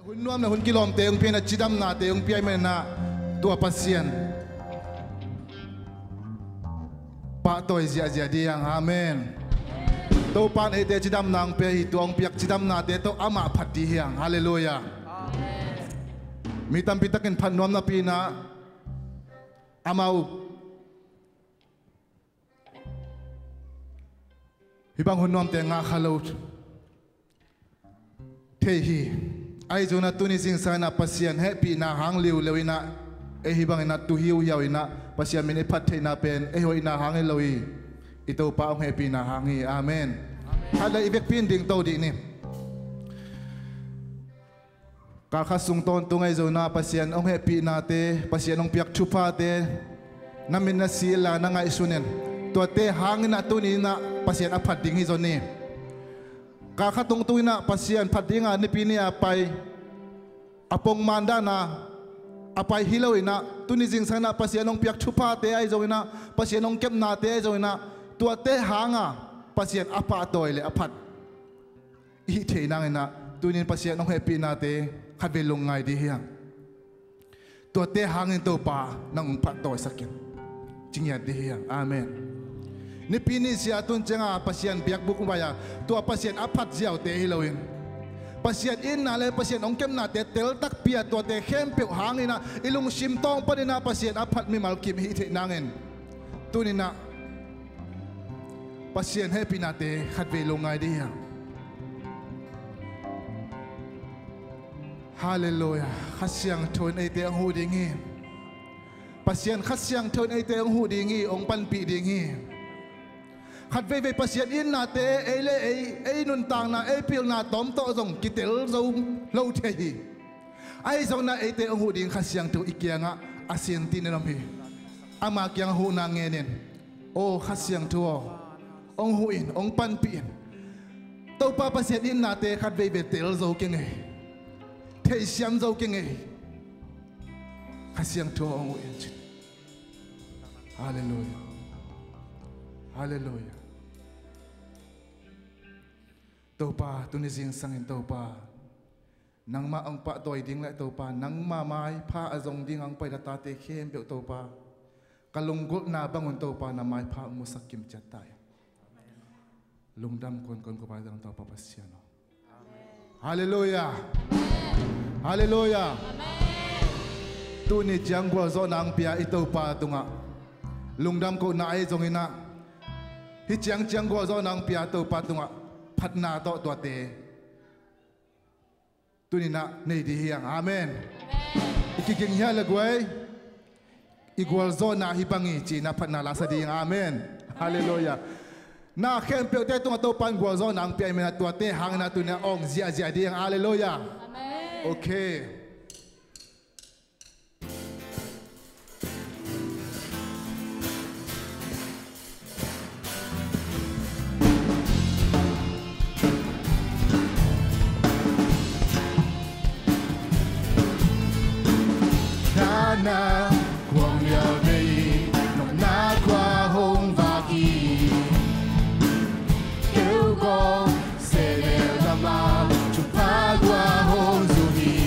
Hun nuam na hun kilom te ung pina chidam na te ung piai men na tua pasien. Pa toy zia zia diang amen. To pan e te chidam nang pe hi tuang piak chidam na te to ama phat di hiang hallelujah. Amen. Mi tam pitakin phan nuam na pina amau hibang hun nuam te nga khalot the hi ai zona tuni sing sana pasien happy na hang liu lewina e hibang ina tu hiu yawina pasien min phat theina pen e hoina hang lewi ito pa ong happy na hangi amen hala ibek pin ding to di ni ka khasung ton tungai zona pasien ong happy na te pasien ong piak chupa te namin na sila na nga isunen to te hangin na tuni na pasien aphat ding hi zoni kakatung tuina pasien padinga ni pini apai apong manda na apai hilaw ina tunizing sana pasien ong piak chupa te ai zoina pasien ong kem na te zoina tua te hanga pasien apa toile apat i the nang ina tunin pasien ong happy na te khavelung ngai di hiang tua te hangin to pa nang pat toy sakit jingya di hiang amen ni pini sia tun chenga pasien biak buk baya tua pasien apat jiao te hilawin pasien in na le pasien ongkem na te tel tak pia tua te khempe hangina ilung simtong pa na pasien apat mi malkim hi the nangen tunina pasien happy na te khatve longai dia hallelujah khasyang thon ai te ang hu dingi pasien khasyang thon ai te ang hu dingi ong pan pi dingi khát về pasien in na te ei nun tang na ei pil na tom to zong kitel zo lâu thế ai zong na ei te ong hu ding khasyang tu ikianga asien tin nam hi ama kyang hu na nge nen o khasyang tu ong hu in ong pan pi to pa pasien in na te khát về tel zo keng ei thei siam zo keng ei khasyang tu ong hu in hallelujah hallelujah topa tunizing sangin topa nang ma ang pa toy ding la topa nang ma mai pha azong ding ang pai ta te khem be topa kalunggol na bangun topa na mai pha musakim chatai lungdam kon ko pa dang topa pasiano hallelujah hallelujah tuni jangwa zo nang pia itopa tunga lungdam ko na ai zong ina hi chiang go zo nang pia topa tunga patna to tua te tunina nei di hiang amen ikiking hia lagwai igual zona hibangi china patna la sa ding amen hallelujah na khem pe te tung to pan go zona ang pi mena tua te hang na tunia ong zia zia ding hallelujah amen okay na quang yao đây nồng na qua hông và kỳ kêu con sẽ để ra mà chụp phá qua hông dù hi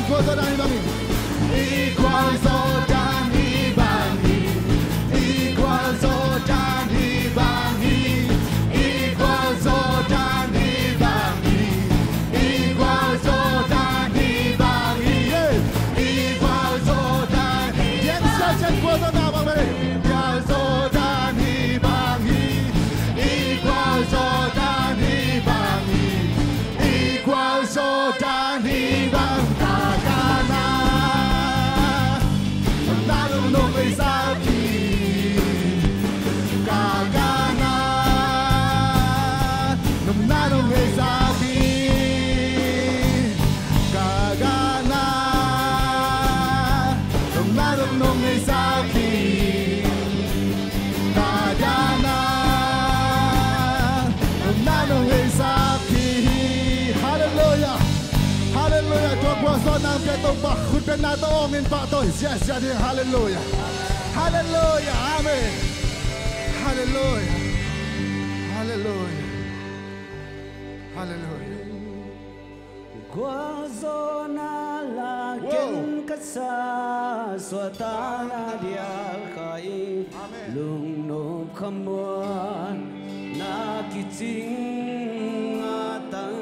Igual so dan ibangin. Igual so dan ibangin. Igual so dan ibangin. Igual so dan ibangin. Igual so dan ibangin. Igual so dan. Yang saja igual so dan ibangin. Igual so dan ibangin. Igual so dan ibangin. Igual so dan ibangin. Bakut ben nato ongin pa to. Yes, jadi hallelujah. Hallelujah. Amen. Hallelujah. Hallelujah. Hallelujah. Guazona lakin kasa swatana dial kai lung no kamuan na kiting atang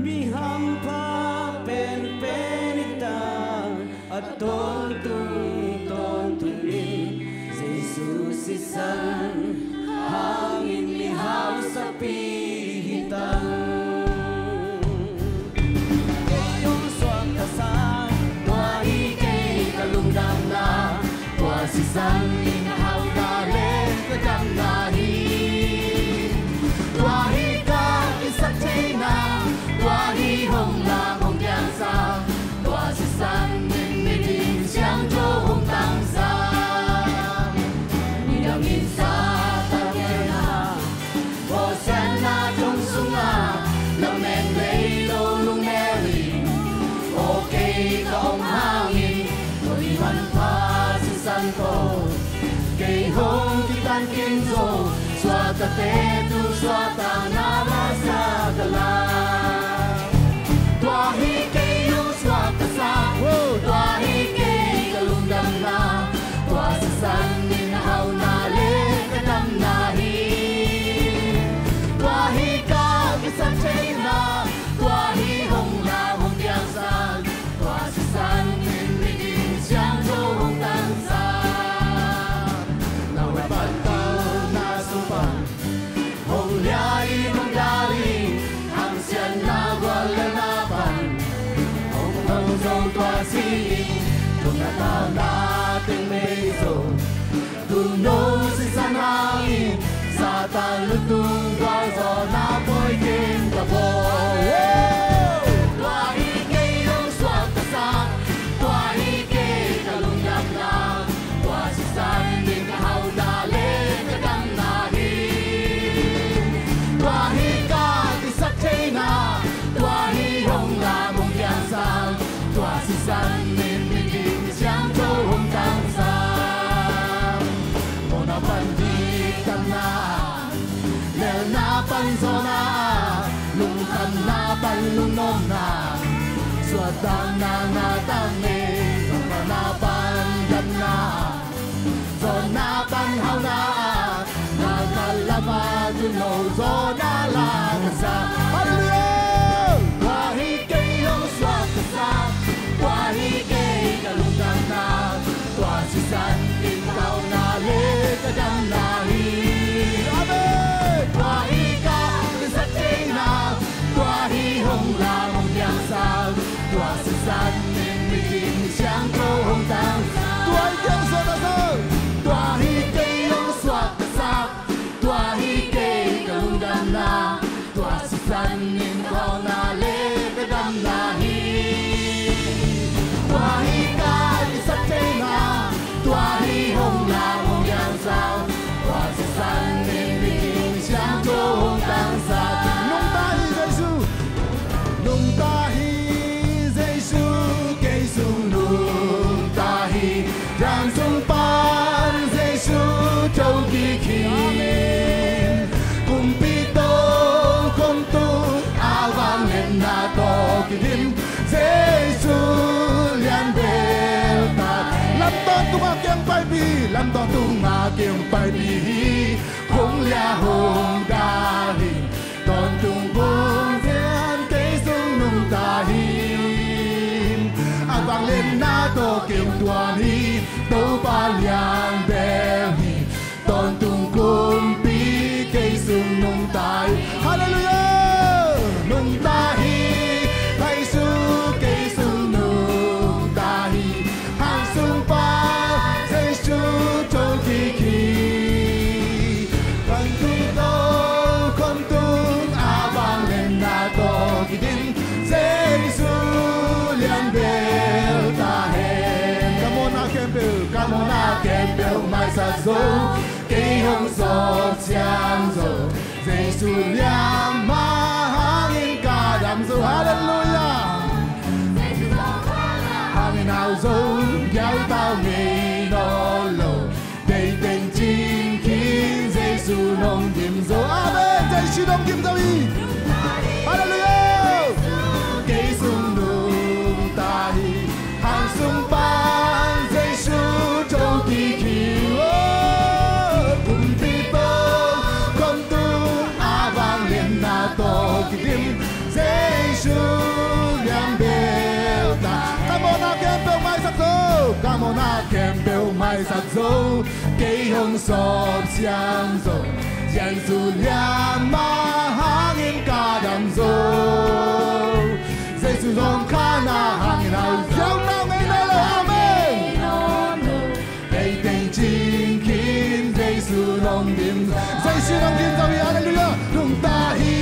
mihampa pen penitang aton tunin Jesus isan hangin lihaw sa pihitan kayong swang kasan tuwahi kay kalungdam na tuwasisan inahaw galing kadang nahi tuwahi ka isat na tuwahi hong lang hong biyansa tuwasisan ninitin siyang johong tangsa nidangin sa tagena Hosanna trong sunga lamen lelo lung neri okay ka ông hangin tuliman pa si santo kay hong kitan kinzo swata tetu swata nabasa galang tuwahi kayo swata sa tuwahi kay kalundam na tuwasasan ninahaw na lekadam nahi tuwahi ka kisang chayna tuwahi hong la hong biyasan tuwasasan ninigin siyang johong tansan nawapataw na supan hong liyay mong daling ang siyan na walanapan hong hong zong tuwasing tunataw nating meso tunog si sanangin sa talutong guazo na po'y kinkabo tuwahi kayong swaktasak tuwahi kay kalunggap lang tuwasisan din kahaw dalit kadang nahi tuwahi ka tisak chayna tuwahi hong lamong biyasan tuwasisan din niging siyang johong tangsang muna pandikan na lel na panzona lungkan na panlunom na suatang na natangin zona na pandan na zona panhaw na nakalama dulo zona lagasa hallelujah tuwahi kayong swakasa tuwahi kay kalungkan na tuwasisan ikaw na lekadam nahi amen tuwahi ka sa chayna tuwahi hong lamong biyasan tuwasisan ninigin siyang johong tang tuwahi kayong swakasa tuwahi kayong swakasa tuwahi kay kalungkan na tuwasisan cam to tu ngà kiềm bài bì hong lia hong đa hi ton tung buông thiên cây sung nung ta hi vang lên na to kiềm tuan hi tàu ba liang bèo hi ton tung cung pi cây sung nung tai hallelujah nung ta hi thay su cây sung nung ta hi hàng sung pa dây su châu kỳ kỳ con tung đâu con tung vang lên na to kỳ din dây su liang bèo ta hen Come on a kempel mais azul Cây hồng giọt chạm dầu Giê-xu liam ma hangin cả đám dầu Hallelujah Hangin áo dầu Giáo tao nghề nó lầu Đầy tình chinh kín Giê-xu nông kim dầu Amen Giê-xu nông kim dầu y Hallelujah Cây sung nung ta hi Hàng sung ban Giê-xu châu kỳ kỳ cùng ti tô con tung vang lên na to kỳ tim Giê-xu liang bèo ta Come on a kempel mai sắc dầu Come on a kempel mai sắc dầu cây hồng sọp xiang dầu Giê-xu liang ma hangin cả đám dầu Giê-xu nông khá na hangin áo dầu nào ngày nay là Amen Đầy tình chinh kín Giê-xu nông kim dầu hi Hallelujah nung ta hi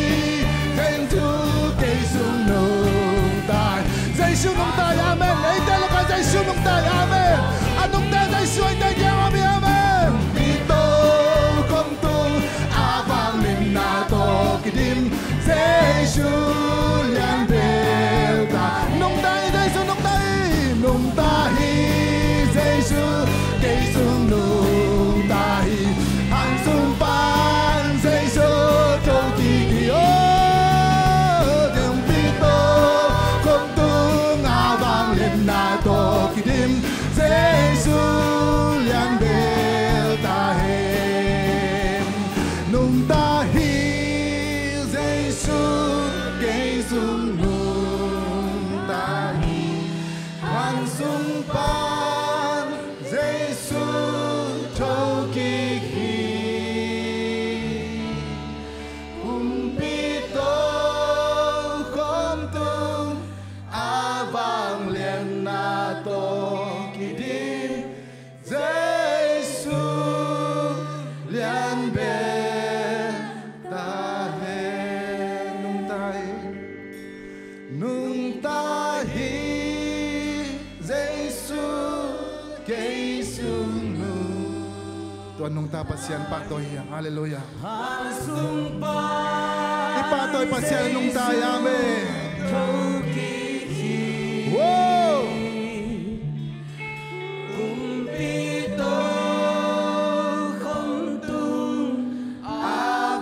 Giê-xu cây sung nung ta Giê-xu nung ta Amen ấy tên là cả Giê-xu nung ta Amen nung ta Giê-xu anh ta kêu Amen đi tô không tung vang lên na to kỳ tim Giê-xu liang bèo ta nung ta Giê-xu nung ta hi Giê-xu cây sung nung ta hi hàng sung ban Giê-xu châu kỳ kỳ tiếng pi tô không tung vang lên na to kỳ tim Giê-xu liang bèo ta hen nung ta hi Giê-xu cây sung nung ta hi hàng sung ban Giê-xu châu kỳ kỳ cùng pi tô không tung vang lên na to kỳ tim Giê-xu liang bèo ta hen nung ta hi Giê-xu cây sung nung Tuan nung ta pasyan patoy Hallelujah Ipatoy pasyan nung ta Amen Wow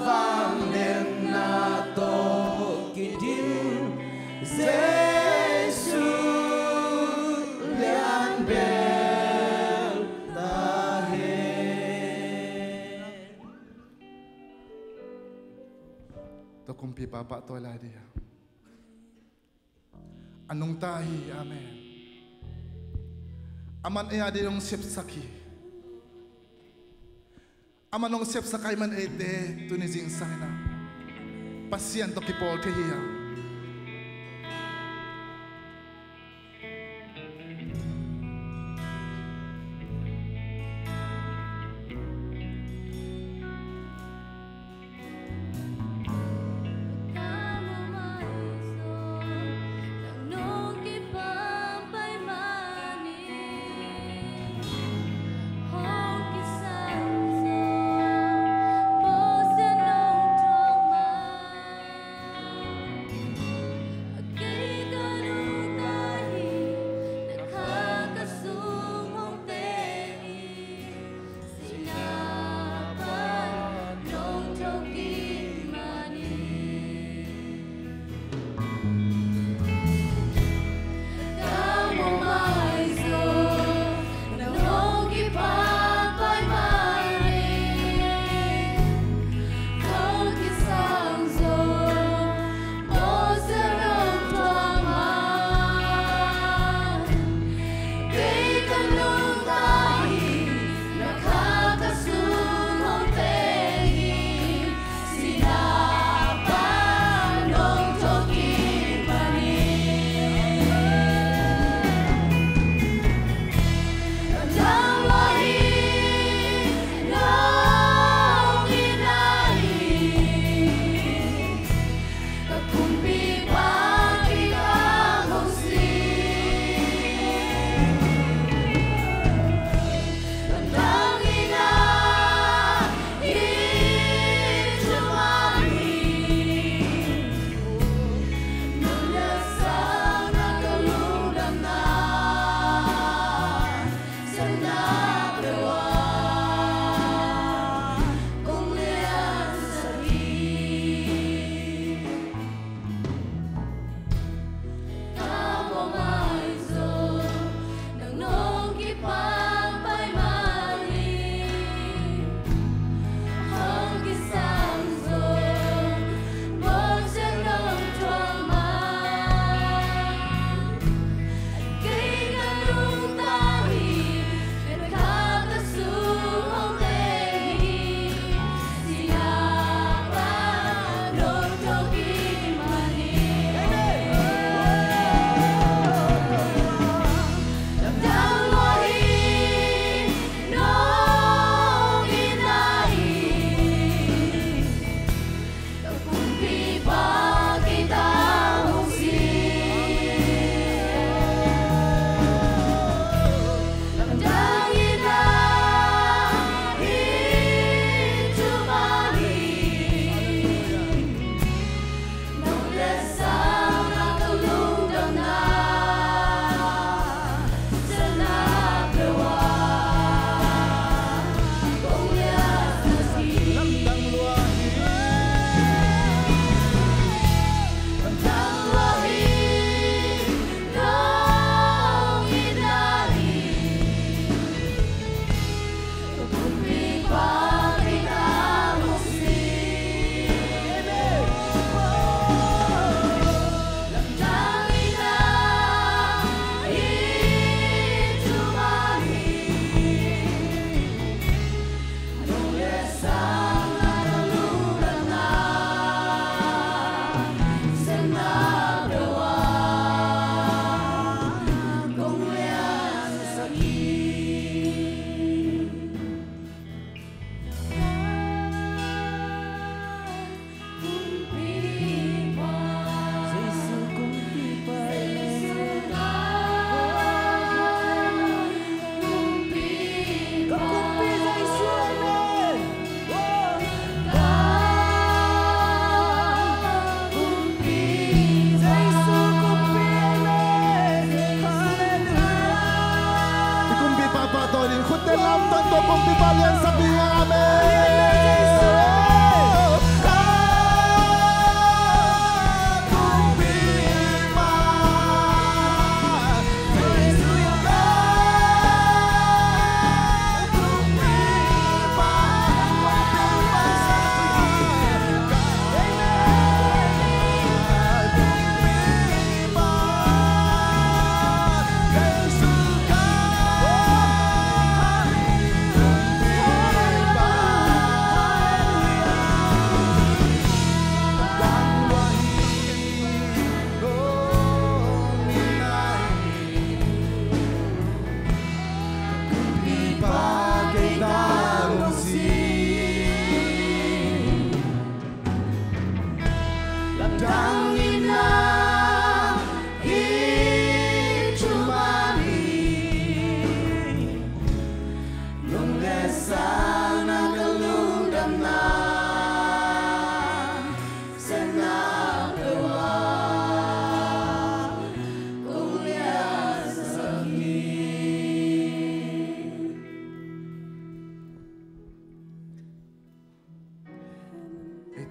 vang lên na to kỳ tim Giê-xu liang bèo ta hen to kumpi papa tôi lại đi anong tahi Amen aman ay adi yung sip saki aman yung sip sakay man ete tunizing sana pasyan to kipol tehiya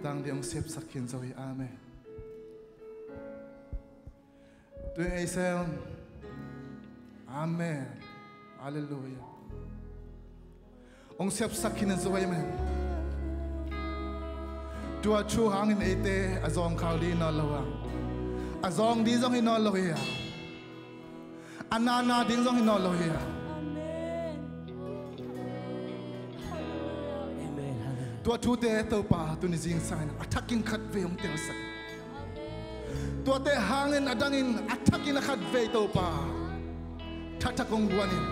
tang di ong sep sakin zoi amen tu ai sel amen hallelujah ong sep sakin zoi amen tua chu hangin ete azong khali no lawa azong di zong ino loya anana ding zong ino loya tua thu te to pa tu ni jing sign attacking khat ve ong tel sak tua te hangin adangin attacking khat ve to pa thatakong buanin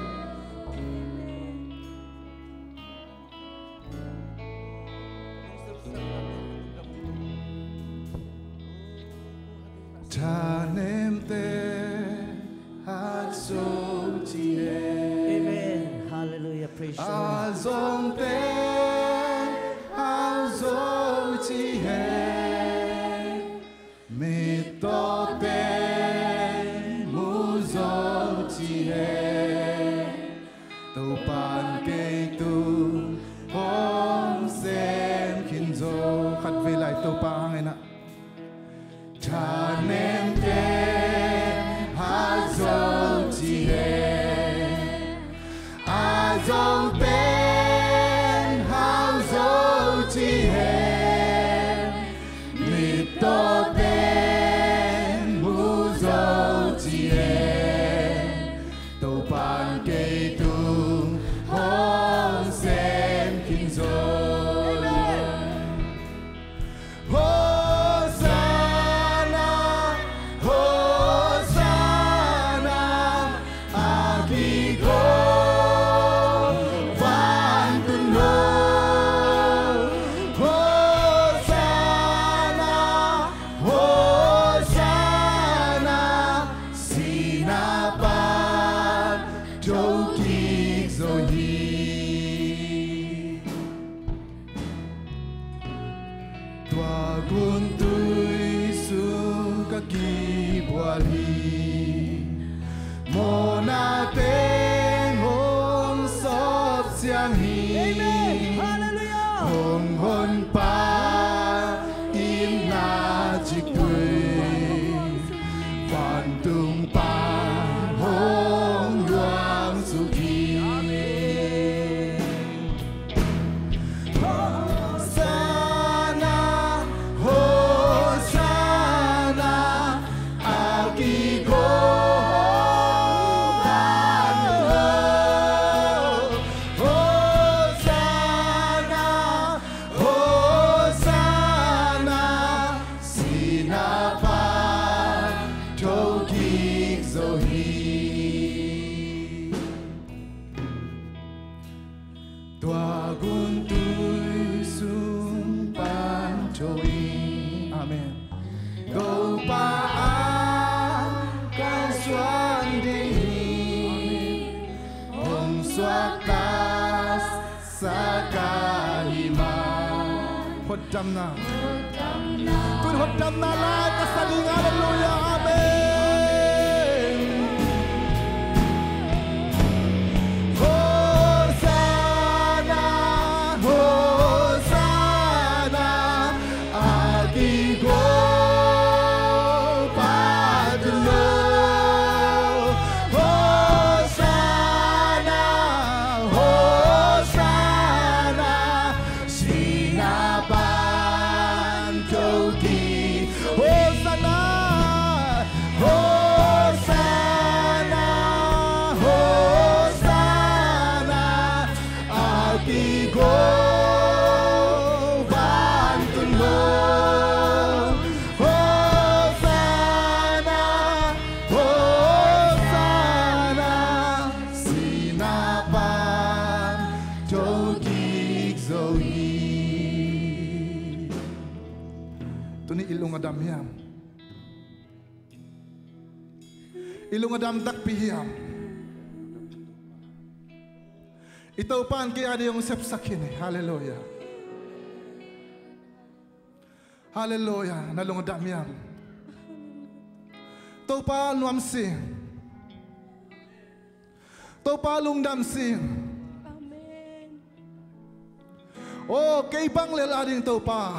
Tanem te so Amen. Hallelujah. Praise the Lord. azong te so mi to te mu zo tu pan ke tu hom sem kin zo khat ve lai tu pa hangena Tanem te azong azong ten azong mi to ten mu zo tu pan ke tu hom sem kin zo Damna. Tuhan hodamna la kasaling haleluya amen. Hosanna Hosanna agigo padlo. Hosanna Hosanna sinapa Hosanna, Hosanna, Hosanna, agigo bantulo. Hosanna, Hosanna, sinapan togig zoe. Tuni ilong adam yam. Ilong adam takpihiyam. Ito pan kaya ada yung sepsakin eh. Hallelujah. Hallelujah. Nalong adam yam. Ito pa nuamsing. Ito pa lungdamsing. Amen. Oh, kay bang lelading ito pa.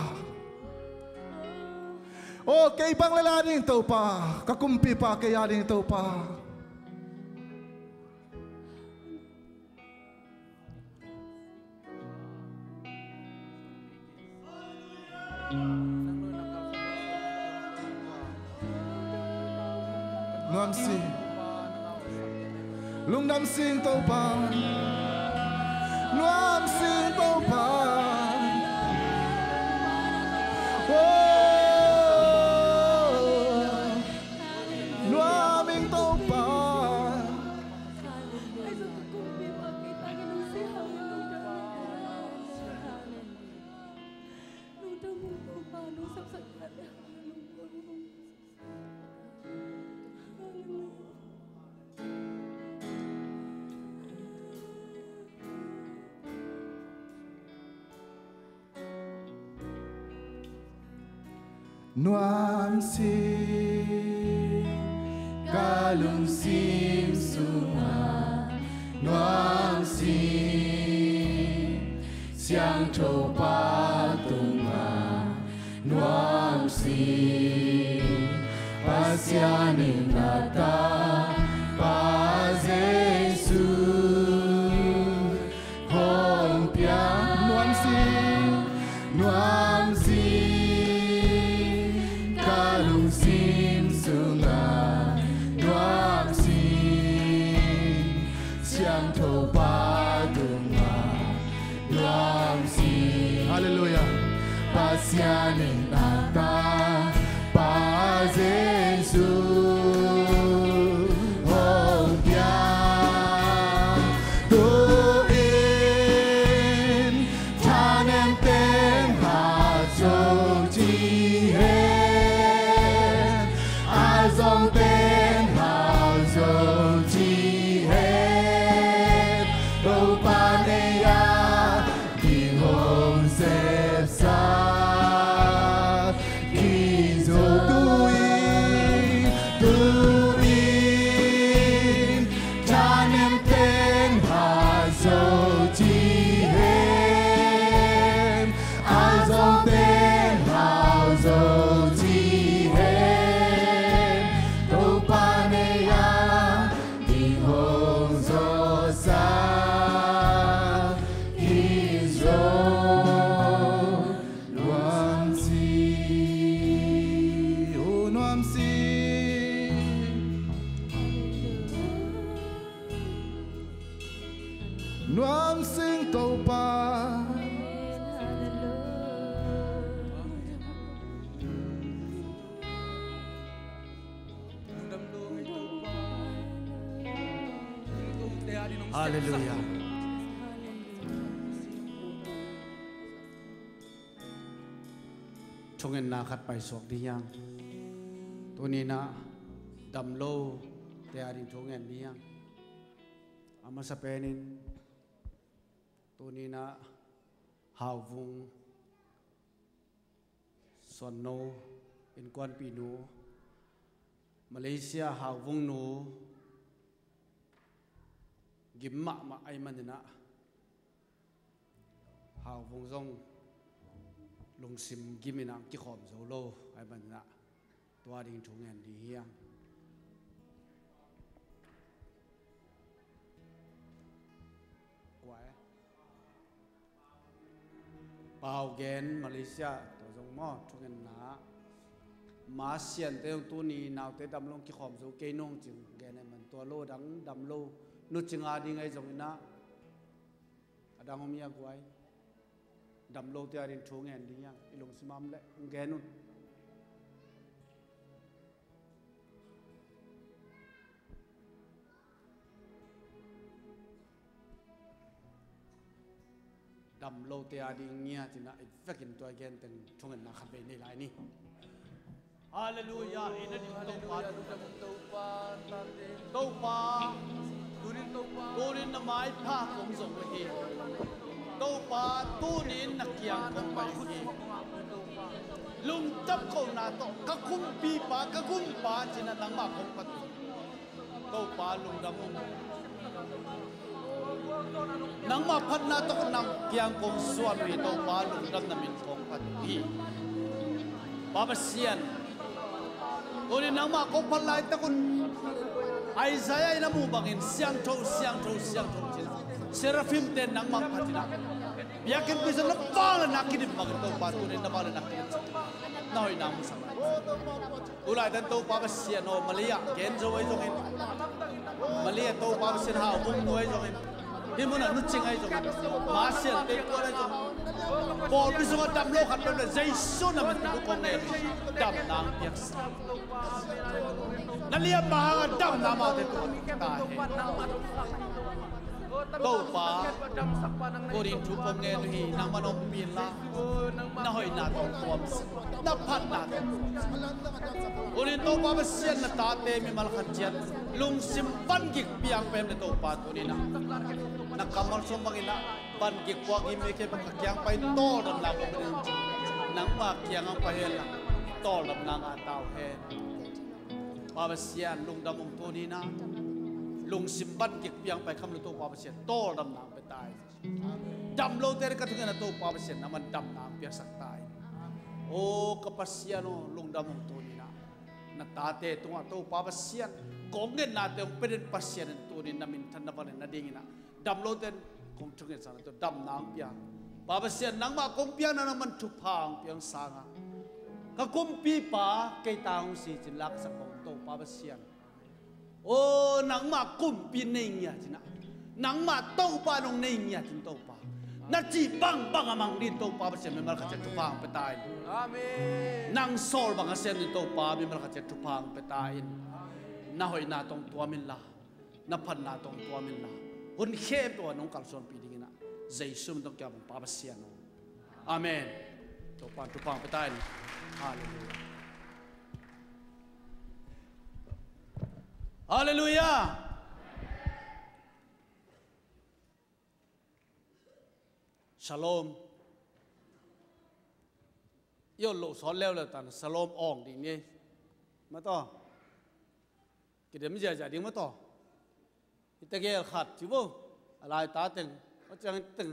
ô cây băng lại là đình tàu pa các cung pi pa cây gia đình tàu pa Nuam si lung nam sing tàu pa Nuam sing tàu pa Nuam ing tàu pa Nuam sim kalung sim sunga Nuam sim siang trâu pa tunga Nuam sim pasianin nata pa Jesu hong pia Nuam sim Kalung sim sunga Nuam sim siang trâu pa tunga Nuam sim Hallelujah pasianin nata pa Jesu hong pia tu in tanem ten ha trong chi dòng tên hào dầu chi hết đâu pa ne ya đi hồn xếp xa khi dầu tu in cha nem tên hào dầu chi hết ai dòng tên hào dầu chi Nuam sing tàu pa Hallelujah Chungen na khat pai sok di yang tunina damlo te ari chungen di yang ama sa penin tunina hawung sonno in kwan pinu Malaysia hawung nu gimma ma ai manina hawung zong lung sim gimina ki khom zolo ai manina tua ding chungen di hiang Pau gen Malaysia to zong mo chungen na ma sian te tu ni naw te dam long ki khom zo ke nong jing gen man to lo dang dam lo nu chinga ding ai zong na adang om ya kwai dam lo te arin chungen ding yang ilong simam le gen nu đầm lâu tia đi nghe thì na phát hiện tôi gen từng trong ngân khát về này lại ni Hallelujah in the tâu pa turin na mai pa kong zong le hi tâu pa turin na kiang kong mai hi lung chap ko na to ka kum pi pa ka kum pa china nang ma kong pat tâu pa lung dam nang ma phat na to nang kiang kong suan ri to pa lung dam na min kong pat hi Baba sian ตัวนี้นังมาคงพันไลตะกุนไอ้ใจไอ้น้ำมูบังอินเสียงโถจินเซราฟิมเต้นนังมังพัฒนาอยากกินพิซซ่านับฟังเลยนักกินบังตัวปาตัวนี้นับฟังเลยนักกินน้อยน้ำมุสลิมอุลัยตันตัวปาเสียโนมาเลียเกนโจไว้ตรงนี้มาเลียตัวปาเสียหาวบุ้งไว้ตรงนี้ที่มันนุ่งจิงไอ้ตรงนี้มาเสียเต็มตัวไอ้ตรงบอลพิซซ่าดำโลขัดเป็นเลยใจสุนับมันตุกงเองดำนางเปียกนั่นเรียกมาดำน้ำมาเต็มตัวตายตัวปาโอรินทุกคนเงินที่นางมานมปีนละน่าหอยนาตตัวนับพันนาโอรินตัวปาเสียนนาตาเตมีมาลขัดเจียนลุงซิมบันกิกเปียงเป็นในตัวปาตัวนี้นะนักกำมันสมบังอินะบันกิกว่ากิมเมฆเป็นขยังไปโตดำนางก็เป็นนังปากยังเอาไปเห็นละโตดำนางอาตาวเฮปาเสียนลุงดำองตัวนี้นะลุงสิมบันกิกเปียงไปคำลุตัวปาเสียนโตดำน้ำไปตายดำโลเตระกันถึงนั้นตัวปาเสียนน้ำมันดำน้ำเปียกสักตายโอ้กับปาเสียนลุงดำองตัวนี้นะนักตาเตตัวตัวปาเสียนกงเงินนาเตงเป็นปาเสียนตัวนี้น้ำมินทันน้ำมันนาดิ่งนะดำโลเตนคงถึงนั้นตัวดำน้ำเปียกปาเสียนนังมากงเปียงนั้นมันทุพางเปียงสางก็กุมปีป่าเกยตาองสีจินลักสักของตัวปาเสียนโอ้หนังมากุมปีนี่เนี่ยจีน่ะหนังมาโตปานงนี่เนี่ยจีนโตปานัจีบังบังอามังดินโตปาเสียมันมาขัดทุพางไปตายอาเมนนังโซลบังเสียนดินโตปามันมาขัดทุพางไปตายน่าหอยนาตรงตัวมินละน่าพันนาตรงตัวมินละคนเข้มตัวน้องกัลซอนปีนี้นะใจซุ่มต้องแก่บังปาเสียนอาเมนโตปานทุพางไปตายฮาเลลูยาฮาเลลูยาชาโลมยอดโลสอนแล้วเลยตอนชาโลมอ่องดิ่งนี้มาต่อกิเลสไม่ใช่จะดิ่งมาต่อที่ตะเกียบขัดจิบุอะไรตาตึงว่าจังตึง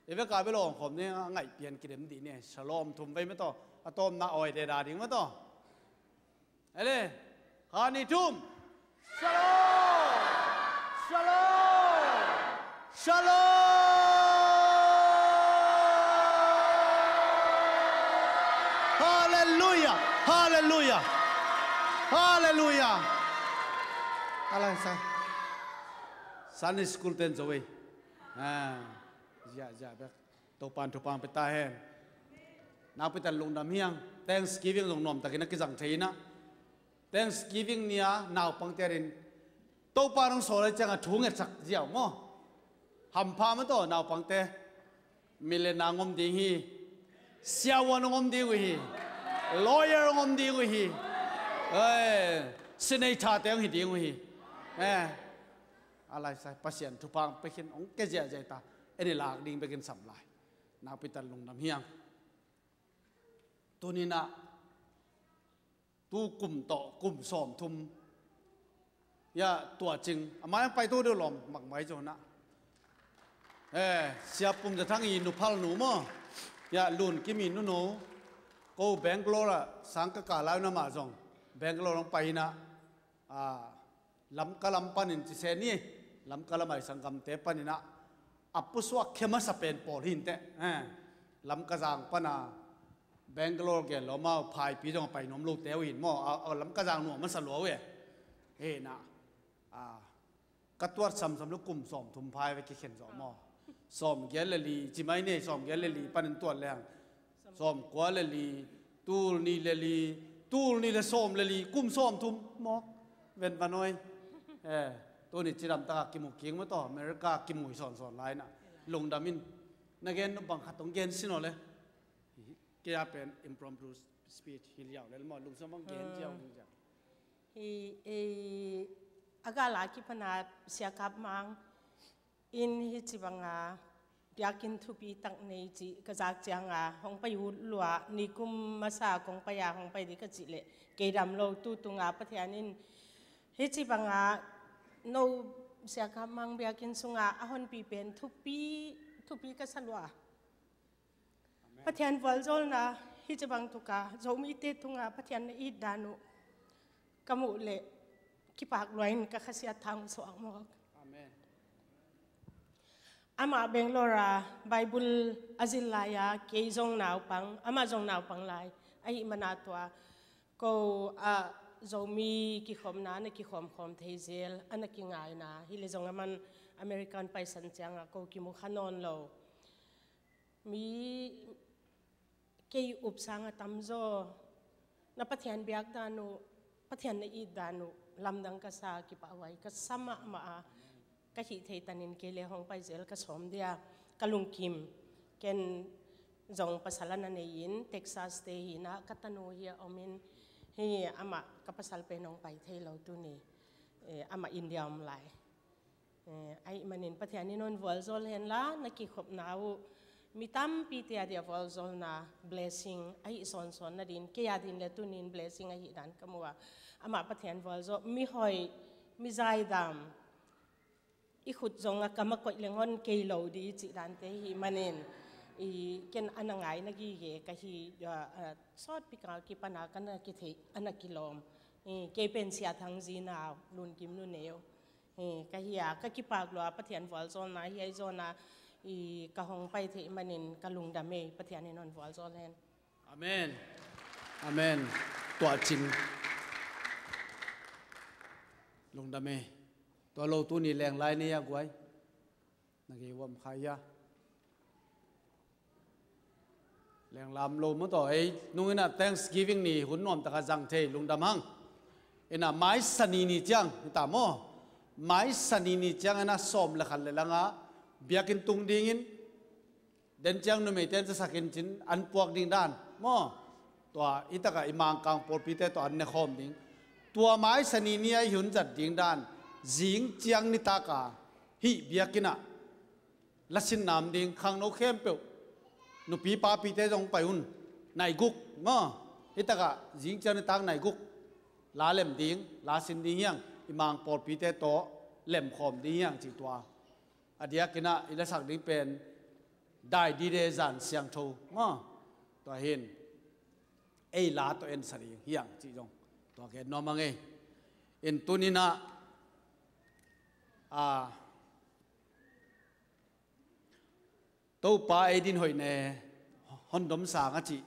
เอเวกาไปลองผมเนี่ยไงเปลี่ยนกิเลสดีเนี่ยชาโลมทุ่มไปไม่ต่ออะตอมน่าอ่อยเดดาดิ่งมาต่ออะไรฮานิทุ่มShalom! Shalom! Shalom! Hallelujah! Hallelujah! Hallelujah! อะไรใส่ Sunday school เต้นจะไว้อย่าแบบตัวปานไปตายแห่งน้าไปตันลงดำเฮียง Thanksgiving ลงนมแต่กินนักกิจสังเทียนะThanksgiving เนี่ยนาวปังเตรินโตปารองโซเลยจังทุ่งเอ็ดสักเดียวมั้งหำพามันโตนาวปังเตมิเลนางอมดีฮีเสียวันงอมดีกุฮี lawyer งอมดีกุฮีสินในชาเตียงฮีดีกุฮีอะไรใส่ปัสยันทุพังไปกินองเกจิใจตาเอ็นหลากดิ่งไปกินสัมลายนาวไปตันลงน้ำเฮียงตัวนี้นะตู้กลุ่มต่อกลุ่มสอมทุมอย่าตัวจริงมาไปตู้เดือดร้อนหมักไม้จนนะเสียปุ่มจะทั้งอีนุพัลหนูมั้งอย่าลุนกิมินุโนก็แบงก์โลละสังกกาลาวน้ำมาจงแบงก์โลลงไปนะลำกะลำปันินจิเซนี่ลำกะลำไอสังกัมเตปันินะอัปปุสวะเข้มสเปนปอลินเตลำกะจางปนาแบงก์โลเกลมาพายปีจงไปน้มลูกเตวินมั่งเอาลำกระจางหนูมันสลัวเว้ยนะกระตัวซ้ำลูกกลุ่มสอมทุ่มพายไปเขียนสอมมั่งสอมเกลลีจิไม่เนี่ยสอมเกลลีปันตัวแรงสอมกัวเลลีตูนี่เลลีตูนี่เลสอมเลลีกลุ่มสอมทุ่มมั่งเว้นปนน้อยตัวนี้จีดำตากิมุกิงมาต่ออเมริกากิมุยสอนไลน์น่ะลงดามินนักเรียนบังคับต้องเกณฑ์สิโนเลยแกเป็น impromptu speech ฮิลยาวแล้วมอลุงสมบังเกณฑ์เจ้าลุงจังอากาลากิปนาเสียกับมังอินฮิจิบังอาอยากกินทุบีตักในจีกระจากจังอาห้องไปหุ่นลัวนิกุมมาซาของไปยาห้องไปดิกจิเลเกดำโลตูตุงอาปะเทียนินฮิจิบังอาโนเสียกับมังอยากกินสุงอาอาหอนปีเป็นทุบีกษัลวะปะเทียนวอลโจลนะฮิจิบังตุกาโจมีเตตุงอาปะเทียนอีดานุ กมุเลคิปากลอยนก็ขสีทางสว่างมากอาเมนอามาเบงโลราไบเบิลอาซิลลายาเกยจงนาวปังอามาจงนาวปังไลไอมันนาตัวก็จงมีกิขมนาในกิขมขมเทเซลอันนักง่ายนะฮิเลจงอามันอเมริกันไปสันจังก็กิมุขนนโลมีเกยอุปสังตัมโซนับพัฒนเบียกดานุพัฒนในอีดานุลำดังกษากิปะไว้ก็สมามาก็หิเทตันินเกลียหงไปเจลก็สมเดียกลุงคิมเกนจงภาษาลนันเองเท็กซัสเตหินะกัตโนเฮียอมินเฮียอามากับภาษาเป็นองไปเทลตุนีอามาอินเดียมไลไอมันนินพัฒนินนวอลโซลเห็นละนักกิขบนาวมีตั้มปีเตียเดียวอลโซลนะ blessing ไอสอนสอนนั่นดินเกียดินเลตุนิน blessing ไอดันก็มัวอามาพัฒนวอลโซมีหอยมีใจดำอีขุดจงกำมักเลงอนเกลอดีจิดันเตหิมันเองอีเกนอันงไงนักยี่เกก็ฮีสอดพิการกิปนากันนักกิเทอันนักกิลอมเกเป็นเสียทางจีนาวลุนกิมลุนเอวก็ฮีก็กิปากลัวปะเทียนวอลโซนาฮีไอโซนาอีกะหงไปเทมันเองกะลุงดาเมปะเทียนนนวอลโซเลนอาเมนอาเมนตัวจริงลุงดาเมตัวเราตัวนี้แรงไล่นี่ยากไว้นักเอวมขายะแรงลำโลมันต่อไอ้นู่นน่ะ Thanksgiving นี่หุ่นนอมตะกะจังเทลุงดำหังเอ็น่ะไม้สนีนี่จังตามอไม้สนีนี่จังน่ะส้มละขันเลยละงะเบียกินตุงดิ่งเดินจังนู่นไม่เต้นจะสักกินจินอันพวกดิ่งด้านมอตัวอิตากะอิมังกังปอดพิเตตัวอันเนคอมดิ่งตัวไม้สนีนี่ไอ้หุ่นจัดดิ่งด้านจิงเจียงนิตากาฮิเบียกินะลัสินนามดิงขังโนเข้มเปวนุปีปาปีเตจงไปหุ่นนายกุกงอฮิตากะจิงเจียงนิตากนายกุกลาเล่มดิงลาสินดิงยังอิมังปอดปีเตโตเล่มขอมดิงยังจิตัวอดียกินะอิเลสักดิงเป็นได้ดีเดจันเสียงโทงอตัวเห็นไอลาตัวเอ็นสรีเฮียงจิจงตัวเกนนอมังเอเอ็นตุนินะตัวป้าไอ้ดินหอยเน่ฮอนดมสางจิ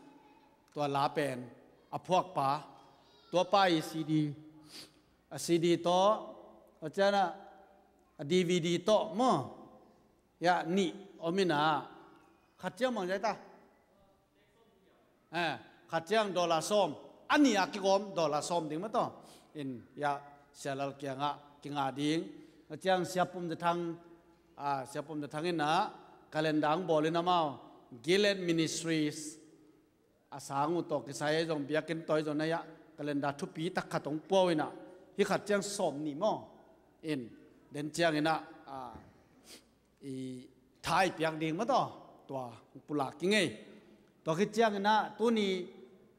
ตัวลาเป็นพวกป้าตัวป้าซีดีโตอาจารย์ดีวีดีโตมั้งยานี่อมินาขัดเจียงมังใจตาขัดเจียงดอลลาร์ส้มอันนี้อากิกอมดอลลาร์ส้มดิ่งมั้งต่ออินยาเซลล์เกียงะกิงอาดิ่งจังsiap pum datang siap pum datangin na kalendang boleh nama Gilead Ministries asang utok saya jong biakin toy jong naya kalenda tupi tak katong powina hi khat jang som ni mo in den jang ina i thai piak ding ma to tua pulak kingai to ki jang ina tu ni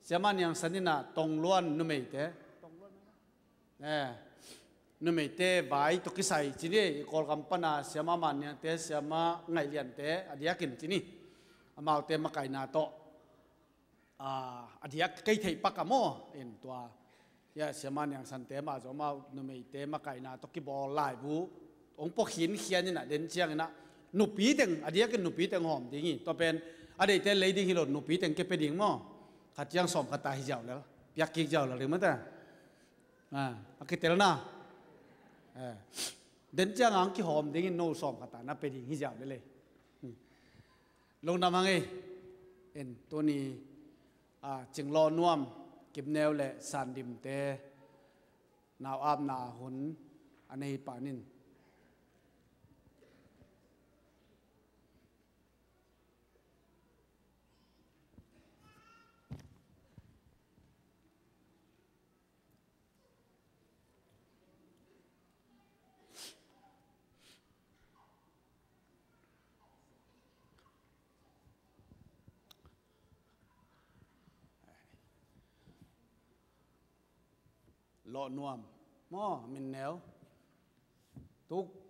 siaman yang sanina tongluan numei te tongluanนู่นไม่เตะใบตุกิใส่จีนี่กอลกัมปนาเสียมามันเนี่ยเตะเสียมาไงเลียนเตะอดียกินจีนี่มาเอาเตะมาไก่นาโตอดียไก่ไทยปักกะโมเอ็นตัวยาเสียมาอย่างสันเตะมาจะมานู่นไม่เตะมาไก่นาโตกิบอลไล่บูองปกหินเขียนนี่นะเด่นเชียงนี่นะหนุปีเต็งอดียกินหนุปีเต็งหอมดีงี้ตัวเป็นอดีตเตะเลยดิ้งฮิโรหนุปีเต็งเก็บไปดิ้งโมขัดยังสอมขัดตาหิเจ้าแล้วอยากกินเจ้าหรือมั้งแต่อากิเตลนะเดินจ้างอังกิหอมดิ้งโนสอมขัดตานับไปดิ้งหิเจ้าเลยลงน้ำมังเอ็นตัวนี้จึงรอน่วมเก็บแนวและสันดิมเตนาวอาบนาหุนอันนี้ป่านินรอน่วมมอมินแนว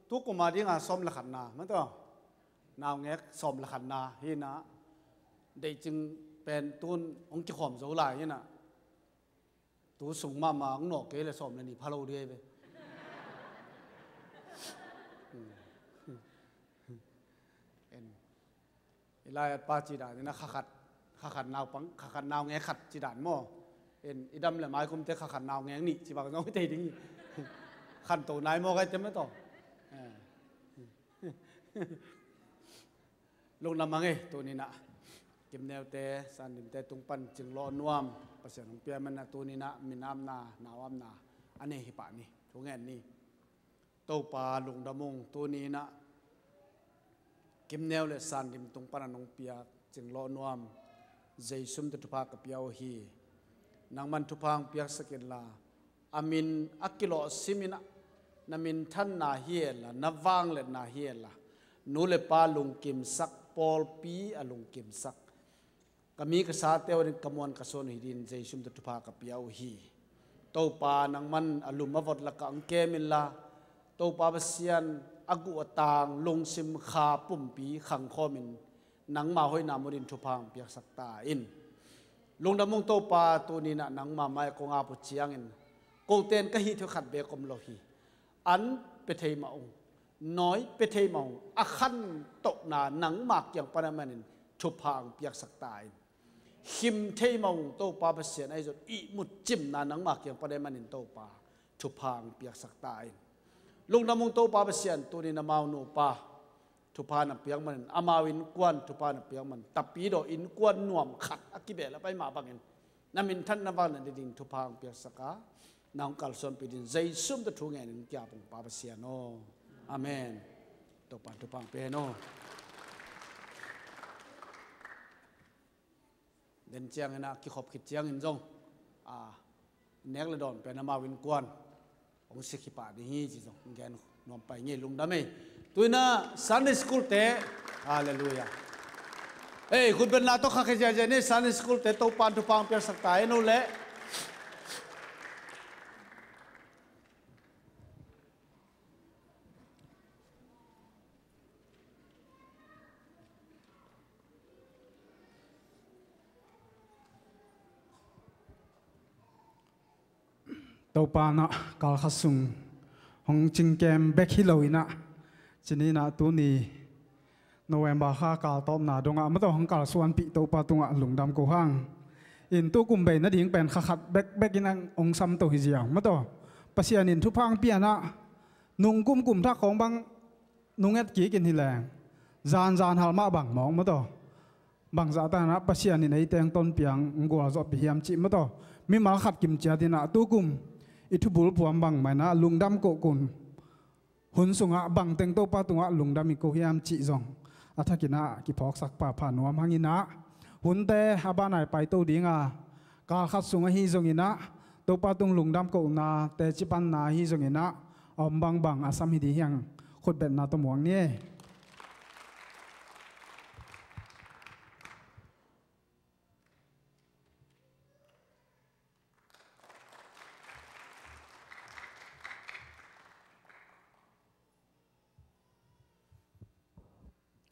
ทุกกุมาที่งาซ้อมละขันนามันต้องนาวแงกซ้อมละขันนาฮีนะได้จึงเป็นตุนองค์เจ้าของโซลายนี่นะ ตัวสูงมาหนอกเกลสอมเลยนี่พาโลเดียไปลายปาจีดานนี่นะขัดนาวปังขัดนาวแงขัดจีดานหม้ออีดำเลยไม้คุมเตะขัดนาวแงนี่จีบางน้องไม่เตะดิ้งขันตัวนายหม้อก็จะไม่ต่อลงน้ำมังตัวนี้นะเก็บแนวเตะสันดิมเตะตุงปันจึงรอนวมประเสริฐของเปียมันนะตัวนี้นะมีน้ำนาหนาวนาอันนี้หิปะนี่ทุกแง่นี่โตปลาลงดำมงตัวนี้นะเก็บแนวเลยสันดิมตุงปันนองเปียจึงรอนวมใจซุ่มตุภากับเปียวฮีนางมันทุพังเปียสกิลลาอามินอักกิโลซิมินะนามินท่านนาเฮียละนวางเลยนาเฮียละนูเลปาลุงกิมสักปอลปีอลุงกิมสักก็มีกษัตริย์เทวดากมวลกษณหิดินใจซุมตุภากับเปียวฮีโตปานางมันอลุมมาวัดละกังเกมิลลาโตปาเบเซียนอากุอตางลงซิมขาปุ่มปีขังคอมินนังมาห้อยนามดินทุพังเปียสักตาอินลงดำมงโตปาตัวนี้นะนังมาไม่กงอาปุเชียงอินโกเตนก็ฮิตขัดเบกมโลฮีอันเปเทมาองน้อยเปเทมาองอคันตกนาหนังหมากอย่างปนามันทุพังเปียสักตาอินหิมเทมาองโตปาเปเซียนไอจุดอีมุดจิมนาหนังหมากอย่างปนามันโตปาทุพังเปียสักตาอินลงดำมงโตปาเปเซียนตัวนี้นะมาโนปาทุพานับเปียงมันอามาวินกวนทุพานับเปียงมันตับปีโดอินกวนน่วมขัดอักิเบลไปมาบังเงินนามินท่านนวานันดินทุพางเปียสกานางกัลซอนปีดินใจซุ่มตะทุงเงินจ่าปงปาเสียโนอาเมนตบปานทุพางเปียโนเดินเจียงนะคิดขบคิดเจียงอินจงเนกละดอนเป็นอามาวินกวนองสิกิปาดีฮีจิจงแกนนวมไปเงี้ยลุงดำไหมตัวน่ะ Sunday School เตะฮาเลลูยาคุณเป็นนาโตข้าขยายเนี่ย Sunday School เตะโตปานทุพังเปียสักตายนู่นแหละโตปานะกาลขัดสุงของจิงเกมเบกฮิโลอินะจีนี่นะตัวนี้โนเวมบาข้ากาลตอมนาดงอ่ะไม่ต้องของกาลส่วนปีโตปาตุงอ่ะหลงดำกูห้างอินตัวกุมเบนนั่นเองเป็นขัดเบกอินังองซัมโตฮิเจียงไม่ต้องปัสยานินทุพังเปียนะนุ่งกุมทักของบางนุ่งเอ็ดกี้กินทีแรงจานฮัลมาบังมองไม่ต้องบางจากแต่นะปัสยานินไอเตียงต้นเปียงกัวจอบเพียมจิไม่ต้องมีมาขัดกิมเจียดินะตัวกุมอิทุบุลพวมบังไม่นะลุงดำโกกุนหุ่นสุงะบังเต็งโตปาตุงะลุงดำมีโกฮิมจิจงอัฐกินะกิพอกสักป่าผ่านวมหังินะหุ่นเตะฮาบานายไปโตดิงะกาขัดสุงะฮิจงอินะโตปาตุงลุงดำโกนาเตจิปันนาฮิจงอินะอมบังอาสัมฮิดียังขดเบ็ดนาตมวงเนี่ย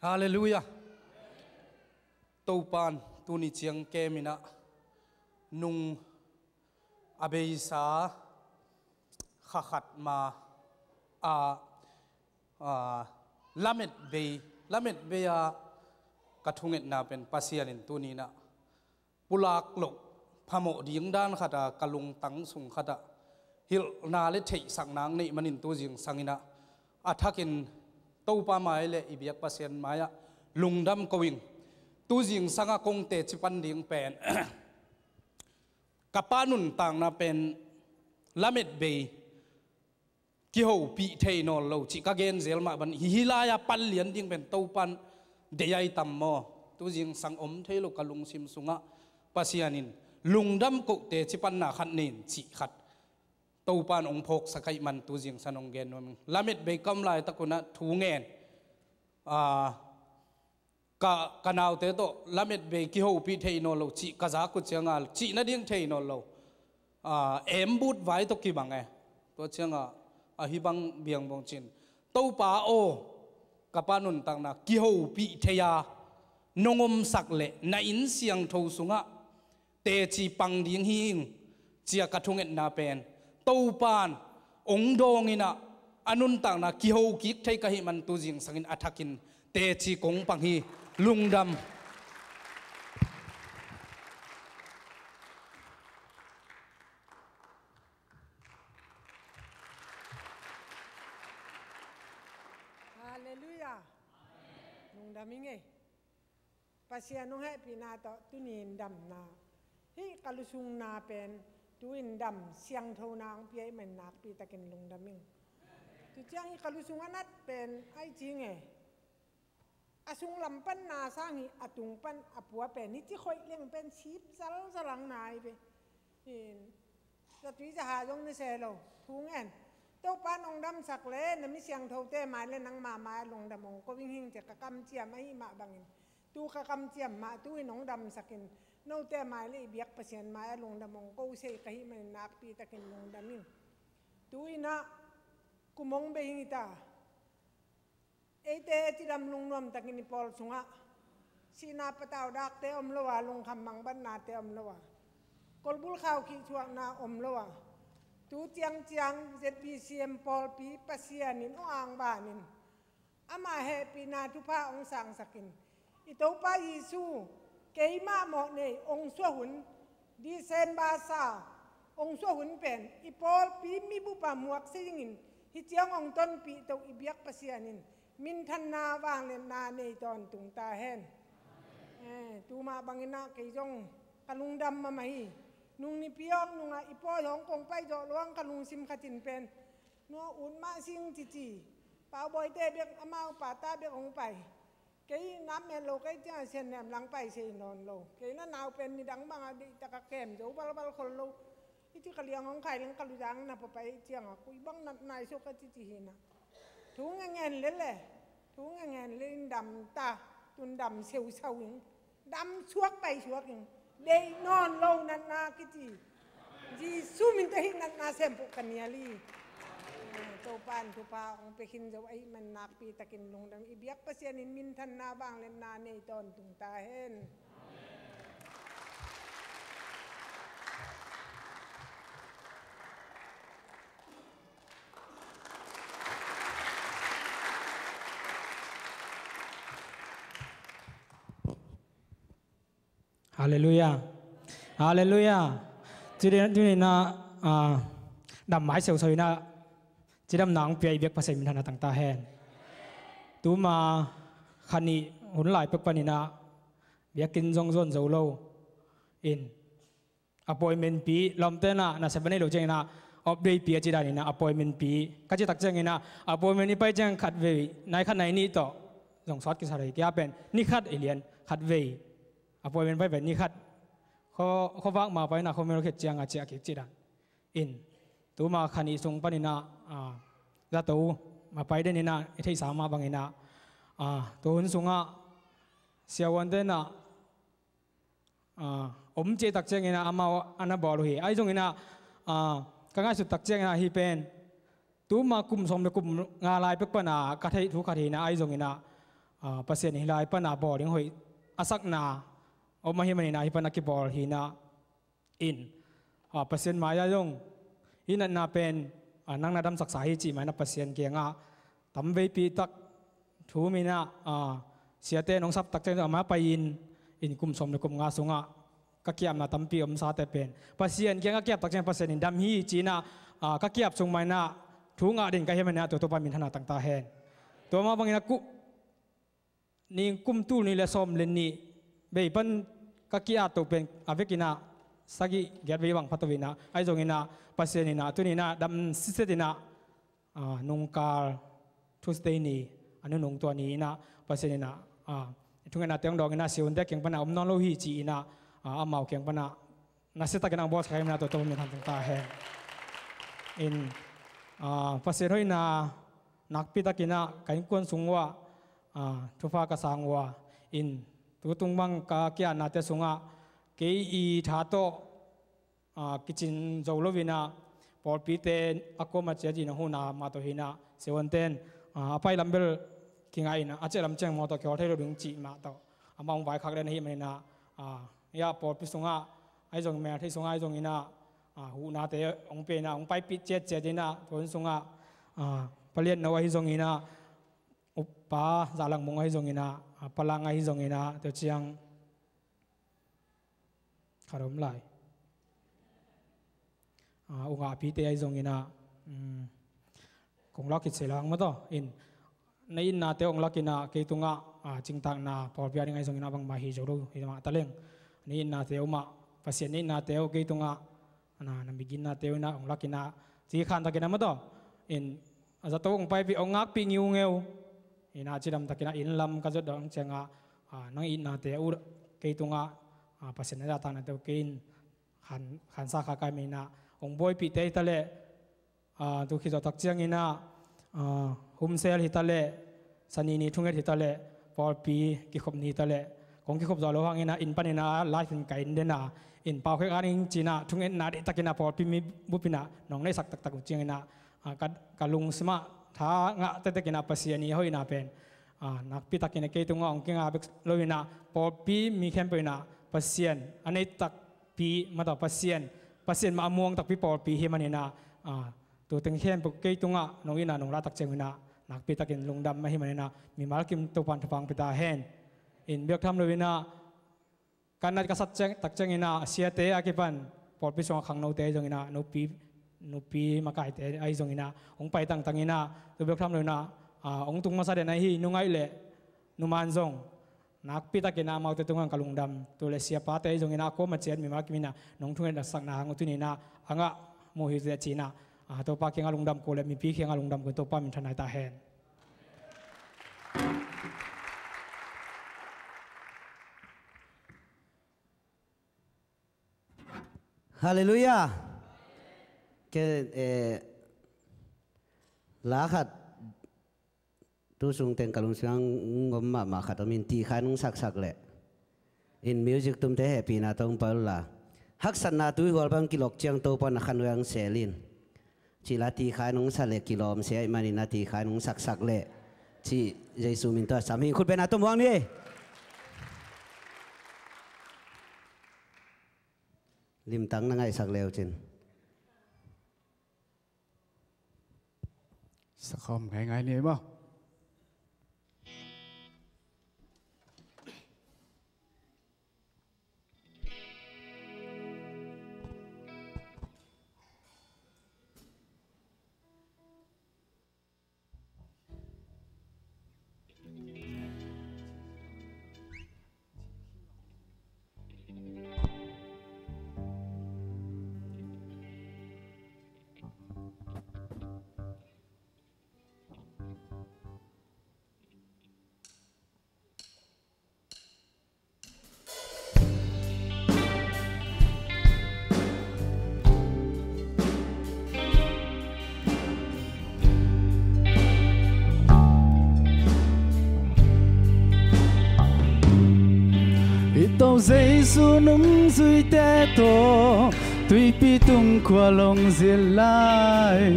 ฮาเลลูยาตูปานตูนิเจียงเกมินะนุงอเบยสาขัดมาลาเมดเบยกระทุงเอ็ดนาเป็นปัสยานินตูนี้นะปุลากหลกพโมดิงด้านขัดกะลุงตังสุงขัดฮิลนาเลเทสังนางนี่มันินตูจิงสังอินะอัฐกินตูปาไม้เลอีเบียกปัสยานไม้ลุงดำกวิงตูจิงสังกงเตจิปันดิงเป็นกับปานุนต่างนะเป็นลาเมดเบยกิโฮปีเทนอลโลจิกาเกนเซลมาบันฮิลายาปัลเลียนดิงเป็นตูปันเดียตัมโมตูจิงสังอมเทโลกลุงซิมสุงะปัสยานินลุงดำกเตจิปันนาขัดเนินจิขัดตูปานองพกสกายมันตูจิงสนองเกนวมลามิดเบกำลายตะกุนะทูเงินกะนาวเตโตลามิดเบกิโฮปีเทโนโลจิกะจากุเชียงาจินาดิ่งเทโนโลเอ็มบูดไว้ตกิบังไงตัวเชียงฮิบังเบียงบงจินตูปาโอกะปานุนตังนะกิโฮปีเทยานงอมสักเลนาอินเสียงทูสุงะเตจิปังดิ่งหิง เจียกระทุงเอ็นนาเป็นตูปานองดงอินะอนุนต่างนะกิโฮกิกไทยกะหิมันตูจิงสังอินอัฐกินเตจีกงปังฮีลุงดำHaleluya. Nung daming pasya nung pinato tunin dam na. Hi kalusung na pen tuin dam siyang thaw na ang piyay man nak pitakin lung daming. Tu chang hi kalusung anat pen ay jing Asung lampan na sang hi atung pan apua pen ni ti khoi leng pen sip sal salang nai pe. In sa tui sa ha yong ni selo thung en. Tâu pa nong đam sạc lệ nằm mi xiang thâu tê mai lên nắng mà lồng đam mong có vinh hình chỉ cả cam chiam ấy mà bằng tu cả cam chiam mà tu nong đam sakin nâu tê mai lệ biếc pasien mai lồng đam mong câu say cái mà nạp pi takin lồng đam mình tu na kumong be hình ta ấy tê chỉ đam lồng nom takin pol sunga sina patao dak tê lowa lồng kham mang ban na tê lowa kolbul khao ki chuak na lowa tu tiang ZPCM Paul pi pasianin o ang banin ama happy na tu pa ong sang sakin ito pa Yesu kay ma mo ne ong suhun di sen basa ong suhun pen i Paul pi mi bu pa muak singin hi tiang ong ton pi to ibiak pasianin min than na wang len na ne ton tung ta hen tu ma bangina kay jong kalungdam mamahi nung ni piok nung ipo yong kong pai do luang kalung sim khatin pen no un ma sing ti pa boy te bek amao pa ta bek ong pai cái nam men lo cái cha sen nem lang pai se non lo cái na naw pen ni dang bang di ta ka kem jo bal bal khol lo iti kaliang ong kai lang kalujang na pa pai chiang ku bang nat nai so ka ti hina thu ngen lên đầm ta tun đầm sêu sâu đầm suốt pai suốt đây non lâu năn na cái gì sumin tahi năn na sempo kaniali topan tupa ang pekin jaw ay man napi takin lung dang ibiyak pasyanin mintan na bang len na ne ton tung tahen Hallelujah. Hallelujah. Cho nên na đam mãi sầu sôi na chỉ đam nắng bia việc pasai mình tăng ta hen. Tu mà khani hun lại bậc pani na bia kinh zong zon zâu lâu in appointment pi lom te na sebenarnya lo jeng na update pi chỉ đàn na appointment pi cái chỉ tắc jeng na appointment ni pai jeng khát về nai khát nai ni to zong sót cái sao kia pen ni khát alien khát về appointmentไปแบบนี้คัดเขาวางมาไปนะเขาไม่รู้เขียนเจียงอาเจียกิจดันอินตัวมาขันอีสงปนินะจะตัวมาไปได้นี่นะที่สามมาบางนี่นะตัวหุ่นสงอ่ะเสียวันเดินนะเจตักเจียงนี่นะอามาอันนั้นบอกเลยไอ้ตรงนี้นะก็ง่ายสุดตักเจียงนะฮีเป็นตัวมาคุมสมในคุมงานลายเป็กปนากัดให้ทุกขัดนะไอ้ตรงนี้นะเปอร์เซ็นต์ฮิลายปนาบอกเรื่องหอยอาศักนาo mahiman na hipan nakibol hina in pasien maya yung hina na pen nang nadam saksahi chi mai na pasien kia nga tamvei pi tak thu mina siate nong sap tak chen ama pain in kum som na kum nga sunga kakiam na tampi sa te pen pasien kia nga kiap tak chen pasien in dam hi chi na kakiap sung mai na thu nga din ka himan na to pa min hana tang ta hen to ma bangina ku ni kum tu ni le som len ni be pan kakia to pen avekina sagi gyat wang patawina ai zongina pasienina tunina dam sisetina nungkal Tuesday ni anu nung to ni na pasienina tungena teong dong ina siun dek yang pana omnon lo hi chi ina amau kyang pana nasita kenang bos kai na to min han ta he in pasien hoina nakpita kina kain kon sungwa thufa ka sangwa in tutung bang ka kia nate sunga ke I thato kitchen zaulovina por pite akoma chaji na huna ma to hina sewonten apai lambel kinga ina ache lamcheng mo to kyo thelo dung chi ma to among bai khak len hi mai na ya por pi sunga ai jong me thai sunga ai jong ina hu na te ong pe na ong pai pi che dina thon sunga palian no hi zong ina upa zalang mong hi zong ina palang hi zong ina to chiang kharom lai unga pi te hi zong ina kong lakit selang ma to in na in na te ong lakina ke tunga chingtang na por pia ngai zong ina bang ma hi joro hi ma taleng ni in na te uma pasien ni na te o ke tunga na bigin na te na ong lakina chi khan takina ma to in za to ong pai pi ong ngak pi ngiu ngeu ina chiram takina in lam ka zo dong chenga nang in na te u ke tunga pasien na ta na te kein khan sa kha kai me na ong boy pi te tale tu khi zo tak chiang ina hum sel hi tale sani ni thunget hi tale por pi ki khop ni tale kong ki khop zo lo hang ina in panina lai fin kai dena in pau khek aning china thunget na de takina por pi mi bupina nong nei sak tak tak chiang ina kalung sma tha nga te te kina pasiani hoina pen nak pi takina ke tunga ong kinga bek loina por pi mi khem pena pasien anei tak pi ma ta pasien ma amuang tak pi por pi hi manina tu teng khem pu ke tunga nong ina nong la tak chengina nak pi takin lungdam ma hi manina mi mal kim to pan thapang pita hen in biak tham loina kanat ka sat cheng tak chengina sia te akipan por pi song khang no te jongina no pi makai te ai jongina ong pai tang tangina tu biak tham loina ong tung ma sa de nai hi nungai le numan jong nak pi takina mau te tungang kalungdam tu le sia pa te jongina ko ma chen mi mal kimina nong thungen da sak na hang tu ni na anga mo hi te china to pa kenga lungdam ko le mi pi kenga lungdam ko to pa min thanai ta hen hallelujah ke la khat tu sung teng kalung sang ngom ma khat min ti khan sak le in music tum te happy na tong pa la hak san na tu hol bang kilok chiang to pa na khan wang selin chila ti khai nong sa le kilom se ai mani na ti khai nong sak le chi jesu min ta sam hi khut be na tum wang ni lim tang na ngai sak leo chin sakhom ngai ni ma Tàu Giêsu nung duy te to tuy pi tung qua lòng diệt lai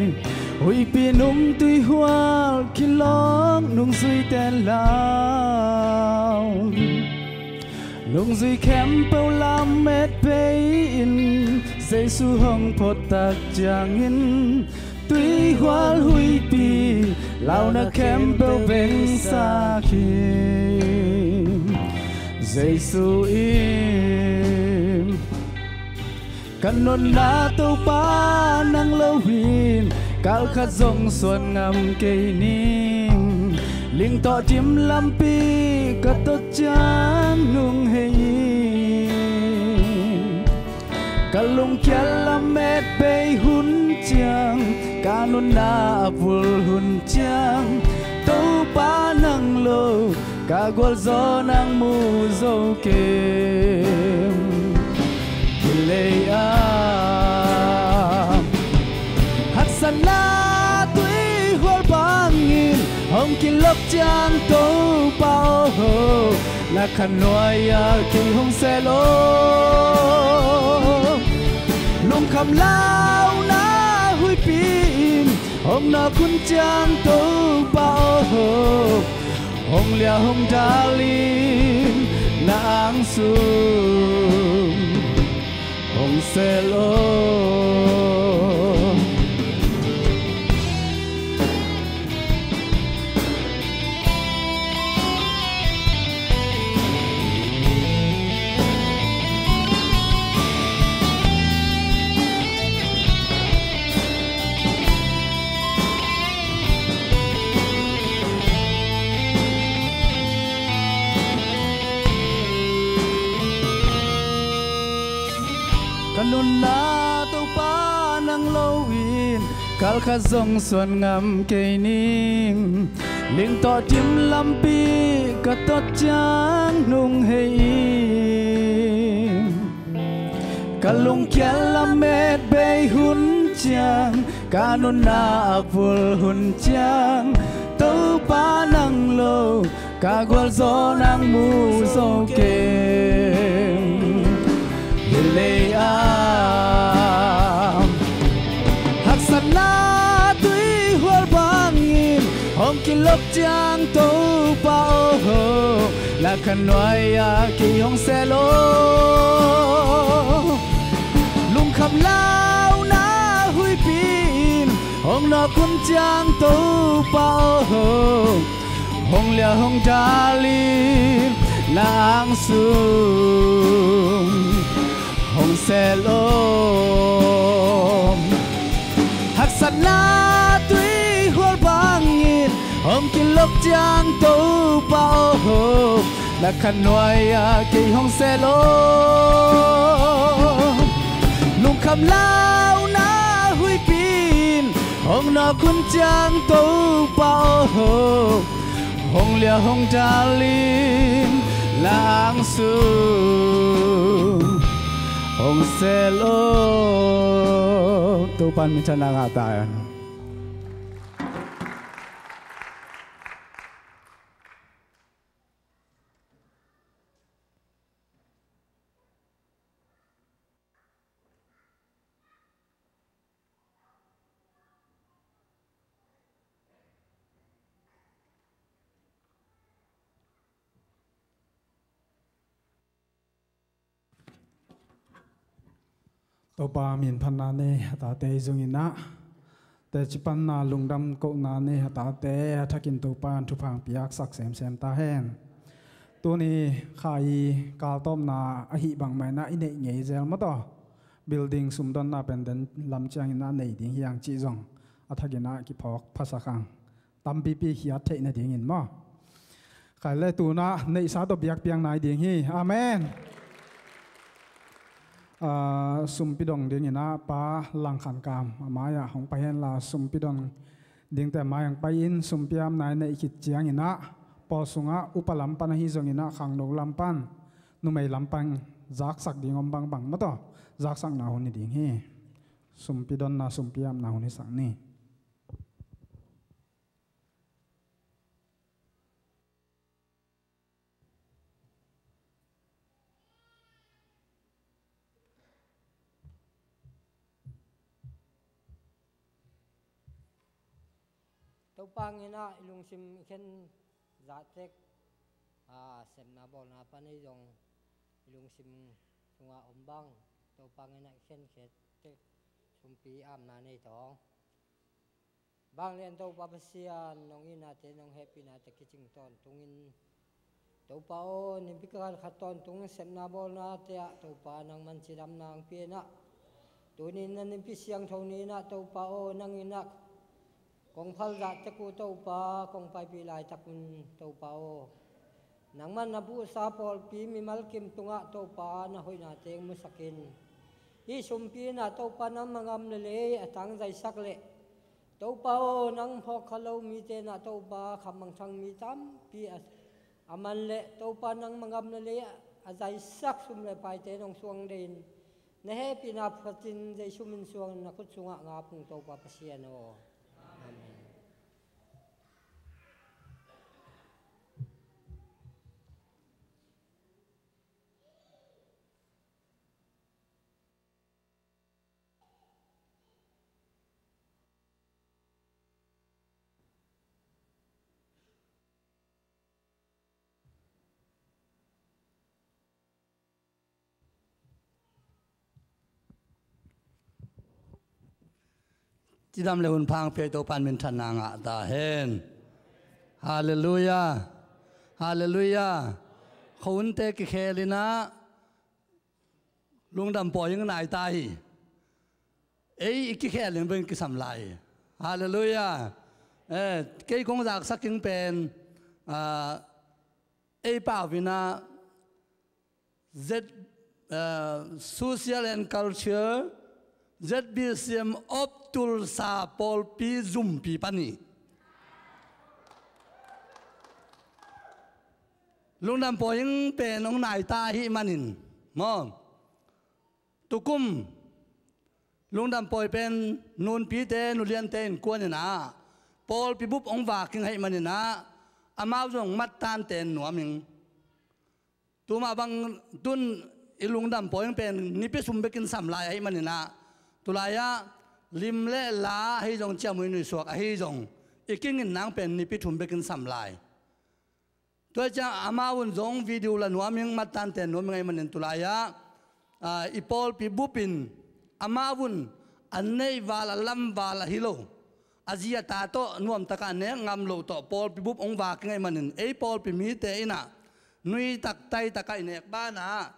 hui pi nung tuy hoa khi lóng nung duy te lao nung duy kém bao lam mét bay in Giêsu hong phật tak chang in tuy hoa hui pi lao na kém bao bên xa khi Giêsu im kanon na to pa nang lawin kal khat zong suan ngam kei ning ling to tim lampi ka to chang nung hei kalung kya lamet bei hun chang kanon na apul hun chang to pa nang lo cả gol gió nắng mù dâu kem lệ hạt san na tuy hoa băng nghìn hồng kinh lốc trang tố bao hồ là khăn loài kinh hồng xe lô lùng khăm lao na hui pin hồng na kun trang tố bao hồ hong lia hong dalin na ang sum hong selo kanun na tàu pa nang lowin kal kha zong xuân ngam cây ning ling to tim lampi ka tot chang nung hei kalung kia lamet bay hun chang kanun na apul hun chang tàu pa nang lo ka gwal zo nang mu zo kem lệ am hak san na tui hual bangin hong kilok chang tàu pa ho la kan noi a ki hong se lo lung kham lao na hui pin hong na kun chang tàu pa ho hong lia hong dalin lang sung hong se lom hak san na tui hual bangin hong kilok chang tàu pa ho la kan noi a ki hong se lom lung kham lao na hui pin hong na kun chang tàu pa ho hong lia hong dalin lang sung hong se lo tu pan mi chana nga tayo tàu pa miền pan na ne ta te zung ina te chipan na lungdam ko na ne ta te thakin tàu pa thu phang piak sak sem sem ta hen tu ni khai kal tom na a hi bang mai na ine ngei zel ma to building sum don na pen den lam chang ina nei ding hiang chi zong a thagina ki phok phasa khang tam pi pi hiat the na ding in ma khai le tu na nei sa to biak piang nai ding hi amen sum pidong ding ina pa lang khan kam maya hong pa hen la sum pidong ding te mayang pa in sum piam nai nei khit chiang ina pol sunga upalam pan hi zong ina khang no lampan nu mai lampang zak sak ding om bang bang ma to zak sak na hon ni ding hi sum pidon na sum piam na hon ni sak ni tàu pangina ilung sim khen za tek sem na bol na pani jong ilung sim sunga ombang tàu pangina khen khet tek sumpi am na nei tong bang len tàu pa pasian nong ina te nong happy na te kiching ton tungin tàu pa o ni bikal khaton tung sem na bol na te tàu pa nang man chiram nang pi na tunin nan pi siang thoni na tàu pa o nang ina kong phal za te ku tàu pa kong pai pi lai takun tàu pa o nang man na bu sa pol pi mi mal kim tunga tàu pa na hoi na teng mu sakin hi sum pi na tàu pa nam mangam le le atang zai sak le tàu pa o nang phok khalo mi te na tàu pa kham mang thang mi tam pi aman le tàu pa nang mangam le le a zai sak sum le pai te nong suang den na he pi na phatin zai sumin suang na khut sunga nga pung tàu pa pasian oที่ดำเลหุนพังเปียตัวปันเป็นธนางะตาเห็นฮาเลลูยาฮาเลลูยาคุณเตกิเคลินะลุงดำปล่อยยังนายตายเอ้ยกิเคลินเป็นกิสัมไลฮาเลลูยาเกี่ยกงจากสักยังเป็นเอ้ยป่าวินาเจ็ด Social and Culture ZBCM Optul Sa Pol Pi Zoom Pi Pani Lung Dam Poing Pen Ong Nai Ta Hi Manin Mo Tukum Lung Dam Poi Pen Nun Pi Te Nulian Ten Kuanina Pol Pi Bup Ong Va King Hai Manina Amau Jong Mat Tan Ten Nuaming Tuma Bang Tun Ilung Dam Poing Pen Nipi Sumbekin Samlai Hai Manina Tulaya Limle La Hai Jong Chiamui Nui Suak Hai Jong Iking In Nang Pen Nipi Sumbekin Samlai Tua Cha Amawun Jong Video La Nuaming Mat Tan Ten Nuaming Hai Manin Tulaya Ipol Pi Bupin Amawun Anei Vala Lam Vala Hilo Azia Tato Nuam Taka Ne Ngam Lo To Pol Pi Bup Ong Va King Hai Manin E Pol Pi Mi Te Ina Nui Tak Tai Takai Nek Ba Na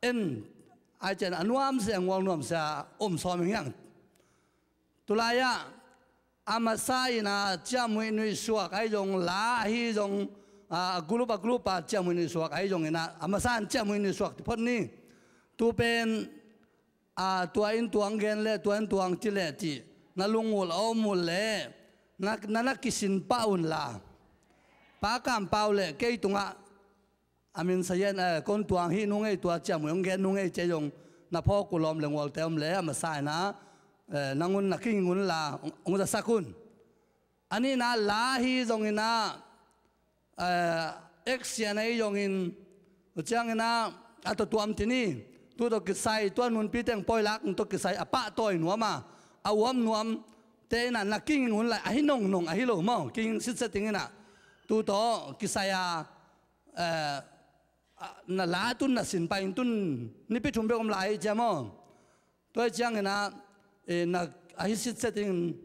En ai chen anuam se ngwang nuam sa som yang tulaya amasai na chamui nui suak ai jong la hi jong gulupa chamui nui suak ai jong ina amasan chamui nui suak phot ni tu pen tua in tuang gen le tuan tuang chi le chi na lungul omul le na kisin paun la pa kam pau le ke tunga amin sayen kon tuang hi nung ei tua cha muyong gen nung ei che yong na pho kulom leng wal tem le ama sai na nangun na king ngun la ong da sakun ani na la hi jong ina action ei yong in chang ina ato tuam tini tu to kisai tuan nun pi teng poi lak to kisai apa toy nuama awam nuam te na king ngun la hi nong hi lo mo king sit setting ina tu to kisaya na la tun na sin pain tun ni pi thumbe om lai jamo toy chang na na hi sit setting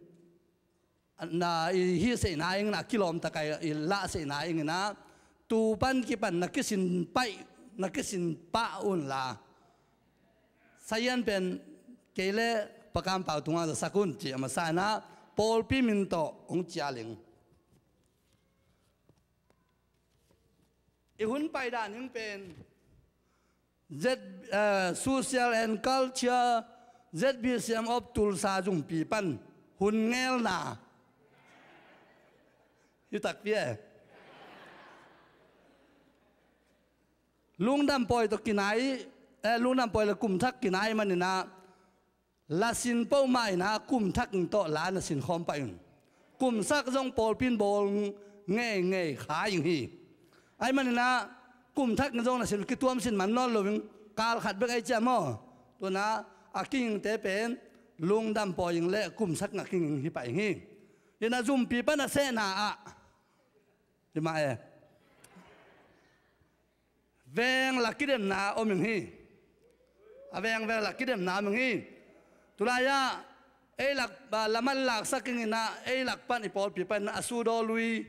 na hi se na ing na kilom ta kai la se na ing na tu pan ki pan na kisin pai na kisin pa un la sayan pen kele pakam pau tunga da sakun chi ama sa na pol pi min to ong chia ling ihun pai da ning pen Social and Culture ZBCM Optul Sa Jung Pi Pan hun ngel na yu tak pie lung dam poi to kinai lung dam poi la kum thak kinai manina la sin po mai na kum thak to la na sin khom pa yun kum sak jong pol pin bol nge kha yin hi ai manina kum thak jong na sin ki tuam sin man non lo kal khat bek ai cha mo to na aking te pen lung dam poi ing le kum sak na king hi pa hi ina zum pi pa na se na a di ma e veng la kidem na om hi a veng la kidem na ming hi tulaya e lak ba laman lak saking ina e lak pan ipol pi pan asu do lui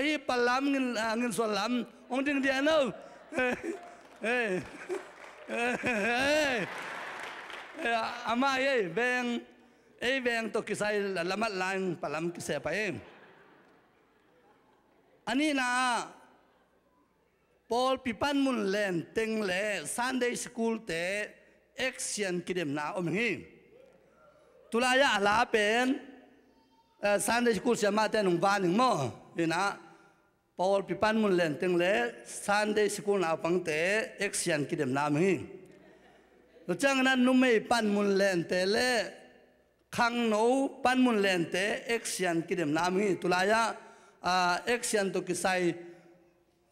hi palam ngin so lam ong ding dia no ama ye veng to kisai lamat lang palam kise pa em ani na Paul pipan mun len teng le Sunday school te action kidem na om hi tulaya la pen Sunday school sama te nung baning mo ina Paul pipan mun len teng le Sunday school na pang te action kidem na mi lo chang na numei pan mun len te le khang no pan mun len te action kidem na mi tulaya action to kisai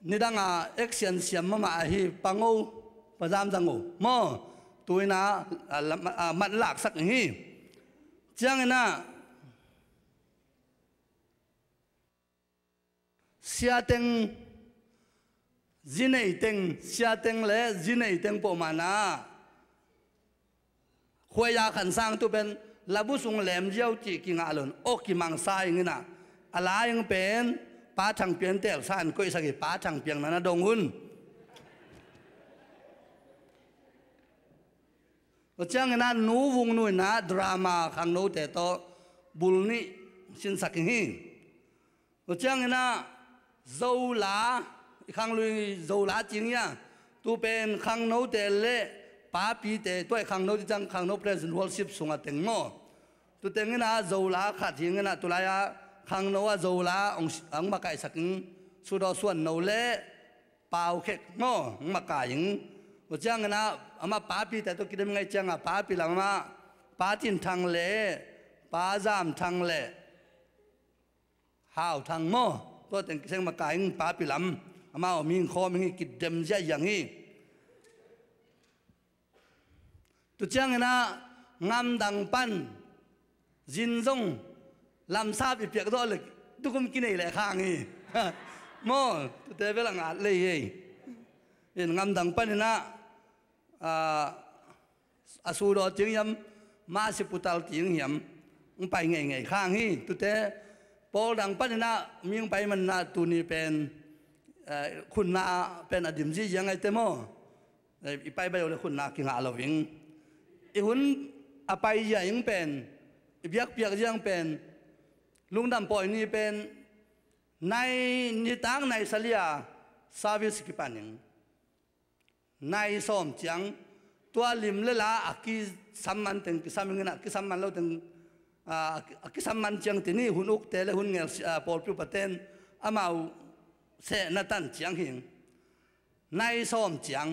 nidanga action siam mama hi pango pajam jango mo tuina mat lak sak hi chang na siateng zinei teng siateng le zinei teng po mana khoya khan sang tu ben labu sung lem jiao chi ki nga lon o ki mang sai ngina ala yang pen pa thang pian tel san koi sagi pa thang piang na dong hun o chang na nu wung nu na drama khang no te to bulni sin saking hi o chang na dâu lá ข้างลุยโจลาจริงเนี่ยตัวเป็นข้างโน้ตเล่ป้าปีเตตัวข้างโน้ตจังข้างโน้ต President Worship ส่งเต็งโม่ตัวเต็งนะโจลาขัดทิ้งนะตัวลายข้างโน้ตโจลาองมาไก่สักสุดส่วนโนเล่เป่าเข็กโม่มาไก่ยังว่าจังนะอามาป้าปีแต่ตัวกินยังไงจังป้าปีหลังมาป้าจินทางเล่ป้าจามทางเล่หาวทางโม่ตัวเต็งเชิงมาไก่ป้าปีหลังอามามีข้อมีกิจเดมใจอย่างนี้ตัวจังนะงามดังปันจินจงลำซาบอีเปียกตัวเลยทุกคนกินอะไรข้างนี้โม่ตัวเตะเวลางานเลยเห็นงามดังปันนะอาสูดจึงยำมาสิปุตตลจึงยำไปไงข้างนี้ตัวเตะพอดังปันนะมีไปมันนะตัวนี้เป็นคุณนาเป็นอดีตที่ยังไงเต็มอีไปเลยคุณนากิงาลวิงอีหุ่นอไปยังเป็นอีเบียกเปียกยังเป็นลุงดำปอยนี่เป็นในนิตังในสลียซาวิสกิปันยังในสมจังตัวลิมเลลาอักกิสัมมันถึงกิสัมมิงนะกิสัมมันเราถึงอักกิสัมมันจังที่นี่หุ่นอุกเตะและหุ่นเงาปอลพิวปะเตนอามาเสนตันจังหิงในสมจัง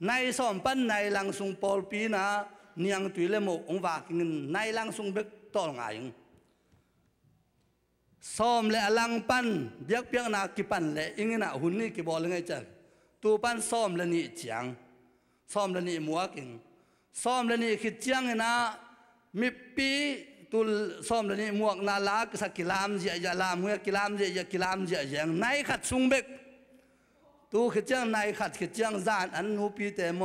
ในสมปันในลังสุงปอลปีนะเนียงตุยเลโมองวากินในลังสุงเบกตอลงายสมเลลังปันเบียกเปียกนากิปันเลอิงนะหุ่นนี่กิบอลเลยไงจ๊ะตูปันสมเลนี่จังสมเลนี่มัวกิงสมเลนี่คิดจังนะมิปีตุลสมเลนี่มัวนาลากสักกิลามเจียลามเมื่อกิลามเจียกิลามเจียยังในขัดสุงเบกตูคิดจังในขัดคิดจังจานอันนูปีเตโม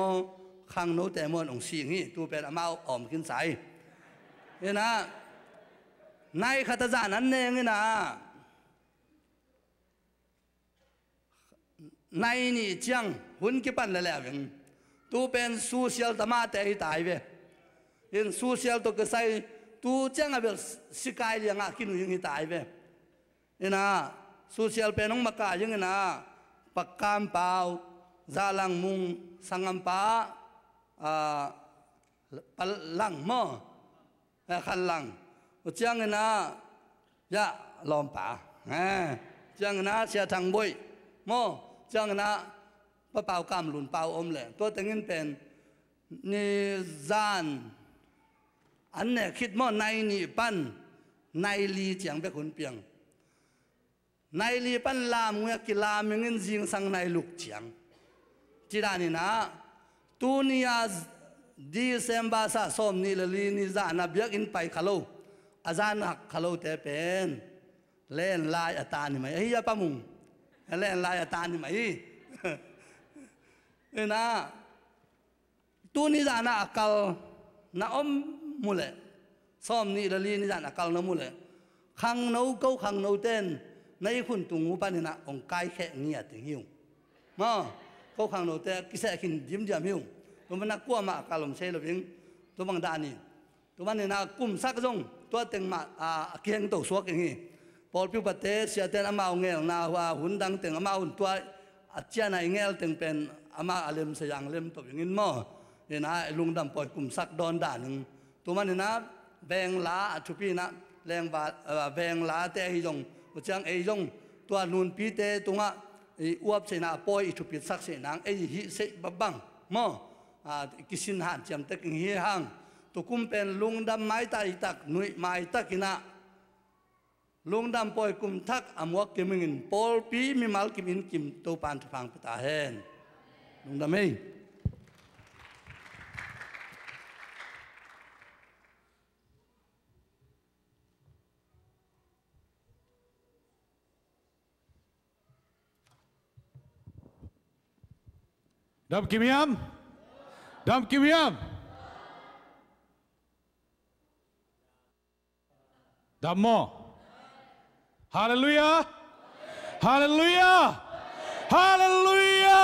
ข้างโน้ตแต่มวนองสีงี้ตูเป็นอามาอมขึ้นใสเนี่ยนะในขัดจานนั้นเองนี่นะในนี่จังหุ่นกิปันแล้วยังตูเป็นโซเชียลธรรมะแต่ให้ตายเว้ยเห็นโซเชียลตัวก็ใส่ตูจังอะแบบสกายยังอะกินยังให้ตายเว้ยเนี่ยนะโซเชียลเป็นน้องมากายังนะปักกามเปล่าจาลังมุงสังกัมปาปัลลังหม้อขันลังจังนะยะลอมป่าจังนะเสียทางบุยหม้อจังนะปะเป่ากำหลุนเป่าอมเลยตัวตั้งนี้เป็นนิจานอันเนี่ยคิดหม้อในนี่ปั้นในลีเจียงไปขุนเปียงในลีปั้นลามเมื่อกิลามเงินจิงสังในลูกเจียงจีดานี่นะตูนียาดีเซมบาซาสมนี่ละลีนี่จานาเบียกอินไปขลุ่อาจารย์หักขลุ่เตเป็นเล่นลายอัตานี่ไหมเฮียปะมุงเล่นลายอัตานี่ไหมเนี่ยนะตูนี่จานาอักลนาอมมุเลสมนี่ละลีนี่จานาอักลนามุเลขังโนเก้าขังโนเต้นในคุณตุงูปานี่นะองกายแค่เงียถึงหิวมาเขาขังโนเต้กิเสกินยิ้มยิ้มหิวตัวมันนักกลัวมากกาลมเชลบิงตัวบางดานี่ตัวมันนี่นะกุมซักจงตัวเต็งมาเกียงตัวสวกอย่างนี้พอพิวปเตเสียเต็นอามาเงลนาว่าหุ่นดังเต็งอามาหุ่นตัวอาเจียนไอเงลเต็งเป็นอามาอาเลมสยางเลมตัวอย่างนี้มั่วนี่นะลุงดำปล่อยกุมซักดอนด่านึงตัวมันนี่นะแบงลาชุปีนะแรงบาแบงลาเตะจงจังไอจงตัวนูนปีเตตัวงะอวบเสนาปอยชุปีซักเสนางไอหิเสบังมั่วกิสินหันจำตะกิงเฮียหังตุกุมเป็นลุงดำไม้ตาอิตักนุยไม้ตะกินะลุงดำปอยกุมทักอมวกกิมิงปอลปีมีมัลกิมินกิมตัวปานฟังปตาเฮนลุงดำเองดำกิมยามดำกิมยามดำโมฮาเลลูยาฮาเลลูยาฮาเลลูยา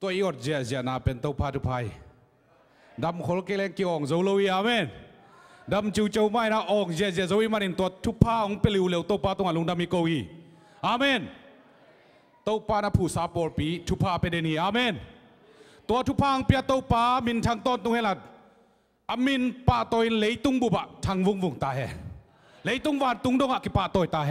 ตัวอีอดเจียนาเป็นตัวพาทุภัยดำคนเกลงเกี่ยวองโจโลยาเมนดำจูโจไม่นะองเจียโจวิมานินตัวทุพาองเปลิวเลวตัวปาตัวลุงดำมีโกวี อาเมนตัวปานะผู้สาปอลปีทุพาเป็นนี่อาเมนตัวทุพังเปียตัวปามินทางต้นตรงเฮลัดอามินปาตัวเลยตุงบุบะทางวงตาเฮเลยตุงวานตุงดงอากิปาตัวตาเฮ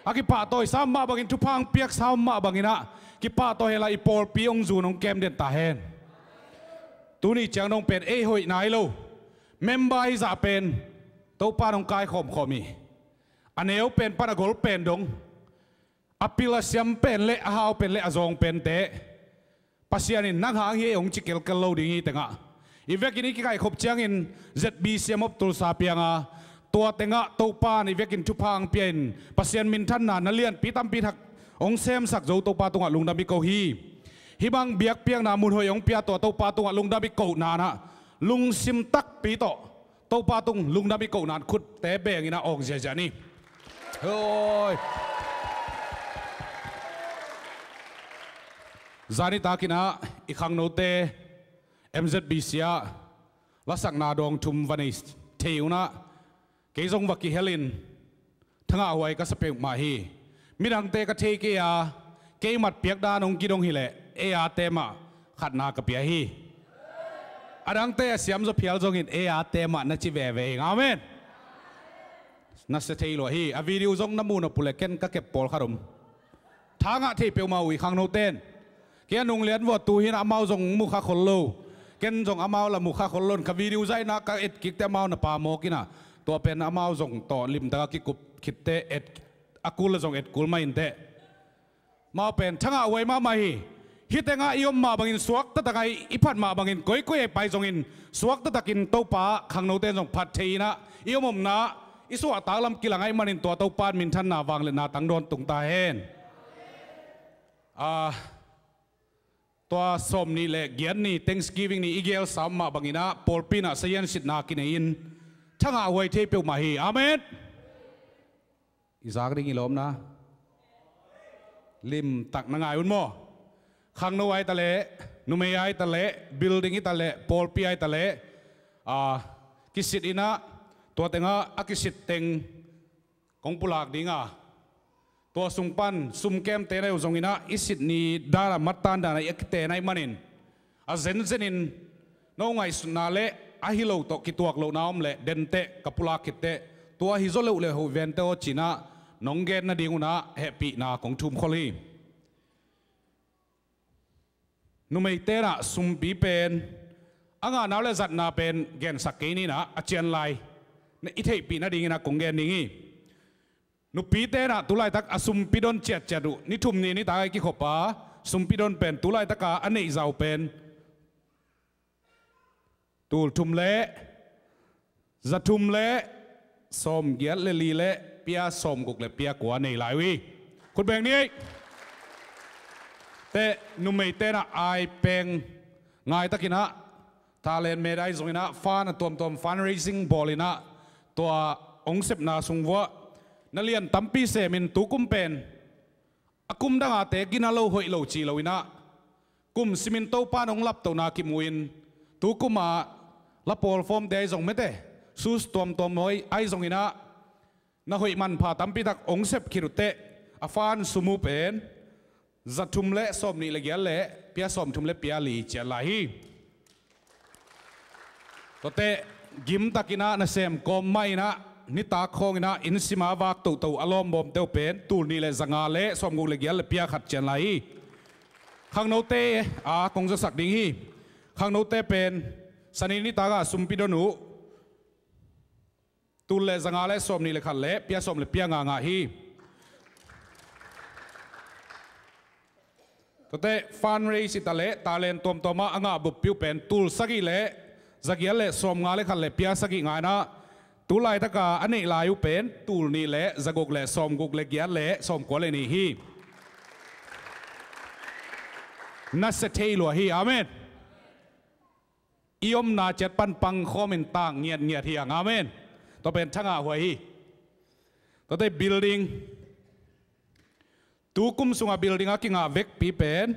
อากิปาตัวสามมาบังอินทุพังเปียกสามมาบังอินะกิปาตัวเฮลาอีปอลปีองจูนองเกมเด่นตาเฮตัวนี้จังน้องเป็นหอยนายโลเมมเบอร์ฮิซาเป็นตัวปานองกายขอมมีอันเอวเป็นปานกอลเป็นดงอภิลาเซียมเป็นเละฮาวเป็นเละอจงเป็นเตะปัสยานินนักหางเฮียองจิเกลกัลโลดิ้งฮีเตงะอีเวกินี่กี่ขบเชียงอิน ZBC มบตุลซาเปียงะตัวเตงะตัวปานอีเวกินทุพังเปียนปัสยานมินทันนานาเลียนปีตัมปีทักองเซมสักโจตัวปาตุงะลุงดามิโกฮีฮิบังเบียกเปียงนามุนหอยองเปียตัวปาตุงะลุงดามิโกนานะลุงซิมตักปีโตตัวปาตุงลุงดามิโกนานขุดแต่เบงอินะออกเจจานี่โอ้ยจานิตากินะอีกครั้งโนเต MZBC ลักษณะดองทุมวันนี้เที่ยวนะเกยจงวักกิเฮลินทั้งเอาไว้ก็สเปกมาฮีมิดังเตก็เทเกียเกยมัดเปียกดานงกิดงฮิเลเออาเตมาขัดนากับเปียฮีอดังเตเสียมจะเพียลจงอินเออาเตมานัจิเวเวงอาเมนนัสเทโลฮีอวิดีโอจงน้ำมูนปุเลเกนก็เก็บปอลขารมทางที่เปียวมาอีกครั้งโนเตนเกียนงเลียนวัดตูหินอามาจงมุขคนโลเกนจงอามาละมุขคนโลนกับวิดีโอใจนักเอ็ดกิกเตมาหน้าปาโมกินะตัวเป็นอามาจงต่อลิมตะกิกุบคิดเตเอ็ดอากูละจงเอ็ดกูไม่อินเตมาเป็นทั้งเอาไว้มาไม่ฮิตเองอาอิมมาบังอินสวกตะตะไงอิพัดมาบังอินก้อยไปจงอินสวกตะตะกินเต้าป่าขังโนเตนจงพัดทีนะอิมมนะอิสวะตาลำกิลังไอมันอินตัวเต้าป่ามินทันนาวางเลนาตังโดนตุงตาเฮนตัวสมนี่แหละเกียรนี่ Thanksgiving นี่อีเกลสามมาบังอินะปอลปีน่ะเสียนสิทนากินอินทั้งเอาไว้เทปิวมาฮีอาเมนอิสากริ่งอิลอมนะลิมตักนังไงอุ่นโมขังโนไอตะเละนุเมยไอตะเละบิลดิ้งอิตะเละปอลปีไอตะเละกิสิตอินะตัวเต็งอากิสิตเต็งของปุลากดิ้งตัวสุงปันสุมเกมเตะในอุจงอินะอิสิตนี้ดารามัตตันดาราเอกเตะในมันินอาเซนเซนินน้องไงสุนาเละอาฮิโลตกิตัวกโลน้ำเละเดนเตะกับปุลากิเตะตัวฮิโซเลวเลหูเวนเตอจีน่าน้องเกนนาดิงุนะแฮปปี้นาของทุมคอลีนุเมเตนะสุมปีเป็นอ่างนาเลจัดนาเป็นเกนสักเกนี่นะอาเจียนไลในอิเทปีนาดิงนะของเกนนี่นุปีเตนะตุไลตักอสุมปิดอนเจ็ดเจ็ดุนิทุมนี่นี่ตายกิขบะสุมปิดอนเป็นตุไลตักอันนี้เจ้าเป็นตูลทุมเละจะทุมเละสมเกียรเลลีเละเปียสมกุกเละเปียกัวในหลายวิคุณแบ่งนี้แต่นุไม่เตนะไอเป็งง่ายตะกินะทาเลนเมได้ส่งนะฟ้านะตัวฟันเรซิ่งบอลนะตัวองค์เสพนาสุงวะนักเรียนตั้มปีเสมินตุกุมเป็นอากุมดังอาเตกินาโลหอยโลจีโลวินะกุมซิมินโตปานองลับตัวนาคิมวินตุกุมาลับปอลฟอร์มเดย์ส่งไม่ได้ซูสตัวมอยไอส่งอินะนาหอยมันพาตั้มปีตักองเซปคิรุเตอาฟานสุมูเป็นจัดทุมเละสมนี่ละเกียเละเปียสมทุมเละเปียลีเจลาฮีตัวเตกิมตักินะนาเซมกอมไม่นะนิตาคงนะอินสิมาวักตัวอารมณ์บอมเตวเป็นตูนี่เลยสังอาเละสมงูเลยเกียเลยเปียขัดเจลาฮีข้างโนเตคงจะสักดิ้งฮีข้างโนเตเป็นสันนิตากาสุมปิโดนุตูเลสังอาเละสมนี่เลยขัดเละเปียสมเลยเปียงาฮีตัวเตฟันเรสิตาเละตาเลนตัวมาอ่างบุบปิวเป็นตูลสักิเละสักิเละสมงาเละขัดเละเปียสักิงานะตูไลตะกาอันนี้ลายุเป็นตูลนี่เละสักกเละสมกุกเละเกียเละสมกัวเลนี่ฮีนัสเทลัวฮีอาเมนอิยมนาเจ็ดปันปังข้อมินต่างเงียเฮียงอาเมนตัวเป็นทั้งอาหัวฮีตัวเตบิลดิ้งตูกุมสุงาบิลดิ้งอากิงาเวกปีเป็น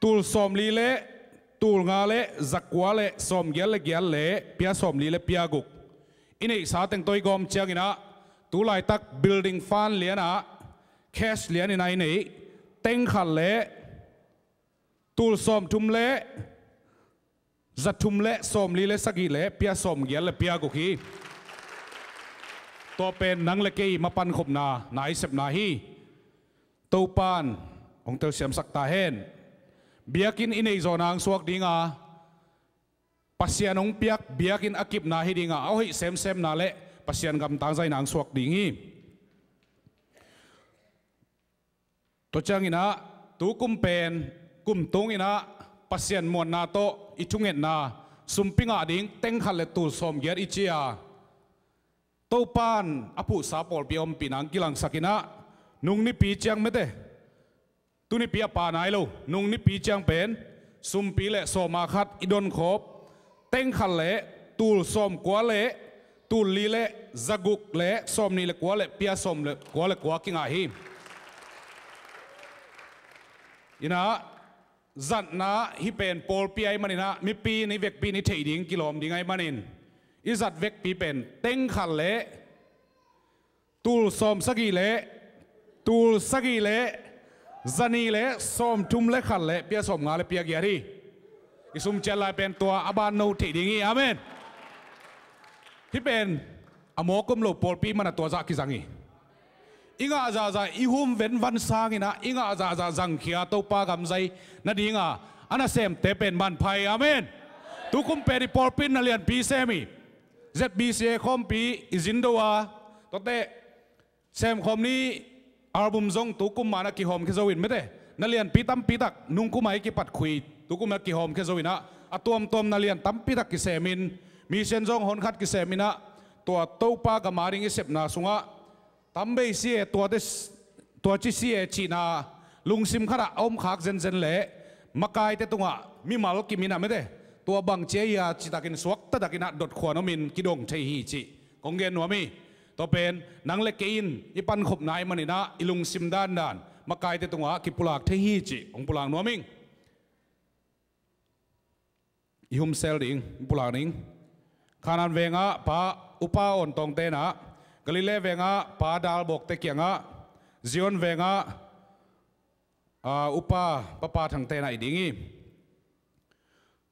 ตูลสมลีเละตูลงาเละจักวาเละสมเกลเกลเละเปียสมลีเละเปียกุกอินี่สาเต็งตัวกอมเชียงอินะตูไลตักบิลดิ้งฟันเลียนะ cash เหรียญในนี้เต็งขันเละตูลสมทุมเละจัดทุมเละสมลีเละสกีเละเปียสมเกียร์เละเปียกุกีตัวเป็นนังเล็กมาปันขบนาไหนเสพนาฮีตัวปานองเตอร์เสียมสักตาเห็นเบียกินอินเอโซนางสวกดิงาปัสยานองเปียกเบียกินอากิบนาฮิดิงาเอาให้เซมนาเละปัสยานกำตางใจนางสวกดิงีตัวจังอินะตัวกุมเป็นกุมตงอินะปัสยานมวนนาโตอิจุงเงินนาสุมปิงาดิงเต็งขันเลตูสมเกียร์อิจิยาตัวปานอภูสาปอลปีอมปีนังกิลังสักินะนุงนิปีจังไม่เตตุนิปีปานายโลนุงนิปีจังเป็นสุมปีเละสมาคัดอิดอนขบเต็งขันเละตูลสมกัวเละตูลลีเละจักุกเละสมนี่เละกัวเละเปียสมเละกัวเละกัวกิงาฮีอินะจัดนะฮิเป็นปอลปีไอมันนะมีปีในเวกปีนี้เทดิงกิโลมดิงไอมันอิจัดเวกปีเป็นเต็งขันเละตูลสมสกีเละตูลสกีเละจันีเละสมทุมเละขันเละเปียสมงาเละเปียเกียรีอิสุมเจลายเป็นตัวอบานโนเทดิงีอาเมนที่เป็นอโมกุมโลปอลปีมันตัวจักกิจังอีอิงอาจาอิหุมเวนวันสางินะอิงอาจาจังเขียตัวปากำใจนั่นดิงาอันนั้นเซมเตเป็นบันไพอาเมนทุกคุมเป็นปอลปีนั่นเลียนปีเซมิเจ็ดบีเซคอมปีอิจินโดวาตัวเตเซมคอมนี้อัลบั้มซงตุกุมมานะกิฮอมเคโซวินไม่ได้นั่นเลียนปีตั้มปีตักนุ่งกุมไม่กิปัดคุยตุกุมมากิฮอมเคโซวินนะอะตัวมนั่นเลียนตั้มปีตักกิเซมินมีเซนซงฮอนคัดกิเซมินะตัวโตปากามาริงอิเซปนาสุงะตั้มเบย์เสียตัวจิเสียจีนาลุงซิมขระอมขากเซนเละมากายเตตุงะมีมาลกิมินะไม่ได้ตัวบังเจียจิตากินสวกตะตะกินะดดขวานมินกิดงเทฮีจิกงเกนหัวมีตัวเป็นนังเล็กอินอีปันขบนายมันนี่นะอิลุงซิมด้านมากายเตตุงะกิปุลากเทฮีจิองปุลางหัวมิงอิฮุมเซลดิงปุลางนิงขานันเวงะปาอุปาอ่อนตองเตนะกลิเลเวงะปาดาลบกเตเกียงะซิออนเวงะอุปาปาทางเตนะอีดิงี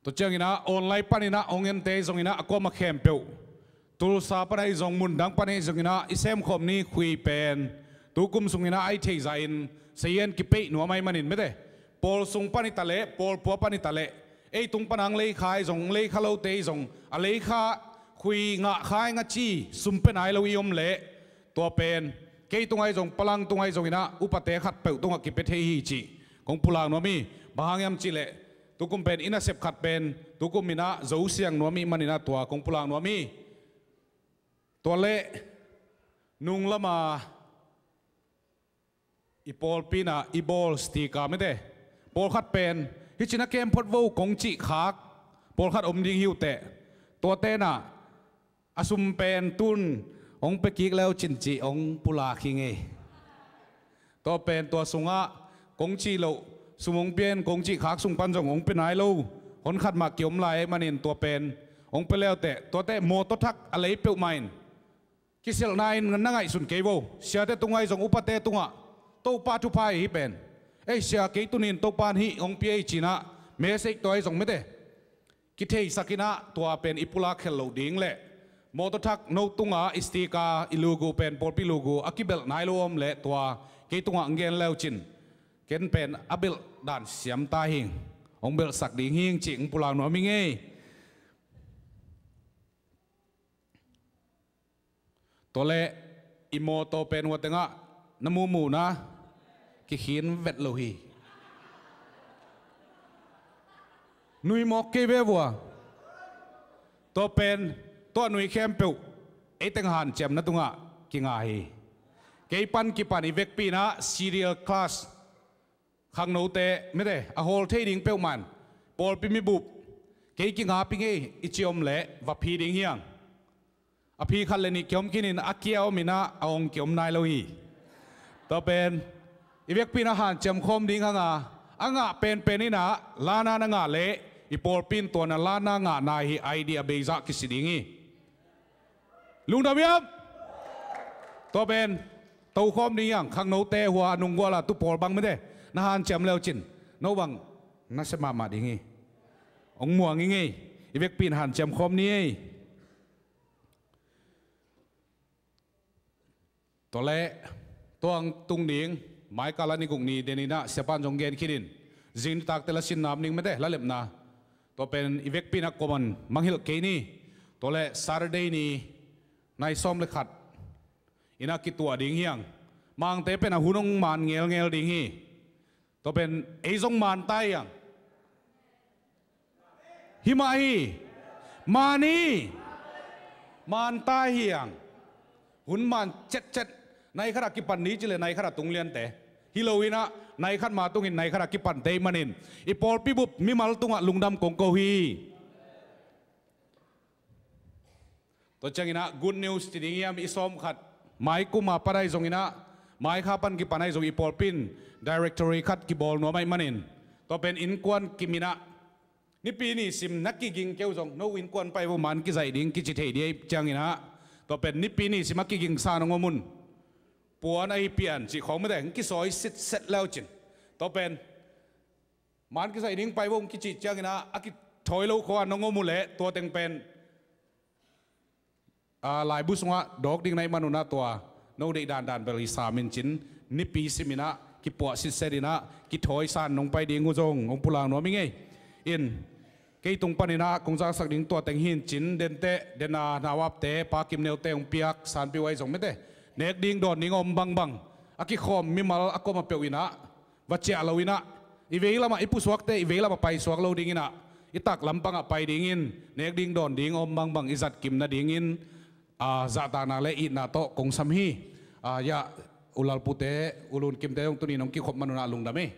ตัวเจ้าอินะออนไลน์ปันอินะองเงินเตยงอินะก็มาเข้มเปียวตุลสาปนัยจงมุนดังปันอิจงอินะอิเซมคอมนี้คุยเป็นตุกุมสุงอินะไอเทใจอินเสียนกิเปหนัวไม่มันินไม่ได้ปอลสุงปันิตาเล่ปอลปัวปันิตาเล่ไอตุงปนังเลขายจงเลขาโลเตยจงอเลขาคุยงะขายงะจีสุมเป็นไอโลยมเละตัวเป็นเกยตุงไอจงพลังตุงไอจงอินะอุปเตขัดเปียวตุงกิเปเทฮีจีของพุลางนัวมีบางยามจีเละตุกุมเป็นอินาเซปขัดเป็นตุกุมมินะเจ้าเสียงนัวมีมันอินะตัวของพุลางนัวมีตัวเละนุงละมาอีปอลปีน่ะอีบอลสตีกาไม่ได้ปอลขัดเป็นฮิจินักเกมพดวูกงจิขากปอลขัดอมยิงหิวเตะตัวเตน่ะอสุมเป็นตุนองเปกิกแล้วจินจิองปุลาคิงเอตัวเป็นตัวสุงะกงจิโลสมองเปลี่ยนกงจีขากสุงปันจงองเป็นไหนลูหนขัดมาเกี่ยวมลายมันเห็นตัวเป็นองไปแล้วแต่ตัวแต่โมตทักอะไรเปล่าไม่กิเซลนายเงินนั่งไงสุนเกวเสียแต่ตรงไงจงอุปเตตุงะโตปาทุพายฮิเป็นเอเสียเกตุนินโตปานฮิองเปียจีนะเมสเอกตัวไอจงไม่ได้กิเทสักินะตัวเป็นอิปุลาเคลโลดิ้งเละโมตทักโนตุงะอิสติกาอิลูกูเป็นปอลปิลูกูอากิเบลนายโลมเละตัวเกตุงะเงินแล้วจินเกณฑ์เป็นอเบลด่านเสียมตาหิงองเบลสักดิ่งหิงจิงปุลางหนัวมิงเงตัวเละอิโมโตเป็นวัตงะน้ำมูมูนะกิขินเวทโลหีนุยมอกเกเวบัวตัวเป็นตัวนุยเข้มเปียวไอตังหันเจมนัตุงะกิงาฮีเกยปันกิปันอีเวกปีนะซีเรียลคลาสข้างโนเตไม่ได้อะโฮลเทดิ้งเปลมันปอลปิมิบุบเกี่ยกิงหาปิงเออิจิอมเละวับพีดิ้งเฮียงอภิคันเลนิเกี่ยมกินินอาเกียวมินะเอาองเกี่ยมนายโลหีต่อเป็นอีเวกปีนะหันเจมคมดิ้งหางะเป็นนี่นะลานาหงะเละอีปอลปินตัวนั้นลานาหงะนายฮีไอเดียเบย์ซักกิสิดิ้งลุงดามิยับตัวเป็น เต้าคอมนี่ยังข้างโน้ตเตหัวนุ่งวัวละตุปอลบังไม่ได้นาฮันเจมเลวจินโนบังนัสมามาดิงี้องมัวงี้งี้อีเวกปีนหันเจมคอมนี่ตัวเละตัวตุงนิงไม้กาลานิกุงนี่เดนินะเสปันจงเกนคิดินจินตักเตลสินน้ำนิงไม่ได้ละเล็บนาตัวเป็นอีเวกปีนักกมันมังฮิลเกนี่ตัวเละซาร์เดย์นี่นายซ้อมเลขัดอินักกิตัวดิ่งเฮียงมังเตเป็นอาหุนงมันเงลเงลดิ่งฮีตัวเป็นไอซงมันตายยังฮิมาฮีมานีมันตายเฮียงหุ่นมันเจ็ดในขณะกิปันนี้จิเลในขณะตุงเลียนเตฮิโลวินะในขันมาตุงอินในขณะกิปันเตมันินอีปอลปีบุบมิมัลตุงะลุงดำกงโกฮีตัวจังอินะ good news ที่ดิ่งยามอิสอมขัดไม้กุมาปะได้ทรงอินะไม้ข้าปันกิปันให้ทรงอีปอลปิน directory ขัดกิบอลนัวไม่มันินตัวเป็นอินกวนกิมินะนี่ปีนี้สิมนักกิกิงเกี่ยวทรงโนอินกวนไปว่ามันกิใจดิ่งกิจิเทดีจังอินะตัวเป็นนี่ปีนี้สิมักกิกิงสานงมุนปัวในเปลี่ยนสิของไม่ได้กิซอยสิเสร็จแล้วจินตัวเป็นมันกิใจดิ่งไปว่ากิจิจังอินะอากิถอยลูกขวานงมุนเละตัวเต็งเป็นลายบุษงะดอกดิ่งในมนุษย์ตัวโนได้ด่านเบลิสามินจินนิปีสิมินะกิปวสิเสดินะกิถอยสานลงไปดิ่งงูจงองปุลางนัวมิงไงอินเกยตุงปนินะคงจะสักดิ่งตัวแต่งหินจินเดนเตเดนานาวบเตปากิมเนวเตองเปียกสานปิวไอจงไม่เตเนกดิ่งโดนดิ่งอมบังอากิคอมมิมัลอากมาเปียวอินะวัชเจอลาวินะอีเวลามาอิปุสวักเตอีเวลามาไปสวักโลดิ่งอินะอิตักลำปังไปดิ่งอินเนกดิ่งโดนดิ่งอมบังอิจัดกิมนาดิ่งอินzatana le it na to kong samhi ya ulal pute ulun kim te yong tuni nong ki khop manuna lung dame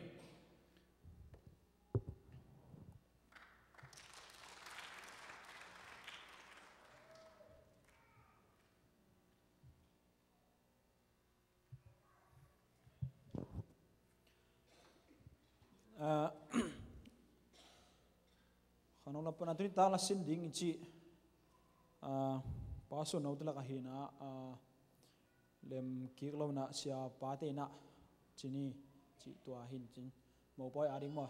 khanong la pana tuni ta la sin ding chi paso no tla kahina lem kiklo na sia pate na chini chi tua hin chin mo poi ading ma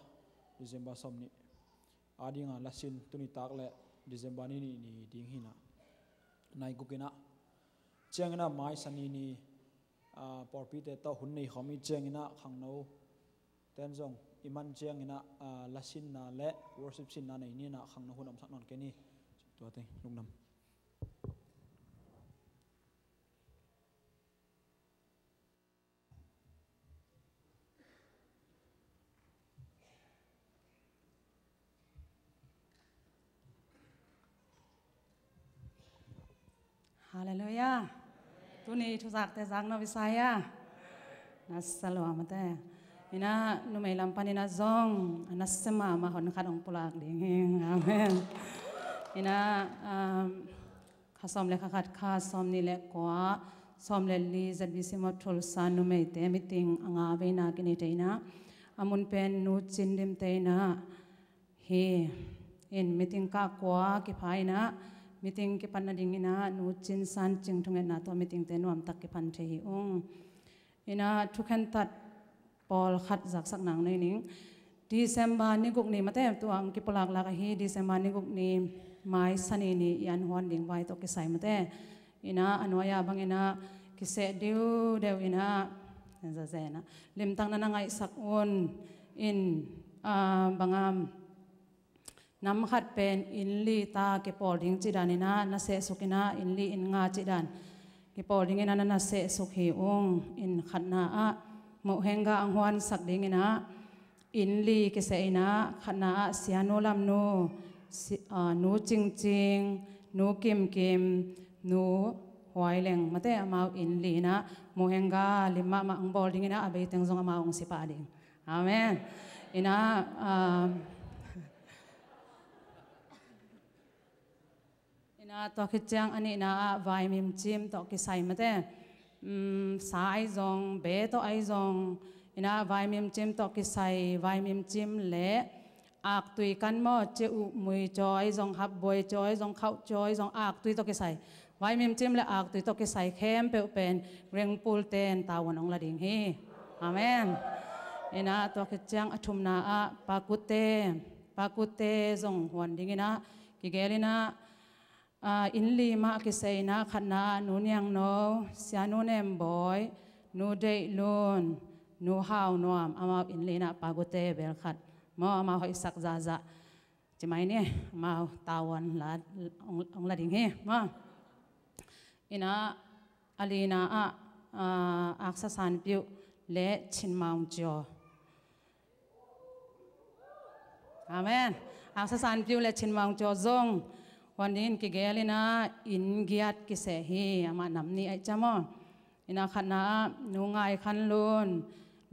December somni adinga lasin tuni tak le December ni ding hina nai gukina chengna mai sani ni porpi te to hun nei khomi chengina khangno ten jong iman chengina lasin na le worship sin na nei ni na khangno hunam sak non ke ni tua te lungnam Haleluya. Tuni tuzak te zak no Visaya. Nasalo amate. Ina numay lampan ina zong anasema mahon kadong pulak ding. Amen. Ina kasom le kakat kasom ni le kwa som le li zat bisimo tulsan numay te meeting anga be na kinite ina amun pen nu chindim te na hi in meeting ka kwa ki phaina meeting ke pan ding ina nu chin san ching thungen na to meeting te nuam tak ke pan the hi ong ina thukhan tat pol khat jak sak nang nei ning December ni guk ni mate tu ang ki polak la ka hi December ni guk ni mai sani ni yan hon ding bai to ke sai mate ina anoya bang ina ki se deu ina za zena lim tang na ngai sak on in bangam nam khat pen in li ta ke pol ding chi danina na se sukina in li in nga chi dan ke pol ding ina na se sukhi ong in khatna a mo henga angwan sak ding ina in li ke se ina khatna a siano lam no nu ching ching nu kim kim nu hoi leng mate amau in li na mo henga lima ma ang bol ding ina abei teng zong amau ong sipa ding amen ina to khitchang ani na vai mim chim to ki sai mate sai zong be to ai zong ina vai mim chim to ki sai vai mim chim le ak tui kan mo che u mui choi zong hap boy choi zong khau choi zong ak tui to ki sai ไว้มิมจิ้มและอากตุยตกิใส่เข้มเปลเป็นเรียงปูลเตนตาวันองละดิ่งฮีอาเมนนะตัวกิจังอชุมนาอะปากุเตจงหวนดิ่งนะกิเกลินะอินลีมากิเซนะขันนานูนยังโนเสียนูเนมบอยนูเดลุนนูฮาวนวมอามาอินลีนะปากุเตเบลขัดมอมาหอยสักจะจะไม่เนี่ยมาตาวันละองละดิ่งฮีมาอินะอลีนาอักษรสันปิวเละชินมาจออาเมนอักษรสันปิวเละชินมาจอจงวันนี้กิเกลินาอินเกียดกิเสฮีอามานำนี้ไอจามออินาขันนานูง่ายขันลุน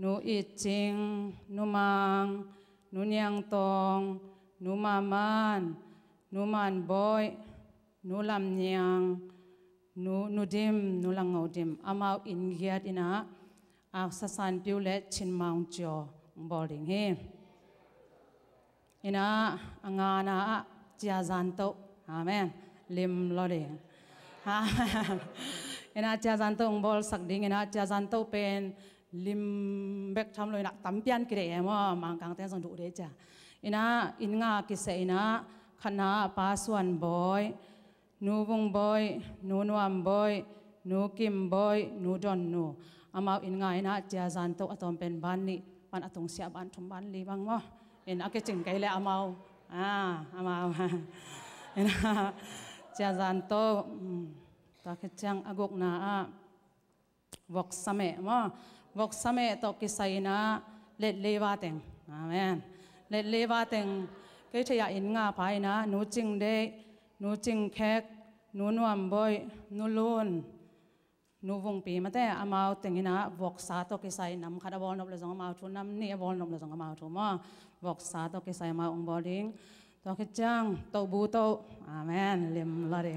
นูอิจิงนูมังนูเนียงตองนูมามันบอยนูลำเนียงนูดิมนูลังเอาดิมอามาอินเกียดอินาอักษรสันปิวเละชินมาจอบอลดิงฮีอินาอังานาเจียจันโตอาเมนลิมลอดิงอินาเจียจันโตองบอลสักดิ่งอินาเจียจันโตเป็นลิมเบกทำเลยนักตั้มเปียนกิเลสมั่งมังกังเต้นส่งดูเดจ้าอินาอินงากิเสอินาขณะปาสวนบอยนูวงบอยนูนวมบอยนูกิมบอยนูดอนนูอามาอินงาอินาเจียจันโตอตอมเป็นบ้านนี้บ้านอตงเสียบ้านทุมบ้านลีบังมั้งอินอาเกจิงไกเลยอามาอามาอินาเจียจันโตตาเกจังอากกนาวกสมัยมั้งวกสมัยตกิไซนาเล็ดเลวาเต็งอาเมนเล็ดเลวาเต็งก็จะอยากอินงาภายนะนูจิงเดนูจิงแขกนูนวมบอยนูลุนนูวงปีมาแต่อามาเต็งนะวกสาตกิไซนำขัดบอลนบเลยสองอามาทุนนำนี่บอลนบเลยสองอามาทุมั้งวกสาตกิไซมาองบอลิงตกิจังโตบูโตอาเมนเลียมลาเด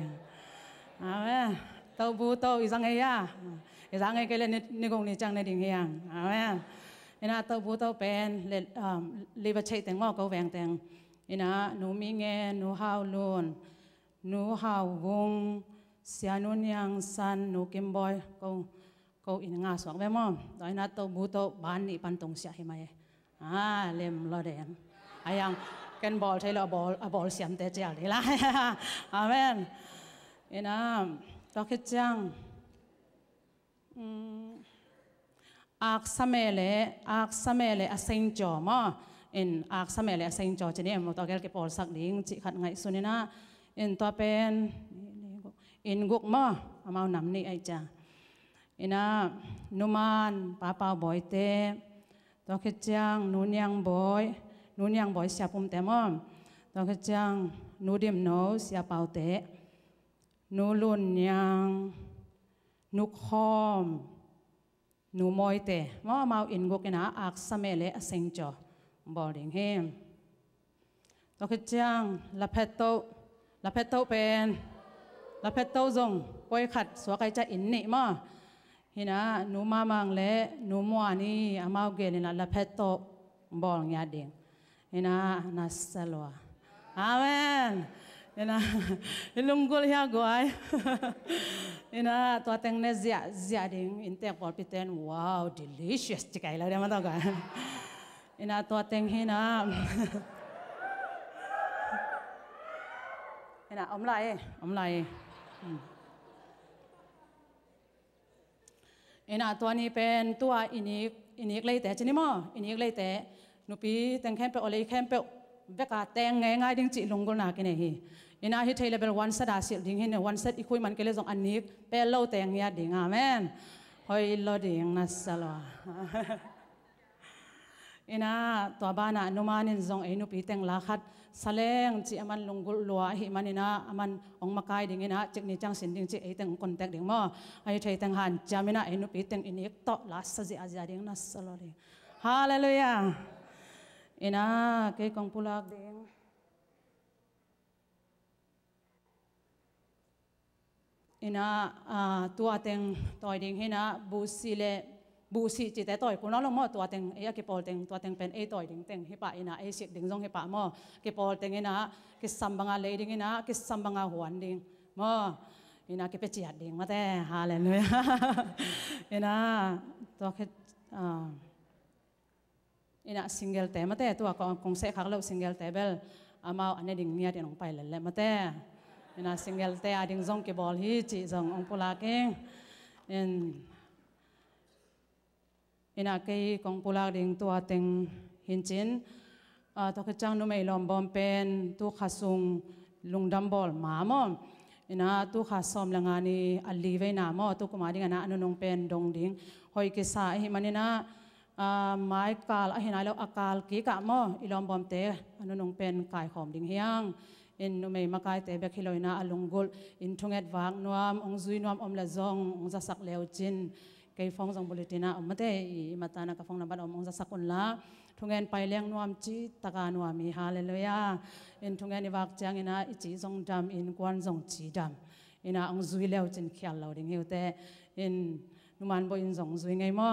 อาเมนโตบูโตอีสังเฮียอีสังเฮียก็เลยนิกงนิจังในดิ่งเฮียงอาเมนอินาโตบูโตเป็นลีบเชยแต่งงอก็แหวงแต่งอินาหนูมีเงินหนูฮาวลุนหนูฮาววงเสียนุนยังสันหนูกิมบอยก็อินงาสวกแม่มอมตอนนั้นโตบูโตบ้านนี้ปันตรงเสียให้ไหมเล่มละเดนอายังกันบอลใช้ละบอลเสียมแต่เจ้าดีละอาเมนอินาตอคิดจังอักษรเมเลอเซงจอมอินอักษรเมเลอเซงจอจะเนี่ยมันตัวเกลกิปอลสักดิ่งจิขัดไงสุนินะอินตัวเป็นอินกุกมาเอามานำนี่ไอจ้าอินะนุมานป้าบอยเตตัวคิดจังนูนยังบอยเสียปุ่มเตมตัวคิดจังนูดิมโนเสียเปาเตนูลุนยังนุคอมนูมอยเตมาอินกุกนะอักษรเมเลอเซงจอบอลดิงเฮมตัวคิดจังลาเพตโตเป็นลาเพตโตจงป่วยขัดสวกไอจะอินนี่มาฮินะนูมามังเละนูมัวนี่อามาเกลินะลาเพตโตบอลงยาดิงฮินะนัสสลวาอาเมนฮินะลุงกุลยากวยฮินะตัวเต็งเนเซียดิงอินเตกบอลพิเตนว้าว delicious จิกไก่เลยเดี๋ยวมาต่อกันฮินะตัวเต็งฮินะฮินะอมไลอินาตัวนี้เป็นตัวอินิกเลยแต่ชนิดมั้งอินิกเลยแต่นุปีแต่งแคมเปอเลยแคมเปอเบกาแต่งง่ายๆดิ้งจิลงกุลนากินเองอินาฮิตเทเลเบลวันเซดาสิดิ้งเห็นวันเซดอีคุยมันก็เลยส่งอันนี้เป็นเล่าแต่งยาดิ้งอาเมนหอยลอดิ้งนัสสลาอินาตัวบ้านนุมานินส่งนุปีแต่งลาคัดสเลงจีอามันลงกุลลัวหิมันนะอามันองมากายดิ่งนะจิกนิจังสินดิ่งจีแต่งคอนแทคดิ่งมั้งไอ้ใช้แต่งหันจามินะนุปีแต่งอินิกต่อลาสจิอาจาดิ่งนัสสลาดิ่งฮาเลลูยาอินะเกี่ยกงปุลักดิ่งอินะตัวแต่งต่อยดิ่งเห็นะบูสีจิตแต่ต่อยคุณน้องลงมั่วตัวเต็งเกี่ยปอลเต็งตัวเต็งเป็นต่อยดิ่งเต็งฮิปะอินะสิดิ่งจงฮิปะมั่วกี่ปอลเต็งอินะกี่สัมบังอาเลยดิ่งอินะกี่สัมบังอาหวนดิ่งมั่ว อินาเก็บไปจีดดิ่งมาแต่ฮาเลยเลยอินาตัวแค่อินาซิงเกิลแต่มาแต่ตัวกองเสกขักเราซิงเกิลแต่เบลอามาอันนี้ดิ่งเนียที่น้องไปเลยมาแต่อินาซิงเกิลแต่ดิ่งซงเก็บบอลฮีจีซงองปุลาเก่งอินาเกย์กองปุลาดิ่งตัวเต็งหินจินตัวกระจังนุ่มไอลอมบอมเป็นตัวขาซุงลุงดัมบอลหมามออินาตัวขาซ้อมละงานีอัลลีไว้หนามอตัวกุมาดิ่งนะอนุนงเป็นดงดิ่งหอยกิสาหิมันนี่นะไม้กาลเห็นอะไรแล้วอากาลกีกะมออิลอมบอมเตอนุนงเป็นกายหอมดิ่งเฮียงอินนุ่มไอมากายเตเบคิโลยนะอลุงกุลอินทุงเอ็ดวางนวมองซุยนวมอมละซององจะสักเลวจินเกยฟองซองบุลิตินะอมเตอิมาตานะกฟองนับดอมองจะสักคนละทุงเงินไปเลี้ยงนวมจีตะการนวมมีฮาเลลูยาอินทุงเงินอิวักจังอินะอิจีซงดำอินกวนซงจีดำอินะองซุยเลวจินเขียนเราดิ่งเฮวเตอินนุมันบ่อินซงซุยไงมอ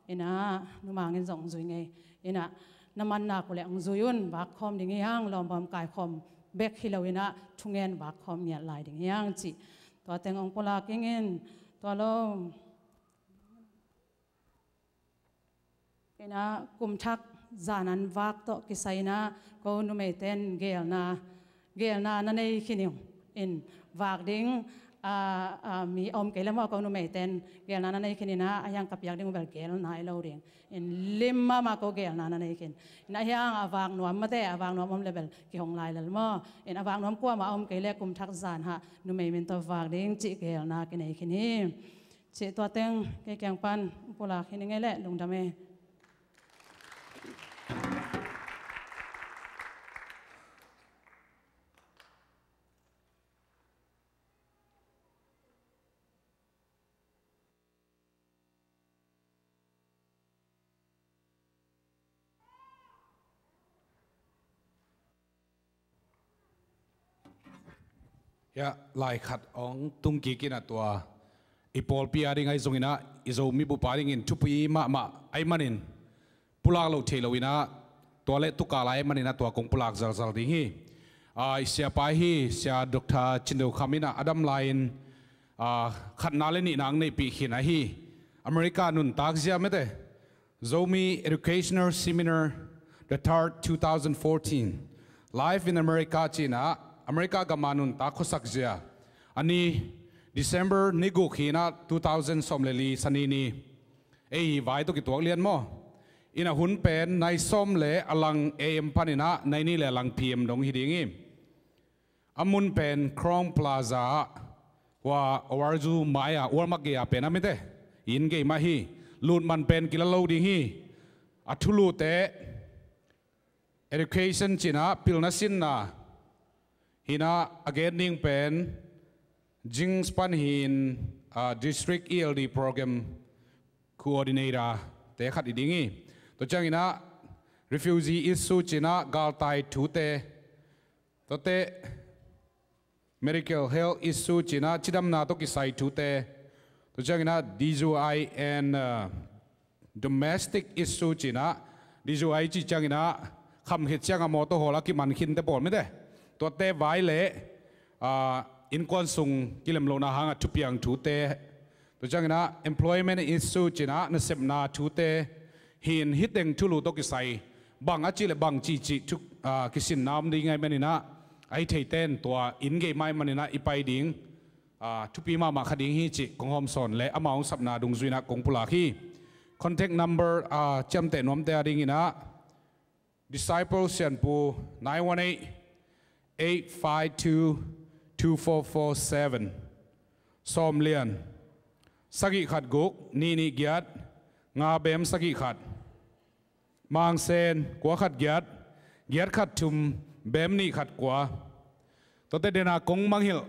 อินะนุมังอินซงซุยไงอินะน้ำมันนักเลยองซุยุนบักคอมดิ่งเฮียงลอมบอมกายคอมเบกฮิเลวินะทุงเงินบักคอมเนี่ยลายดิ่งเฮียงจีตัวเต็งองปลาเก่งอินตัวโลอินะกุมทักจานันวักโตกิไซนะก็นุ่มเต้นเกลนานั่นเองขี้นิวอินวักดิ้งมีอมเกลแล้วก็นุ่มเต้นเกลนานั่นเองขี้นินะยังกับยังดิ้งแบบเกลนายเราเรียงอินลิมมาก็เกลนานั่นเองขี้นะยังวักนวมมาแต่วักนวมอมเลเวลกี่ห้องลายแล้วมั้งอินวักนวมกว่ามาอมเกลกุมทักจานฮะนุ่มมินตัววักดิ้งจิเกลนากินไอ้ขี้นี้จิตัวเต็งเกี่ยงปันปุลาขี้นี้ไงแหละลุงดำเมยะลายขัดองตุงกีกินตัวอีปอลปีอาริงไอซงอินะอิโซมีบุปผาริงินทุปีมาไอมันินปุลากเราเทลวินะตัวเล็กตุกาไลมันินะตัวกงปุลากจัลจัลดิฮีเสียไปฮีเสียดรชินเดลคามินะอดัมไลน์ขัดนาเลนินางในปีขินะฮีอเมริกานุนตากเสียไม่ได้ Zomi Educational Seminar the Third 2014 Live in America จีนะอเมริกากามานุนตาโคสักเจียอันนี้ December นิกุขีนะ2000สมเลลีสันนีไว้ตัวกี่ตัวเรียนมั้งอินะหุ่นเป็นในส้มเลอลังAM พันินะในนี่แหละลัง PM ดงฮิดิงิอามุนเป็นครองพลาซ่าว่าอวาร์จูมายาอวาร์มักเกียเป็นอะไรเต้อินเกย์มาฮีลูดมันเป็นกิลโลดิฮีอัทุลูเต education จีนะพิลนัสินนะฮินะ again นิ่งเป็นจิงสปันฮินdistrict ELD program coordinator เตะขัดดิ้งตัวจังฮินะ refugee issue จีนะกาลไตทูเตตัวเต medical health issue จีนะชิดำนาตัวกิไซทูเตตัวจังฮินะ DUI and domestic issue จีนะ DUI จีจังฮินะคำเหตุจังอมอตัวหัวลักกิมันขินแต่ปอดไม่ได้ตัวเตไว้เละอินควนซุงกิเลมโลนาหางทุบยังทูเตตัวจังนะ employment issue จีนะนเสพนาทูเตหินฮิตเด้งทุลูตกิไซบางอาจิเลบางจีทุกกิสินน้ำดีไงมันนี่นะไอเทเต้นตัวอินเกย์ไม่มันนี่นะอีไปดิ้งทุปีมาคดิ้งฮิจิกงหอมสอนและอมองสับนาดุงซุยนะกงปุลาคี contact number จำเตนอมเตอดิ้งนะ disciples เซียนปู918-852-2447 สมเลียนสกิขัดกุกนี่เกียรติงาเบมสกิขัดมางเซนกัวขัดเกียรติขัดชุมเบมนี่ขัดกัวตัวเตเดนากงมังฮิล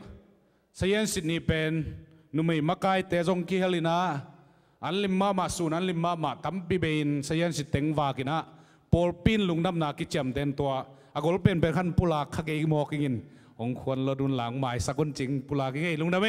เซียนสิดนี่เป็นนุ่มมักไกเตจงกิเฮลินาอันลิมมาสูนันลิมมาตั้มปีเบนเซียนสิดเต็งวากินะปอลปินลุงดำนากิจมเต็นตัวอากลเป็นเป็นขันปุลาขกเองมอกินองควรเราดุนหลังหมายสักคนจริงปุลากิงลุงดำไหม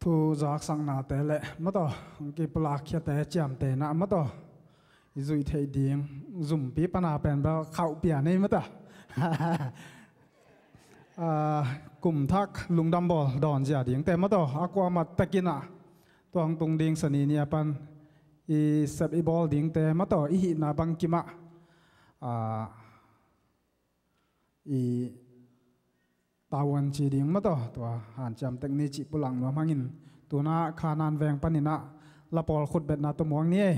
ผู้รักสังนาแต่ละมาต่อกีปลาเขียแต่จำแต่นะมาต่อจุยเทดีงซุ่มปีปนาเป็นแบบเข้าเปียนี่มาต่อกลุ่มทักลุงดำบอลดอนเสียดิ้งแต่มาต่ออากวามัดตะกินอ่ะตัวตรงดิ้งสนีเนี่ยปันอีเซบอีบอลดิ้งแต่มาต่ออีหินาบังกิมะอีตาวันจีดิ้งมาต่อตัวหันจำเทคนิคจิปุลังนัวมังินตัวน่าขานานแวงปันนินะละปอลขุดเบ็ดนาตัวมวงนี่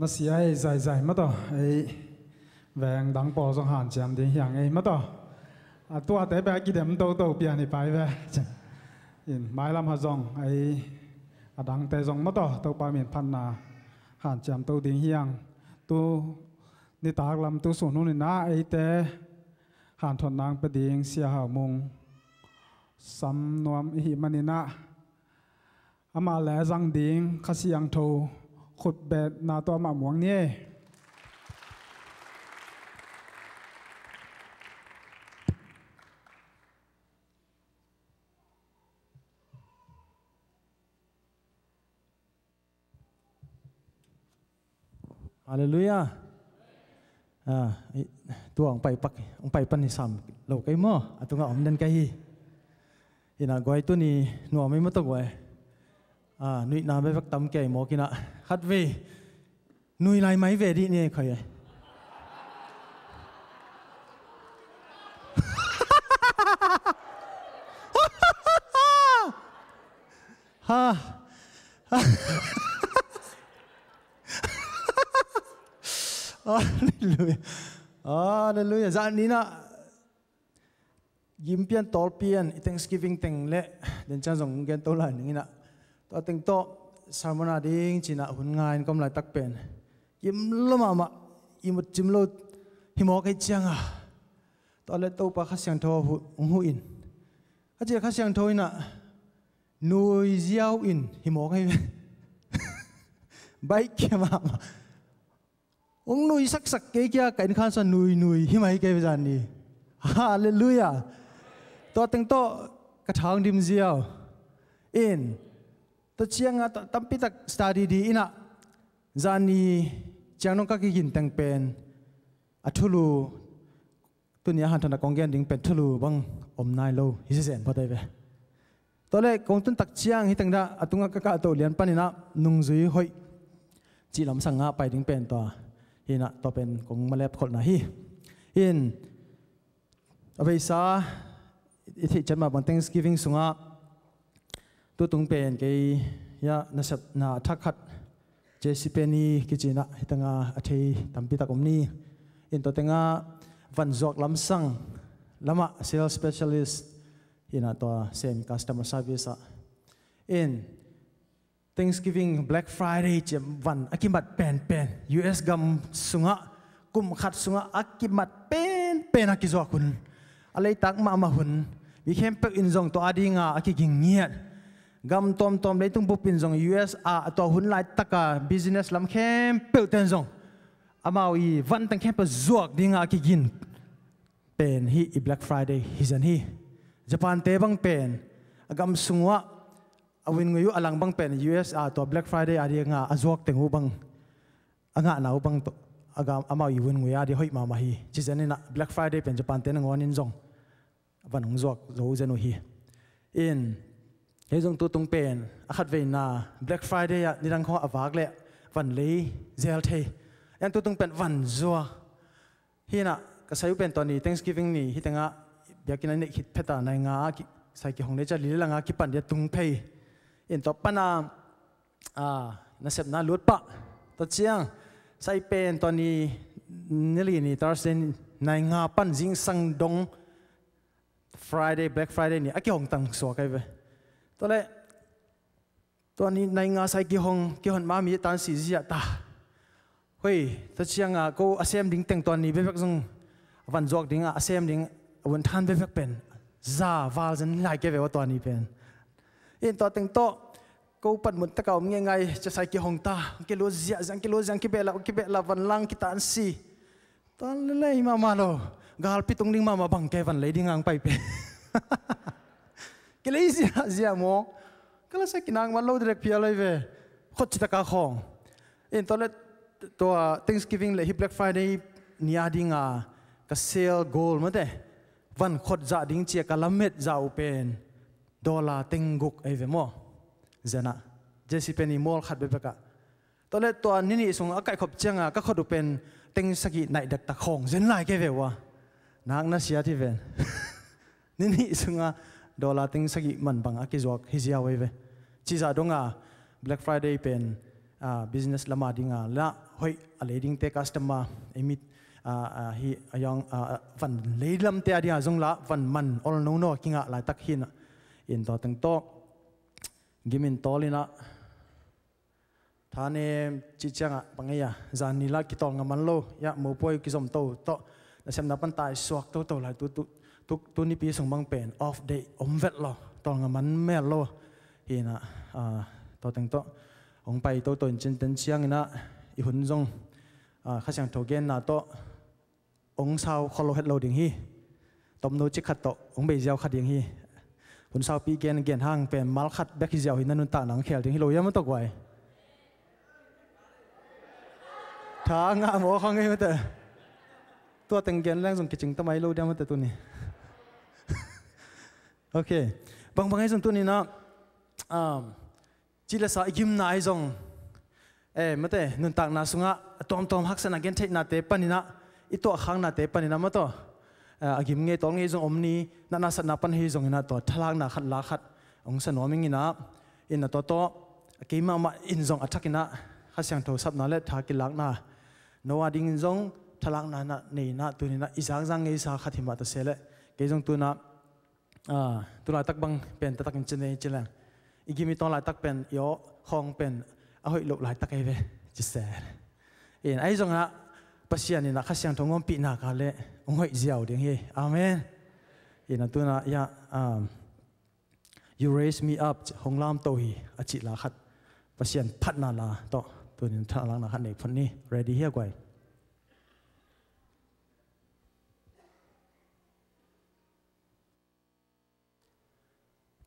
nó xia ấy dài dài mất rồi ấy vàng đắng bỏ trong hàn chém đến hàng ấy mất rồi tua tế bé kia điểm đâu biển thì phải về mai làm hạt rong ấy đắng tế rong mất rồi tàu ba miền pan là hàn chém tàu đến hàng tu đi tạc làm tu sủngนู่นน่ะไอ้แต่หานทนนางประเดียงเสียหามงสำนวมหิมันนี่นะอามาแลจังดิงขสิยังโทขุดเบ็ดนาตัวมาหมวงนี่ฮาเลลูยาตัวองไปปักองไปปันนิสามเราไกมั่วตัวงาอมเดินไกฮีอินะกวยตัวนี้หนัวไม่มาตัวกวยนุยน้ำไปปักตำแก่หมอกินะฮัดเวนุยลายไม้เวดีนี่ใครฮะHallelujah. Za ni na yim pian tol pian Thanksgiving teng le den cha jong gen to la ni na to teng to sarmona ding china hun ngai kom lai tak pen yim loma ma imut chim lo himo kai changa to le to pa khasyang tho hu in a che khasyang tho ina nui ziao in himo kai bai kema ông nuôi sắc sắc cái kia cái khăn sa nuôi hi mai cái bây giờ này hallelujah to tiếng to cái thang dim ziao in to chiang à tâm pi tak study đi ina zani chiang nong các cái gin tang pen athulu tunia han thana konggen ding pen thulu bang om nai lo hi se pa dai ve to le kong tun tak chiang hi tang da atunga ka to lian panina nung zui hoi chi lam sanga pai ding pen to ina to pen kong malep khol na hi in avei sa ithi chama bang Thanksgiving sunga tu tung pen ke ya nasap na thakhat jesipeni kichina hitanga athei tampi takom ni in to tenga van zok lam sang lama sales specialist ina to same customer service in Thanksgiving, Black Friday, jem van akimat pen US gam sunga kum khat sunga akimat pen akizokun alai tak ma mahun vi khem pe in zong to adinga akiging ngiat gam tom leitung pupin zong US a to hun lai taka business lam khem pe ten zong amawi van tang khem pe zuak dinga akigin pen hi Black Friday hizan hi Japan te bang pen agam sunga awin ngayu alang bang pen US to Black Friday adi nga azok tengu bang anga nau bang agam amawi win nguya di hoi ma hi chizanina Black Friday pen Japan te ngon in zong van hung zok zo zenu hi in he zong tu tung pen akhat ve na Black Friday ni rang kho awak le van le zel the yan tu tung pen van zo hi na ka sayu pen to ni Thanksgiving ni hitanga biakina ni hit pheta na nga ki sai ki hong le cha li la nga ki pan de tung phei in to pana nasep na lut pa to chiang sai pen to ni nili ni Thursday nai nga pan jing sang dong Friday Black Friday ni aki hong tang so kai ve to le to ni nai nga sai ki hon ma mi tan si zia ta hoi to chiang ko asem ding teng to ni be vek jong van jok ding asem ding won than be vek pen za val jan lai ke ve wa to ni pen in to teng to ko pat mun ta kaw ngai cha sai ki hong ta ke lo zia jang ki be la van lang ki tan si to le ma lo gal pitung ding ma bang ke van le ding ang pai pe ke le zia mo kala sa kinang man lo direct pia lai ve khot chi ta ka khong in to le to Thanksgiving le hi Black Friday nia dinga ka sale goal ma de van khot za ding chia ka lamet za pen dollar tengguk ai ve mo zana jesi peni mall khat beka to le to nini sung akai khop changa ka khodu pen teng sagi nai dak ta khong zen lai ke ve wa nak na sia ti ven nini sunga dollar teng sagi man bang akizok hizia we ve chi za donga Black Friday pen business lama dinga la hoi a leading te customer emit hi ayang van leilam te adia zong la van man ol no no kinga lai tak hin in to teng to gimin tolina thane chi changa pangaya zanila ki tol ngaman lo ya mo poi ki som to na sem na pan tai suak to lai tu ni pi song bang pen off day vet lo tol ngaman me lo hina to teng to ong pai to chen ten chiang ina I hun zong kha chang thogen na to ong sao kholo het lo ding hi tom no chi khat to ong be jaw khat ding hi hun sao pi gen hang pen mal khat bek hi jaw hi nanun ta nang khel ding hi lo yam to kwai tha nga mo khang ngai mate to teng gen lang zong kiching tamai lo dam mate tu ni okay bang ai zong tu ni na chỉ là sao im nai zong mate nun tak na sunga tom hak sana gen thei na te panina ito khang na te panina mato agim nge tong nge zong omni na sat na pan hi zong ina to thalang na khat la khat ong sa noming ina in to keima ma in zong athakina khasyang tho sap na le thaki lak na nowa ding zong thalang na nei na tu ni na izang jang nge sa khathima to sele ke zong tu na tu la tak bang pen ta takin chene chilang igimi tong lai tak pen yo khong pen a hoi lo lai tak ai ve chi se in ai zong na pasian ni na khasyang thongom pi na ka le ong hoi ziaw ding hi amen in tu na ya you raise me up honglam to hi achi la khat pasian phat na la to tu ni tha lang na khat nei phun ni ready here kwai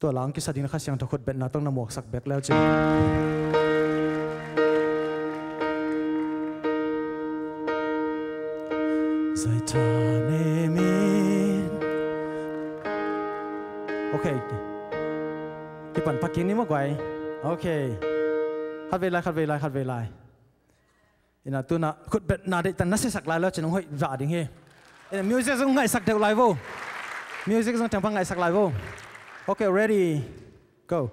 ตัวหลังกิสดินข้าเสียงทุกคนเป็นนาต้องนำหมวกสักแบกแล้วจึงใจเธอเนมินโอเคที่ปั่นพักกิ้งนี่มากกว่าโอเคขัดเวลาอินาตัวน่ะขุดเป็นนาเด็กแต่นักศึกษาลายแล้วจะน้องให้จ่าดิ่งเฮมิวสิกต้องไงสักเดียวไลฟ์มิวสิกต้องทำพังไงสักไลฟ์ Okay, ready, go.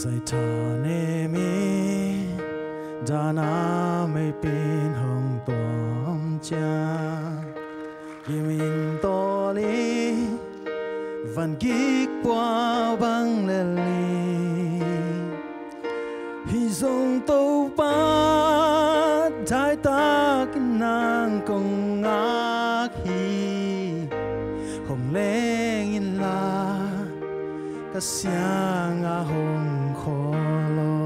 Zai tha ne mi dana mai pin hong tom cha Gimin to li van gik qua băng lê li hi dòng tàu ba trái ta nàng công ngạc hi hồng lên in la cả xiang a hồng khó lo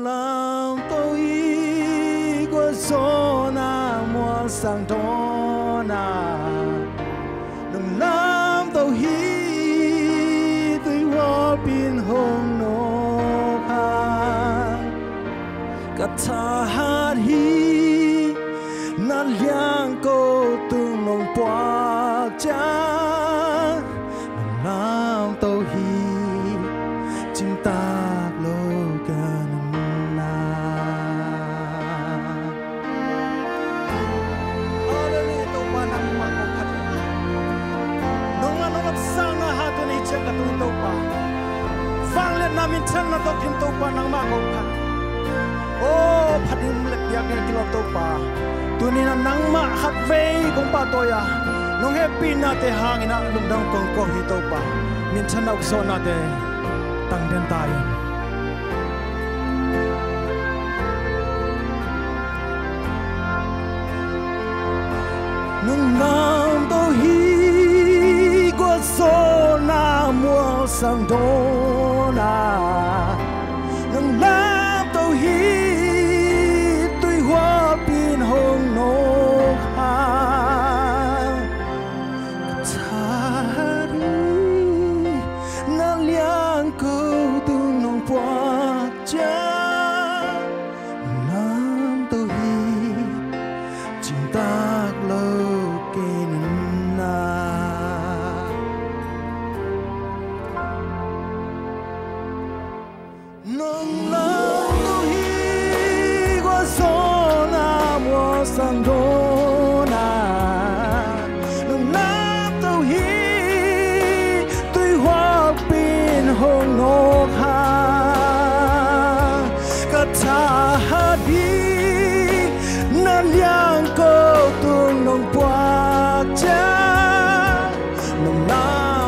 làm tàu y qua gió na mua sang đó na làm tàu hi tôi hoa bin hồng nô ha cả tha hát hi na liang cô tung lòng qua cha làm tàu hi chim ta lô gần na ở đây tàu ba năm mà có thật sang na ha tu ni chen ka tu to pa fang le na min chen na to kin to pa nang ma ko pha o phadim le pia ke kilo to pa tu ni na nang ma khat ve kong pa to ya nong happy na te hang ina lum dang kong ko hi to pa min chen na so na te tang den tai nung nam to hi so na mua sang đó na nang lam tàu hi tuy hoa pin hồng nô ha ta đi na liang câu tung nong qua cha lam tàu hi chim ta lâu kê na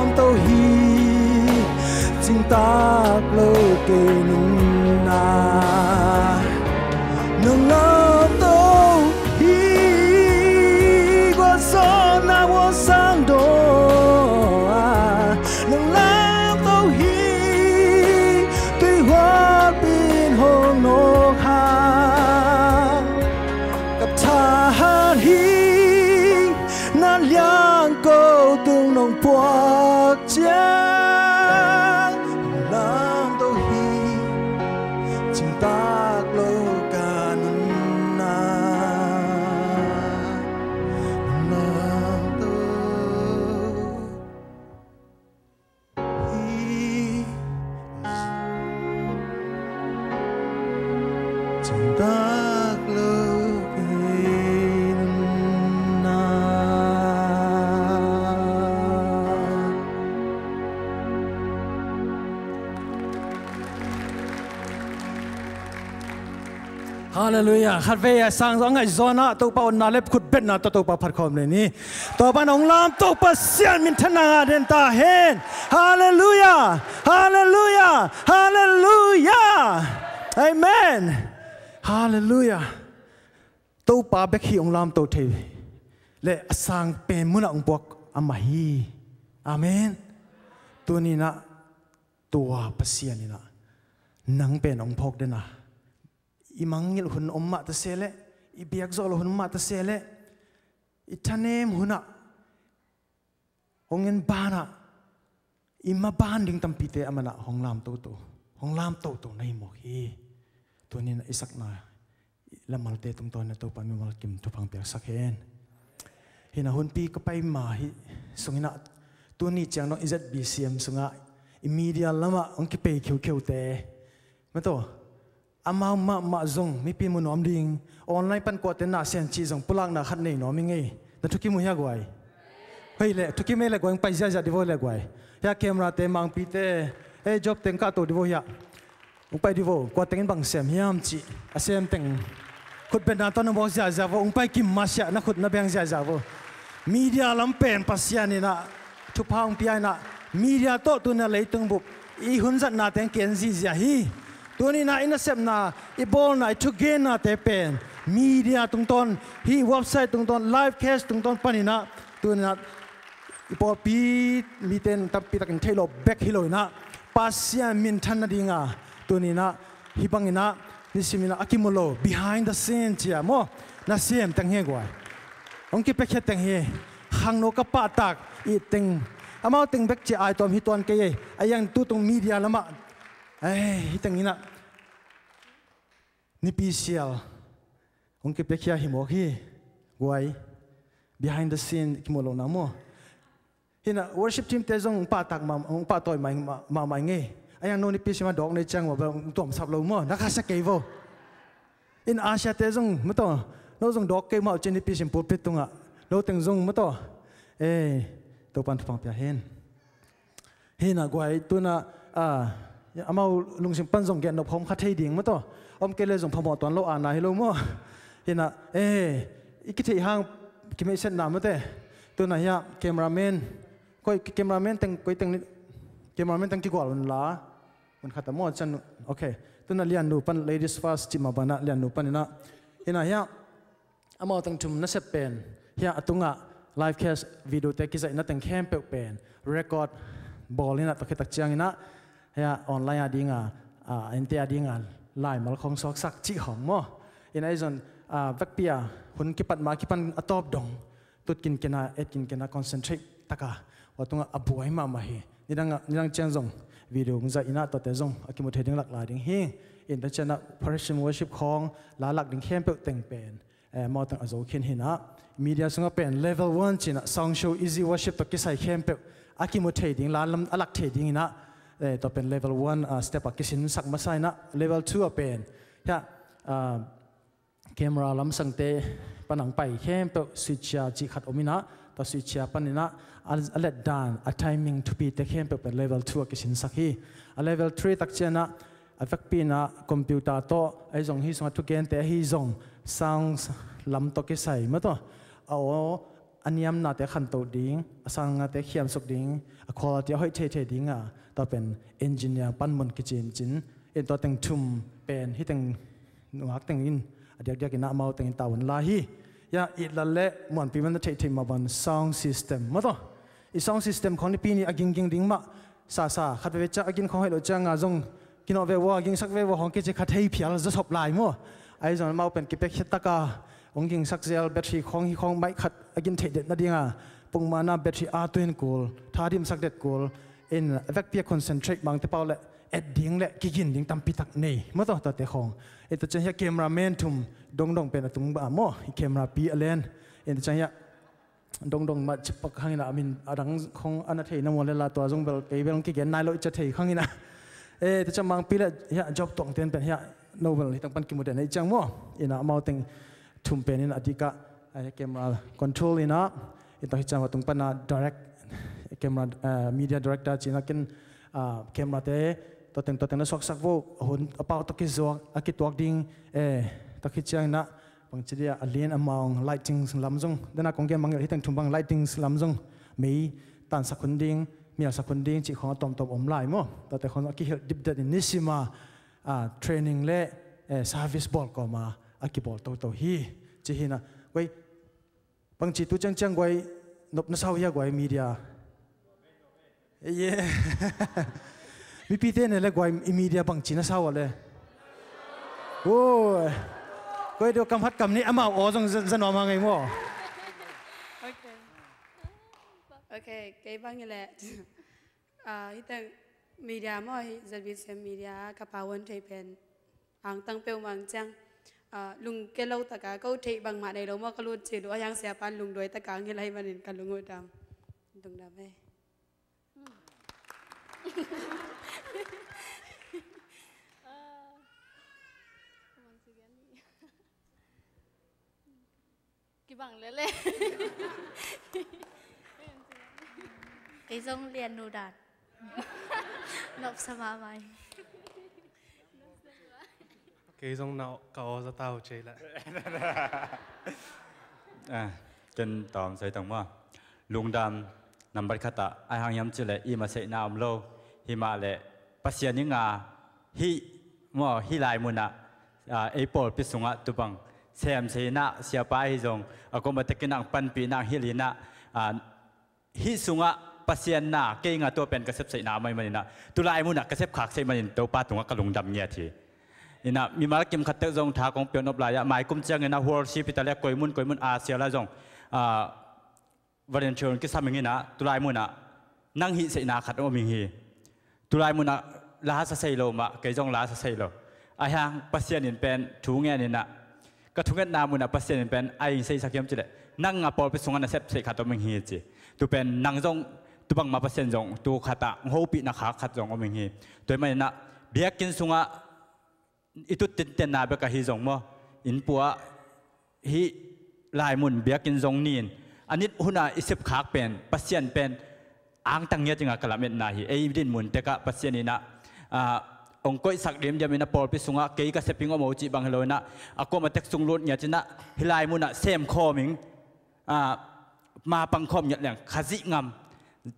lam tàu hi chính tác lâu kê nung na nung lam tàu hi qua gió na qua sang đô nung lam tàu hi tuy hoa bin hồng nô ha gặp thà hi na liang câu từng nông buộc chang lam tàu hi chính tác lâu cả nung na lam tàu hi chính tác lâu Hallelujah. Khát về sang gió ngày gió na tàu bao na lép khut bet na tàu bao phát khom này ni. Tàu ban ông lam tàu bao xiên min thân na đến ta hen. Hallelujah. Hallelujah. Hallelujah. Amen. Hallelujah. Tàu bao bek hi ông lam tàu thề. Lệ sang pen mun ông buộc amahi. Amen. Tu ni na tua pasian ni na. Nang pen ông phok de na. Imangil hun omma ta sele ibiak zol hun ma ta sele itanem huna hongen bana imma banding tampite amana honglam to nei mo hi tunin isak na lamalte tum ton na to pa mi mal kim to pang pek sakhen hina hun pi ka pai ma hi sungina tuni chang no izat bcm sunga media lama ongki pe khiu te mato amau ma zong mi pi mun om ding online pan ko te na sen chi zong pulang na khat nei no mi ngai na thuki mu ya gwai hei le thuki me le going pai ja di vo le gwai ya camera te mang pi te e job teng ka to di vo ya ung pai di vo ko teng bang sem hiam chi a sem teng khut ben na to na bo ja vo ung pai kim ma sha na khut na beng ja vo media lam pen pasian ni na thu phang pi na media to tu na leitung bu I hun zat na teng ken zi ja hi Tuni na inasep na ibol na itugen na tepen media tungton hi website tungton live cast tungton panina tuni na ibol pi miten tapi takin thelo back hilo na pasya min than na dinga tuni na hibangina nisimina akimulo behind the scene chia mo na sem tang he gwai ongki pekhe tang he hangno ka pa tak I teng amao teng back chi ai tom hi ton ke ayang tu tung media lama hitang ina ni pisial ongke pekia himoki guai behind the scene kimolo namo hina worship team te jong pa tak ma pa toy ma nge ayang no ni pisima dog nei chang wa tom sap lo mo na kha sa ke vo in asia te jong mato no jong dog ke ma chen ni pisim pulpit tunga no teng jong mato to pan pang pya hen hina guai tuna amau lungsing panjong gen no phom kha thei ding ma to om kele jong phamo ton lo ana hi lo mo hina ikithei hang kimi sen na mate tu na ya cameraman koi cameraman teng koi teng cameraman teng ki gol la un khata mo chan okay tu na lian nu pan ladies first chima bana lian nu pan na hina ya amau teng thum na se pen ya atunga live cast video te ki zai na teng khem pe pen record ball ina to khitak chiang ina ya online adinga ente adinga lai mal khong sok sak chi hong mo in ai zon vakpia hun ki pat ma ki pan atop dong tut kin kena et kin kena concentrate taka watunga abuai ma ma hi nidang chen zong video ngza ina to te zong akimu theding lak la ding hi in the chana operation worship khong la lak ding khem pe teng pen mo tang azo khin hina media sunga pen level 1 china song show easy worship to kisai khem pe akimu theding la lam alak theding ina to pen level 1 step akisin sak masai na level 2 pen ya camera lam sangte panang pai khem pe switch chi khat omina to switch panina alet dan a timing to be te khem pe level 2 akisin sakhi a level 3 tak chena avak pina computer to ai jong hi songa tu ken te hi jong sounds lam to ke sai ma to อันนี้น่าแต่ขันโตดิ้งสังแต่เขียมสุกดิ้งคุณภาพให้เท่ดิ้งตัวเป็นเอนจิเนียร์ปั้นมันกิจจินตัวแต่งทุ่มเป็นที่แต่งหนักแต่งอินเด็กๆกินน้ำเมาแต่งตาวันลาฮียาอีละเละเหมือนปีมันจะเท่มาบน sound system มั้งตัวอี sound system ของนี่ปีนี้กินดิ้งมาซาขัดเวชกินของให้เราจ้างจงกินเอาเววกินสักเววของกิจขัดให้เพียรจะสบลายมั้งไอ้จงมาเป็นกิเป็กตะกาองกินสักเซลแบตรี่ของไม่ขัดกินเทเด็ดนั่นเองปุ่งมาหน้าแบตรี่ตัวเองกูท่าดิมสักเด็ดกูอินเอฟเฟกต์เพียคอนเซนเทรตบางที่เปล่าเลยเอ็ดดิ้งเลยกินดิ้งตั้มพิทักนี่เมื่อตัวเตะของตัวจะให้แคมราแมนทุ่มดงเป็นตุ้งบ้ามั่วแคมราปีเลนตัวจะให้ดงมาจับข้างนี้นะมินดังของอันนั้นเทน้ำมันเลยละตัวจงเบลเกย์เบลกี้เกนนายโลจะเทข้างนี้นะตัวจะมังปีละเฮียจ็อบตรงเตียนเป็นเฮียโนเบลที่ต้องปั้นกิมเดนในจังมั่วอินะมาติงทุ่มเป็นอินะอดีกะแคมราคอนโทรลอินะตัวที่จะมาตุ้งปั้นนะดีเรกแคมรามีเดียดีเรกเตอร์จีนักกินแคมราเตตัวเต็งนั้นสวกสักโวหุ่นเอาเป่าตะกี้สวกอากิตัวดิ้งตะกี้จังนะบางทีอันเลียนอมองไลท์ติ้งลำจงดังนั้นของแกบางอย่างที่แต่งทุ่มบางไลท์ติ้งลำจงมีตันสักคนดิ้งมีสักคนดิ้งจีของตอมไหลมั้งแต่คนอากิดิบเด็ดนิสิมาเทรนนิ่งเล่เซอร์วิสบอลก็มาอากิบอลตัวฮีจีฮีนะไว้บางทีตัวจังไว้นบนัสาวยังไว้มีเดียเย่มีปีเต้นเลยกว่ามีเดียบางจีนัสาวเลยโอ้ยก็เดี๋ยวกำพัดกำนี้อามาอ๋อจงจะนอนมาไงมั้งโอเคเก็บบางอย่างแหละที่แต่มีเดียมั่วจะวิเศษมีเดียกับปาวันเทเป็นอ่างตั้งเปลวมังจังลุงเกล้าตะกาก็เทบางมาในเรามั่วก็รู้จีดูยังเสียปันลุงโดยตะกางยังไงมันเห็นกันลุงหัวดำตรงดำไหมกี่บังเลยเลยไอ้จงเรียนนูดัดนบสมาไหมcái giống nào có ra tàu chơi lại chân tóm xây tổng mà lùng đam nằm bắt khát ai hàng nhắm chưa lệ im mà xây nào lâu hi mà lệ bắt xiên những hi mà hi lại muốn Apple biết sung tụ bằng xem xây na xia pa hi giống có mà tất cả nàng pan pi nàng hi lina hi sung bắt xiên na cáiตัวเป็นกระเซ็บxây nàoไม่มันนะตุลายmuốnกระเซ็บขากxâyมันตัวป้าตรงกระลงดำเนี่ยทีอินะมีมากิมขัดเตะจงท้าของเปียนอบลายหมายกุมเจียงอินะ worship แต่ละกอยมุนอาเซียละจงวันเชิญกิสามิงอินะตุลายมุนะนั่งหิเสนาขัดอมิงฮีตุลายมุนะลาสเซโลมาเกยจงลาสเซโลอายังปัสเซียนินเป็นถูงเงินนะก็ถูงเงินนามุนะปัสเซียนินเป็นไอเซสักยมจิเลนั่งปอลไปส่งอันเซปเซขัดอมิงฮีจีตัวเป็นนั่งจงตัวบังมาปัสเซียนจงตัวขัดหูปีนักขัดจงอมิงฮีตัวไม่นะเบียกินส่งitu ten na be ka hi zong mo in puwa hi lai mun bia kin zong nin anit huna isip khak pen pasien pen ang tang ya jinga kalamet na hi ei din mun te ka pasien ina ong koi sak dim jamina pol pi sunga ke ka seping o mo chi bang helona ako ma tek sung lut nya china hi lai mun sem kho ming ma pang khom nya leng khazi ngam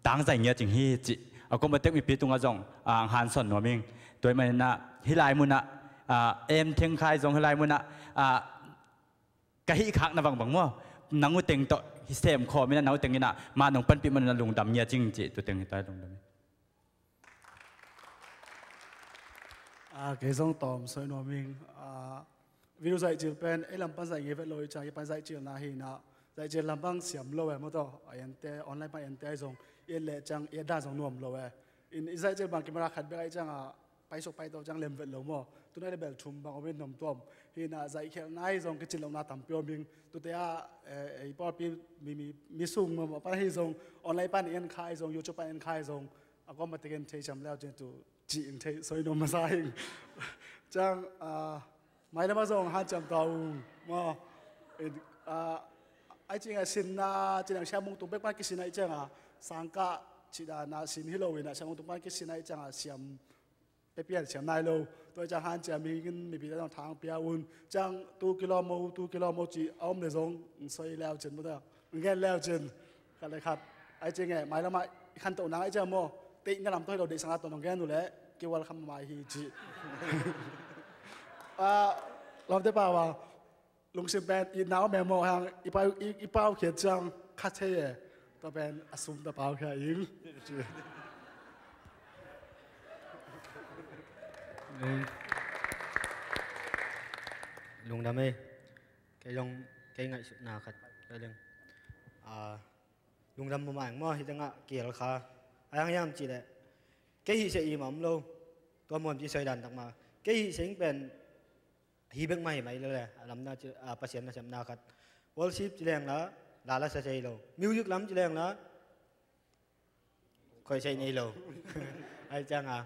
tang zai nya jing hi chi ako ma tek mi pi tunga zong ang han son no ming toy mai na hi lai mun em thiên khai dòng lại muốn cái khác là bằng mua nắng ngồi tiếng to xem khó mình nấu tiếng như nào mà nông dân bị mình là lùng đầm nhà chính trị tụi tiếng tai lùng đầm cái dòng tòm soi nọ mình video dạy chiều pen ấy làm ban dạy nghe vậy lối trái ban dạy chiều là hình nào dạy chiều làm băng xiêm lâu em mà to anh te online ban anh te dòng yên lệ chẳng yên đa dòng nuông lâu em in dạy chiều bằng camera khát bé chẳngไปสกไปตัวจังเล่มเวทลงมั้งตัวนั้นเบลชุมบางวันนมตัวเห็นใจแค่ไหนจงกิจลงนาต่ำเปียวมิงตัวเดียไอ้ปอปีมีสุ่มมาปั้นให้จงออนไลน์ปั้นเอ็นคายจงยูทูบปั้นเอ็นคายจงก็มาติกันเทชำแล้วจนตัวจีนเทสวยนมมาใส่จังไม่ได้มาจงหาจำตัวมั้งไอ้จริงสินนะจริงๆเชื่อมงตุ้งเป็กปั้นกิสินไอ้จังสังกัดชิดานาสินฮิโลวินะเชื่อมงตุ้งปั้นกิสินไอ้จังเสียมไปเปลี่ยนเสียงนายโลตัวจะหันจะมีเงินมีปีต้องทางเปียวุ่นจังตูกิโลโมจีเอาไม่ลงสวยแล้วจนหมดแล้ว เงี้ยแล้วจนกันเลยครับไอ้เจ๊งไงหมายละมาขันตัวนางไอ้เจ้าโมติงกันลำตัวเราได้สังกัดตัวน้องแกนู่นแหละเกี่ยวกับคำหมายฮีจีเราได้ป่าวว่าลุงสิบแปดอีน้าวแมวมองหางอีเป้าเขียนจังคัดเท่ตัวเป็นอสุมตะเป้าแค่ยิงลุงดำเอ้แกยองแกไงสุดนาขัดก็เรื่องลุงดำประมาณมั่วที่จังอ่ะเกี่ยวกับอะไรอย่างจีเลยแกหิเสียอีหม่อมโลตัวมันจีใส่ดันตักมาแกหิเสียงเป็นฮีเบกไม่ไหมเลยลำหน้าปัสยันน่าจำนาขัดวอลชิปจีแรงละลาละใส่โลมิวสิกล้ำจีแรงละคอยใส่ในโลไอ้จังอ่ะ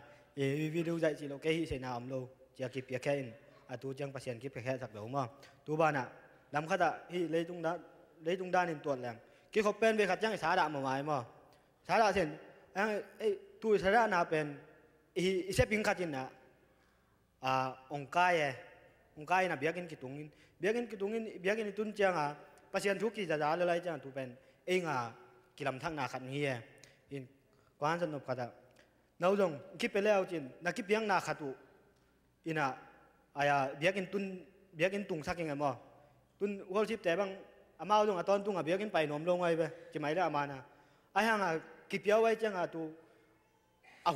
วิดีโอใจจีโลแกหิใส่นาอมโลจะกิบเปียแค่อินตัวจังปัสยันกิบแค่สักโลมั้งตัวบ้านอ่ะลำขัดอ่ะฮีเลยตรงด้านนินตัวแรงกี่เขาเป็นไปขัดจังสาดามาไหมมั้งสาดาเช่นตัวสาดานาเป็นอีเซปิงขัดจินนะองค์กายนะเบียกินกิตุงินเบียกินตุนจังปัสยันทุกกิจจาเลยจังตัวเป็นกิลำทั้งนาขัดเฮียอินกวนสนุกขัดน้าจงคิดไปแล้วจินนักคิดเบียงนาขัดตัวอินะเบียกินตุงสักยังไงมั้งตุนวอลชิปแต่บางอามาตรงตอนตุงเบียกินไปนมลงไว้ไปจะไม่ได้อามานะไอ้ห่างกิบเยาไว้จังตัว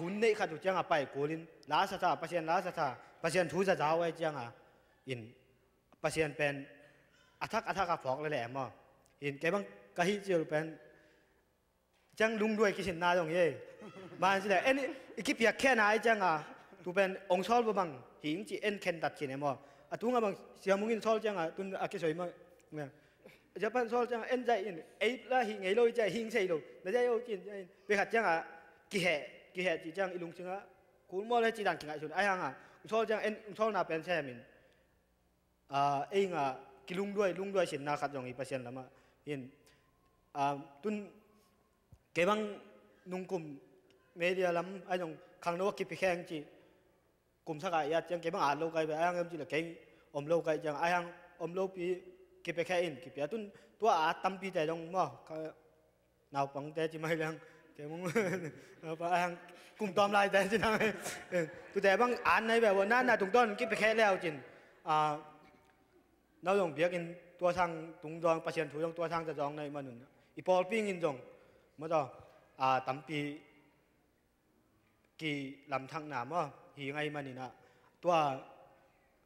หุ่นเนขัดตัวจังไปโกลินลาสตาปัสยันลาสตาปัสยันทูจะจ้าไว้จังอินปัสยันเป็นอัฐกับฟอกเลยแหละมั้งอินแกบางกะฮิเจอเป็นจังลุงด้วยกินนาตรงนี้มาสิแหละนี่กิบเปียกแค่ไหนจังตัวเป็นองค์ชอลบังหิงจีเอ็นเคนตัดกินมั้งตัวงบางเสียมุงินชอลจังตุนอากิสวยมั้งเนี่ยจะเป็นชอลจังเอ็นใจอินละหิงไงโลใจหิงใส่โลแล้วใจโอจินไปขัดจังกิเหจีจังอีลุงจังคุณมอเลยจีดังกินไอชุนไอห่างชอลจังชอลนาเป็นแช่มินกิลุงด้วยสินนาขัดอย่างอีเปอร์เซ็นต์ละมาเห็นตุนเก็บังนุ่งกลุ่มเมียลำไอ้ตรงขังโลกิบไปแข่งจีกลุ่มสักอย่างจังเก็บังอ่านโลกไปไอ้ห่างจีละเก่งอมโลกจังไอ้ห่างอมโลปีกิบไปแข่งกิบไปตุนตัวตั้มปีแต่ตรงมั้งนาวปังแต่จีไม่เลี้ยงแกมึงไอ้ห่างกลุ่มตอมลายแต่จีนั่งตัวแต่บางอ่านในแบบว่านั่นน่ะตรงต้นกิบไปแข่งแล้วจินน้าจงเบียกินตัวทางตุงดองปัสยันถูกตัวทางจะจองในมันนึงอีพอลปิ้งอินจงเมื่อต่อตั้มปีกี่ลำทางหนามว่าหีไงมันนี่นะตัว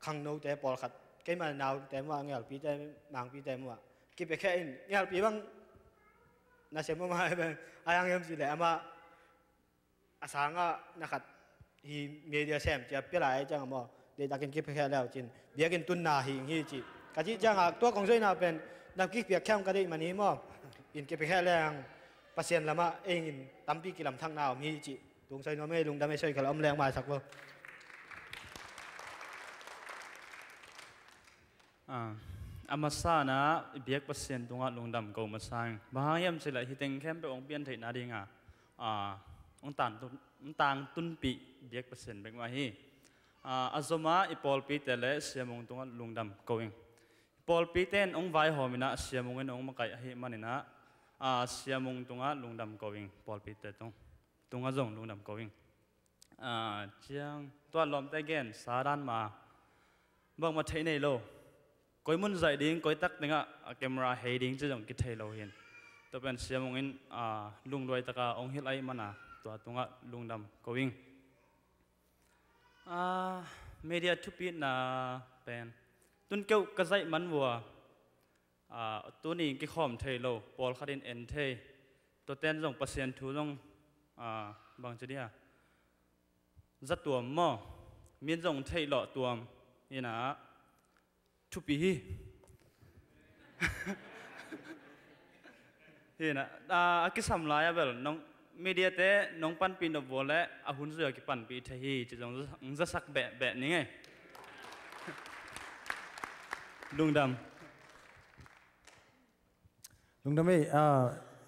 ขังโนแต่ปอลขัดแกมันนาวแต่ว่าเงี้ยปีแต่บางปีแต่ว่ากินไปแค่อินเงี้ยปีบางน่าเชื่อมาเป็นอะไรอย่างเงี้ยสิแหละมาอาสางะนะครับฮีเมียเดียแซมจะเปลี่ยนอะไรจังมั้งเดี๋ยวตากินกินไปแค่แล้วจินเบียกินตุนนาหิงฮีจีกะจิจังตัวของช่วยนาเป็นนักกิจเปียกแคมกันได้มันนี้มั้งอินกินไปแค่แรงปัสยันละมาเองอินตั้มปีกิลำทั้งนาวมีจีลุงใส่น้องไม่ลุงดำไม่ใช่กันแล้วอมแรงมาสักวันอามาซานะเบียกปัสยันตรงลุงดำกูมาสร้างบางอย่างสิละฮิตเองแคมไปองเปลี่ยนไทยนาดีงาองต่างตุนปีเบียกปัสยันเป็นว่าฮีอาสมาอีพอลปีเตเลเสียมงตรงลุงดำกูเองพอลปีเตนองไว้หอมินะเสียมงเงินองมาไก่ให้มันนี่นะเสียมงตรงลุงดำกูเองพอลปีเตตรงจงลุงดำกูเองเจียงตัวลมแต่เกนสาดานมาบางมาเทในโลก้อยมุนใจดิ้งก้อยตักเนี่ยแคมราเฮดิ้งจะจงกิเทโลเห็นตัวเป็นเสียมงเงินลุงด้วยตะกาองฮิลไอมันนะตัวตรงลุงดำกูเองเมียทุปีน่ะเป็นตุนเกี่ยวกับใจมันวัวตัวนี้กี่ข้อมเทโลปอลคาดินเอ็นเทตัวเต้นส่งเปอร์เซ็นต์ถูส่งบางจุดเนี่ยจัดตัวมั่วมีส่งเทโลตัวนี่นะทุปีนี่นะกิสำลายแบบน้องมีเดียเต้น้องปันปีนบอลและอาหุ่นเสือกี่ปันปีเทีจะจงจะสักแบบนี้ไงลุงดำไม่อ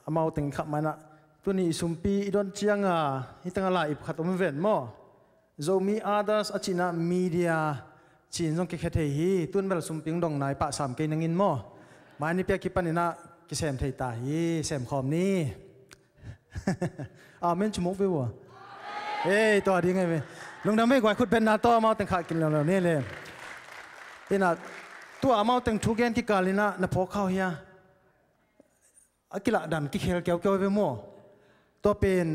ามาติงขับมันตัวนี้สุมปีดอนเชียงฮิตังอะไรอีกขัดอมเวนมั้งโจมีอาดัสอาชินะมีเดียจีนส่งเกษตรฮีตุนเบลสุมปิงดองนายปะสามเกนังอินมั้งมานี่เปียกี่ปันนี่นะ กิเซมไทยตายเซมคอมนี่อาเมนชั่วโมงไปวะเอ้ยตัวดีไงเว้ยลุงดำไม่กว่าคุณเป็นนาโต้มาตั้งขากินแล้วนี่เลยนี่นะตัวอามาตั้งทุกแกนกิกาลินะนับพอเข้าเฮียอากิละดันกิเคลเกี่ยวไปมั่วตัวเป็น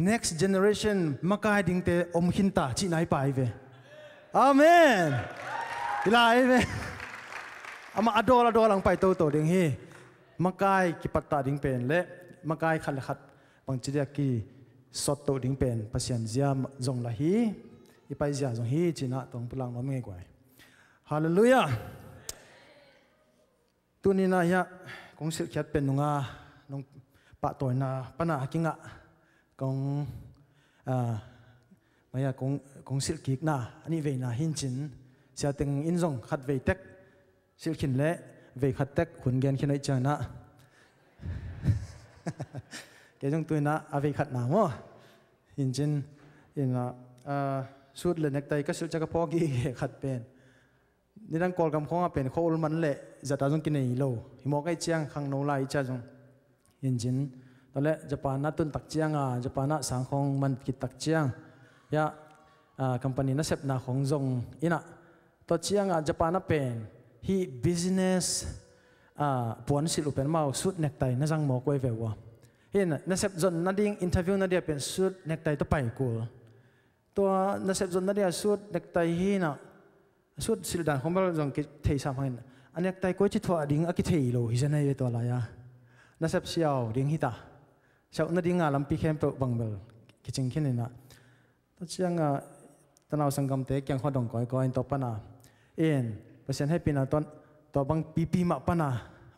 next generation มาไกดิ้งเตอมหินตาจีไหนไปเว้ยอาเมนกีฬาเว้ยอามาอดอหลังไปโตดิ้งเฮมาไกกิปัตตาดิ้งเป็นเละมาไกขัดขัดบางจีเดียกีสดโตดิ้งเป็นภาษาเจียมจงละฮีอีไปเจียจงฮีจีน่าตรงพลังน้องเมย์กว่าฮาเลลูยาตัวนี้นะยะคงสิเขียนเป็นนงาน้องปะตัวน่ะปนากิงะกงมายะคงสิกิกน่ะอันนี้เวน่ะหินจินเสียตึงอินซงขัดเวเต็กสิขินเละเวขัดเต็กหุ่นเกนขินไอเจนะเกจงตัวน่ะอาเวขัดหนามะหินจินอินละสุดเลยนักไตก็สุดจะกระพอกีขัดเป็นนี่นั่งกอลกำคงเป็นโคลมันเละจะตาจงกินในโลหิมอกไอเจียงขังโนลายจ้าจงยินจินตอนแรกญี่ปุ่นนัดตุนตักเจียงญี่ปุ่นนัดสังคมมันกิตักเจียงยะคอมพานีนัดเสพนาของจงอินะตัวเจียงญี่ปุ่นนัดเป็นฮีบิสเนสปวนสิลุเป็นมาสุดเน็กไตนั่งจังหมอกไว้เววะเห็นนัดเสพจนนัดดิ้งอินเทอร์วิวนัดเดียเป็นสุดเน็กไตตัวไปกูตัวนัดเสพจนนัดเดียสุดเน็กไตฮีนะสุดสิลดานของเราจงกิเทสามพันอันเน็กไตก็จิตว่าดิ้งกิเทโลฮิเจนายตัวอะไรนัดเสพเชียวดิ้งฮิตาเช้านัดดิ้งลำปีเข้มเปิดบังเบลกิจงขึ้นนี่นะตัวเชียงตอนเราสังคมเตะยังขอดองก้อยตัวปนาเอ็นเปอร์เซ็นต์ให้ปีน่ะตัวบังปีมาปนา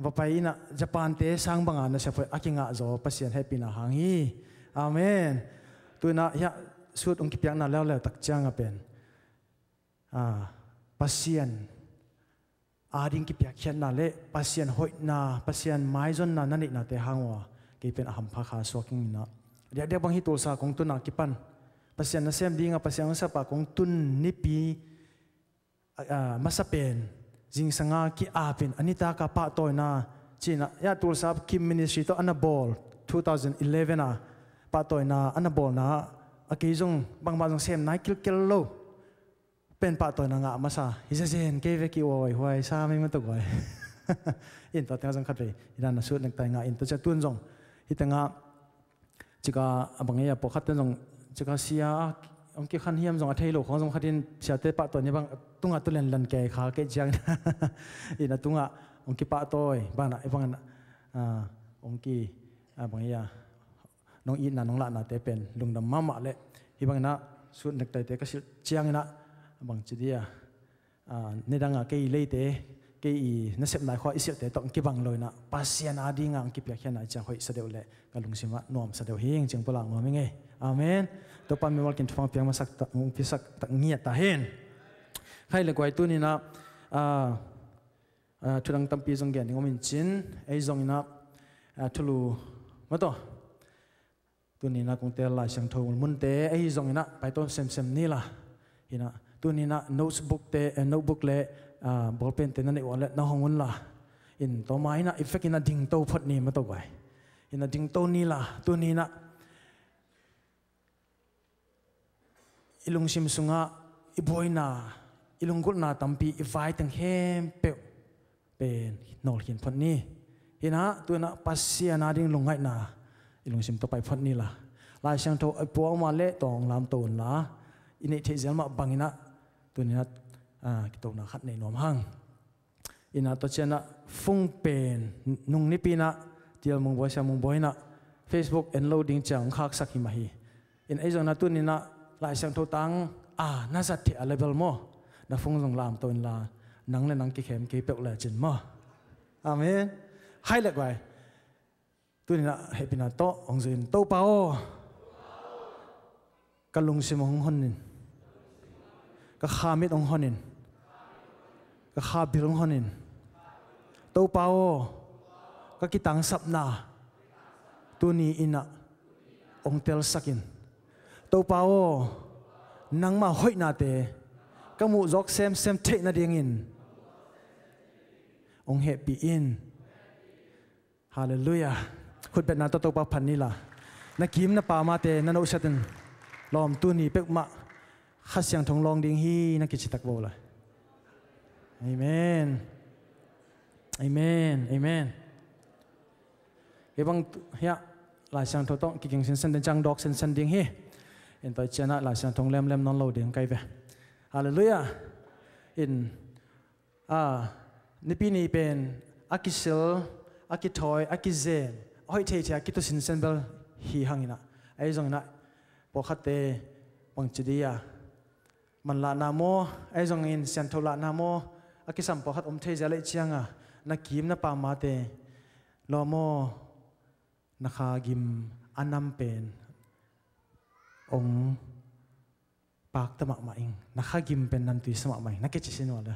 ว่าไปน่ะญี่ปุ่นเตะสร้างบังอันนัดเสพอากิงะโจเปอร์เซ็นต์ให้ปีน่ะหางฮีอาเมนตัวน่ะยะสุดองค์กิเปียงน่ะแล้วตักเจียงเป็นpasien ading ki pyak khian na le pasien hoi na pasien mai zon na nani na te hangwa ke pen aham pha kha soking na dia bang hi tol sa kong tu na ki pan pasien na sem dinga pasien sa pa kong tun ni pi masapen jing sanga ki apin anita ka pa toy na china ya tol sa kim ministry to anabol 2011 na pa toy na anabol na akizong bang ma jong sem nai kil loเป็นปะตัวนังอ่ะมาซาฮิซาเจนเกวกิโอยหวยซาไม่มาตัวไว้อินตัวเต็งจังขัดเลยอินนั้นสุดนักแต่งงานอินตัวจะตุนจงฮิตังอ่ะจิกาบางอย่างปกขัดจงจิกาเสียองค์ขันเฮียมจงอัฐิโลของจงขัดอินเสียเตปะตัวนี้บางตุงอ่ะตัวเล่นลันแก่ขาเกจังอินนั้นตุงอ่ะองค์ปะตัวบ้านอ่ะบางองค์บางอย่างน้องอินน่ะน้องละน่ะเตเป็นลุงดำมามาเลยฮิบางน่ะสุดนักแต่เตก็เสียงน่ะบางจุดเดียในดังอ่ะเกย์เลยเตะเกย์นั่นเสพนายข้ออิสระเตะต้องกี่บังเลยนะภาษาอาดีงางกี่เปียกแค่ไหนจะคอยเสด็จเลยกลุงสิมะนอมเสด็จเฮงจึงพลังมาไม่ไงอาเมนตัวปามีวัลกินฟังเพียงมาสักพิสักตังเงียตาเห็นใครเลยกว่าตัวนี้นะทุลังตั้มปีจงเกียนงมินจินไอ้จงนะทุลูมาต่อตัวนี้นะคงเตะลายเสียงทงมุนเตะไอ้จงนะไปต้นเซมนี่ล่ะเห็นนะตัวนี้นะโน้ตบุ๊กเตะโน้ตบุ๊กเล่บอลเพนเตนั่นเองวันเล่น้องหุ่นล่ะอินตัวไม้นะอีเฟกอินนะดิ่งโตพัดนี่มาตัวไว้อินนะดิ่งโตนี่ล่ะตัวนี้นะอิลุงซิมสุงะอีบอยนะอิลุงกุลนาตัมปีอีไฟตั้งเข้มเปะเป็นนอลหินพัดนี่เห็นนะตัวนะปัสเซียนาดิ่งลงไงนะอิลุงซิมตัวไปพัดนี่ล่ะลายเสียงโตไอปัวมาเล่ตองลำตูนละอินเอทีเซลมาบังอินะตัวนี้นะกิโตนะขัดในนอมห้างอินะตัวเชนะฟุ้งเป็นนุ่งนิปีนะเดียวมงบอยเสียมงบอยนะ Facebook enloading จังคักสักหิมาฮีอินไอจงนะตัวนี้นะลายเสียงโทตังน่าจะเทอเลเวลมั้งนะฟุ้งจงลามตัวนี้ละนังและนังกิเข้มกิเปกเลยจินมั้งอาเมนให้เล็กไว้ตัวนี้นะเฮปินาโตองจินโตเปากันลุงซิมองคนนินก็ข้ามิดองคนนินก็ข้าบิลองคนนินโตเปาก็กิตังสับนาตัวนี้อินะองเตลสักินโตเปานังมาหอยนาเตก็มูจอกเซมเทนาเดียงอินองเฮปีอิน Hallelujah ขุดเป็นนาตัวปะพันนี่ล่ะนักกิมนักป่ามาเตนันอุชตันลอมตัวนี้เป็กมาข้าเสียงทงลองดิ่งฮีนักกิจตักโบละอาเมนอาเมนอาเมนเก็บังเฮียหลายเสียงทต้องกิจสินเดินจังดอกสินดิ่งฮีเอ็นตัวเจนะหลายเสียงทงเล่มนอนโลดิ่งไกลไปฮาเลลูยาอินนี่ปีนี้เป็นอากิเซลอากิทอยอากิเซนหอยเทียกิตุสินเซนเบลฮีหังอินะไอ้จงนะปกติบังจิดียมันละนาโมไอ้จงอินเซนโทละนาโมอากิสัมปกติเทียเลยเชียงอ่ะนักกิมนักปามาเตลอโมนักกิมอันนำเป็นองปากตะมะมาอิงนักกิมเป็นนันตุสมะมาอิงนักเกจิสินวะละ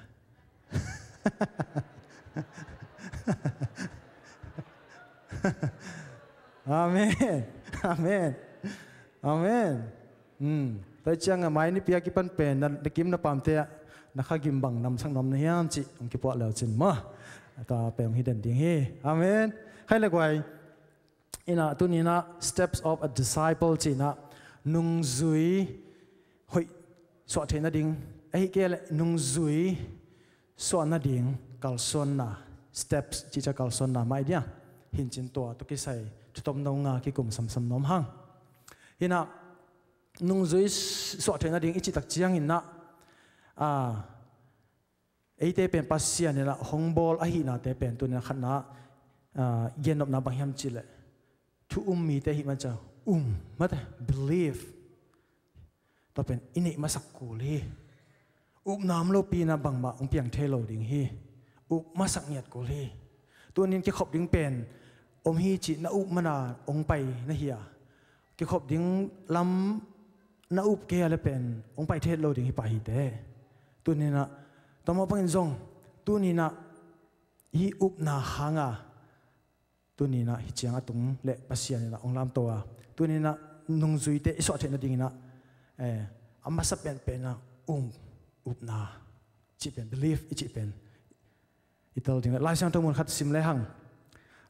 อาเมนอาเมนอาเมนแต่เจ้าไม้นี่เปียกิปันเป็นนักกิมนักปามเตะนักกิมบังนำสังนำเนี่ยจิองคิปวะแล้วจินมาตาเป็นฮิดเดนดิ้งเฮอาเมนให้เล็กไว้อินะตัวนี้นะ steps of a disciple จีนะนุ่งซุยหอยสวดเทนดิ้งไอ้เกลนุ่งซุยสวดนดิ้งกัลซอนนะ steps จีจะกัลซอนนะไม่เดียหินจินตัวตุกิใส่จุดต้มนงากิกุมสัมน้อมหังอินะนุ่งซุยสวดเทนดิ้งอิจิตักเจียงอินะไอ้เตเป็นปัสเซียนี่ละฮงบอลไอ้หินาเตเป็นตัวนี้ขันนะเย็นอบน้ำบางยามจิเลทุมีเตหิมันจะมาแต่ believe ต่อเป็นอินิมาสักกูลีน้ำโลปีนะบางมาองเปียงเทโลดิ่งฮีมาสักเงียดกูลีตัวนี้จะขบดิ่งเป็นฮีจินะมานาองไปนะเฮียจะขบดิ่งลำนะเกียร์เป็นองไปเทโลดิ่งฮีไปฮีเตตัวนี้นะต่อมาเป็นจงตัวนี้นะฮีนาหางาตัวนี้นะฮิจิงตุงเละปัสยานี่นะองลำตัวนี้นะนุ่งซุยเตอิสวะเทนดิ่งนะอามาสับเป็นนะนาจิเป็น believe จิเป็นอิตาลีหลายสิ่งทั้งหมดขัดสิมเลยหัง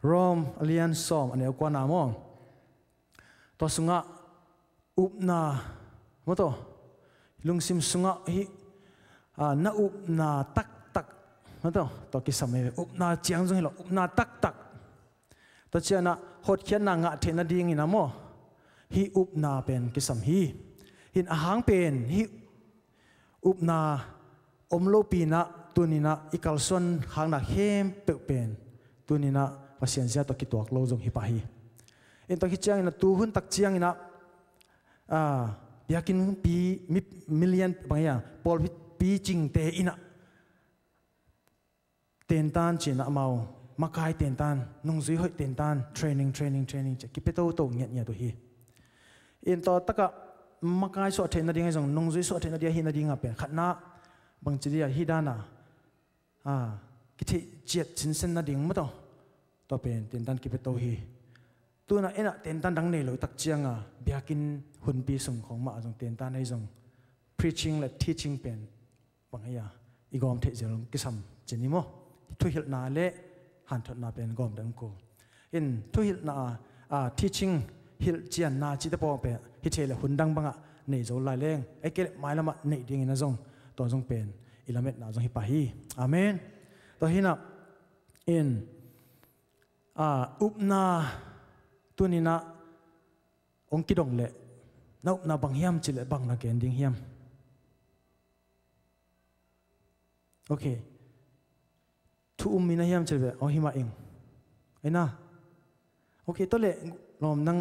รอมอเลียนซอมอันนี้กว่าน้ำมั้งตัวสุงะนามั้งตัวลุงซิมสุงะฮินานาตักมั้งตัวกิสามีนาเจียงจงเหรอนาตักตัวเจ้านะหดเขียนนางะเทนดิ่งนี่นะมั้งฮินาเป็นกิสามฮิหินอาหางเป็นฮินาอมโลปีนะตัวนี้นะอีกาลส่วนหางนะเข้มเปเป็นตัวนี้นะภาษาเสียตัวกิตัวโลจงฮิปะฮีเอ็นตัวคิดเจียงนะตัวหุ่นตักเจียงนะอยากกินปีมิลเลียนบางอย่างพอลปีจริงเตอินะเต้นตันจีนะเมามาคายเต้นตันนุ่งซุยหอยเต้นตันเทรนนิ่งจะกิเปโต้เงี้ยตัวฮีเอ็นตัวตะกะมาคายสวดเทนนาดิ่งไอ้จงนุ่งซุยสวดเทนนาดิ่งฮินาดิ่งอ่ะเป็นขัดหน้าบางทีเดียฮิดานะกิจเจ็ดสินเซนนาดิ่งมั้งตัวเป็นเต้นตันกิเปโต้ฮีตัวน่ะเอ็นะเต้นตันดังเนลตักเจียงอ่ะเบียกินหุ่นปีส่งของมาจงเต้นตันไอ้จง preaching และ teaching เป็นบางอย่างอีกอมเทเจลกิสัมเจนิโมทุหิลนาเละหันทนาเป็นกอมดังโกอินทุหิลนาteaching ฮิลเจียนนาจิตปองเป็นฮิเทเลหุ่นดังบังอ่ะในโจลายเล้งไอ้เกลไม้ละมาในดิ่งนะจงตัวจงเป็นอิลาเมตนาจงฮิปะฮีอาเมนตัวหินะอินนาตัวนี้นะองคิดองเละนาบางเฮียมจิเลบางนักเกนดิ่งเฮียมโอเคทุมีนะเฮียมจิเลเอาหิมาเองไอ้น่ะโอเคตัวเละลมนั่ง